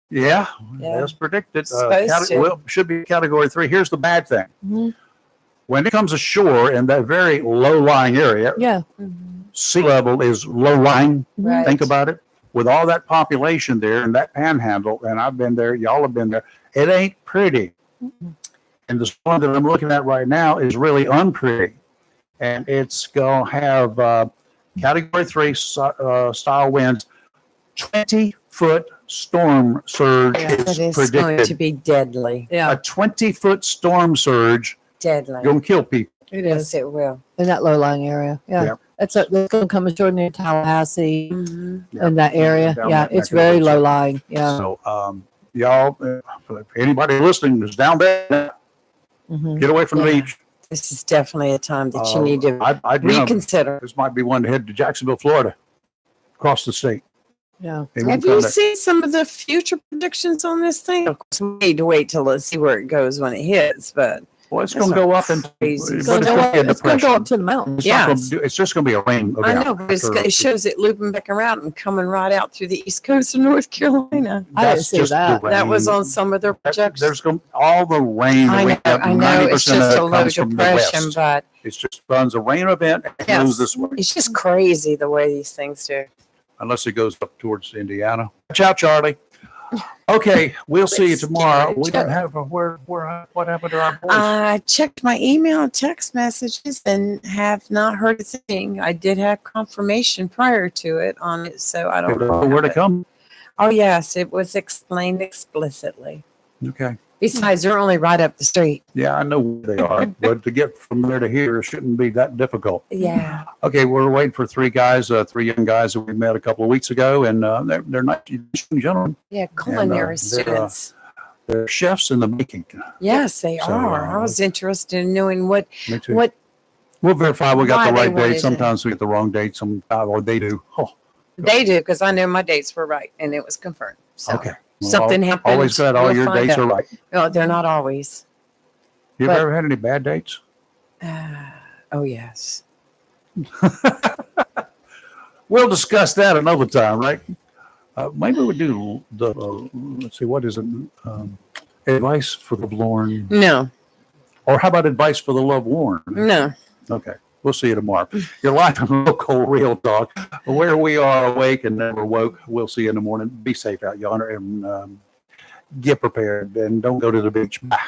yeah,
Yeah.
as predicted.
Supposed to.
Well, should be category 3. Here's the bad thing.
Mhm.
When it comes ashore in that very low-lying area,
Yeah.
sea level is low-lying.
Right.
Think about it. With all that population there and that panhandle, and I've been there, y'all have been there, it ain't pretty. And the storm that I'm looking at right now is really unpretty. And it's going to have category 3 style winds, 20-foot storm surge
Yes, it
is
is going to
predicted.
be deadly.
Yeah.
A 20-foot storm surge
Deadly.
going to kill people.
It
Yes,
is
it will.
in that low lying area. Yeah.
Yep.
It's going to come ashore near Tallahassee
Mm-hmm.
in that area.
Down
Yeah.
that
It's
neck of the
very
woods.
low lying. Yeah.
So, y'all, if anybody listening is down there,
Mhm.
get away from the
Yeah.
beach.
This is definitely a time that you need to
I'd
reconsider.
this might be one to head to Jacksonville, Florida, across the state.
Yeah.
They won't
Have
come
you
back.
seen some of the future predictions on this thing? Of course, we need to wait till let's see where it goes when it hits. But
Well, it's
That's
going to go up and
crazy.
It's
but
going
it's
to
going to be a
go up
depression.
to the mountains.
It's, not
Yes.
gonna it's just going to be a rain
I
event.
know, but
after-
it shows it looping back around and coming right out through the east coast of North Carolina.
I didn't
That's
see
just the
that.
That was
rain.
on some of their projections.
There's going all the rain.
I
that we
know,
have,
I know. It's
90% of
just
it
a low
comes from the
depression,
west.
but
It's just runs a rain event and
Yes.
moves this way,
it's just crazy the way these things do.
unless it goes up towards Indiana. Watch out, Charlie. Okay, we'll see you tomorrow. We don't have a what happened to our voice?
I checked my email and text messages and have not heard a thing. I did have confirmation prior to it on it, so I don't know.
Where to come?
Oh, yes, it was explained explicitly.
Okay.
Besides, they're only right up the street.
Yeah, I know where they are, but to get from there to here shouldn't be that difficult.
Yeah.
Okay, we're waiting for three guys, three young guys that we met a couple of weeks ago, and they're nice young gentlemen.
Yeah. Culinary
they're,
students.
They're chefs in the making.
Yes, they
So,
are. I was interested in knowing what
Me too.
what
We'll verify we got
why
the
they
right
wanted
date.
it.
Sometimes we get the wrong date, or they do. Oh,
they do, because I know my dates were right and it was confirmed. So
okay. Well,
something happened.
Always glad all
We'll
your
find
dates
out.
are right.
No, they're not always.
You
But-
ever had any bad dates?
Oh yes.
We'll discuss that another time, right? Maybe we do the, let's see, what is it? Advice for the forlorn,
No,
or how about advice for the love worn?
no.
Okay, we'll see you tomorrow. You're live on Local Real Talk, where we are awake and never woke. We'll see you in the morning. Be safe out yonder and get prepared, and don't go to the beach. Bye.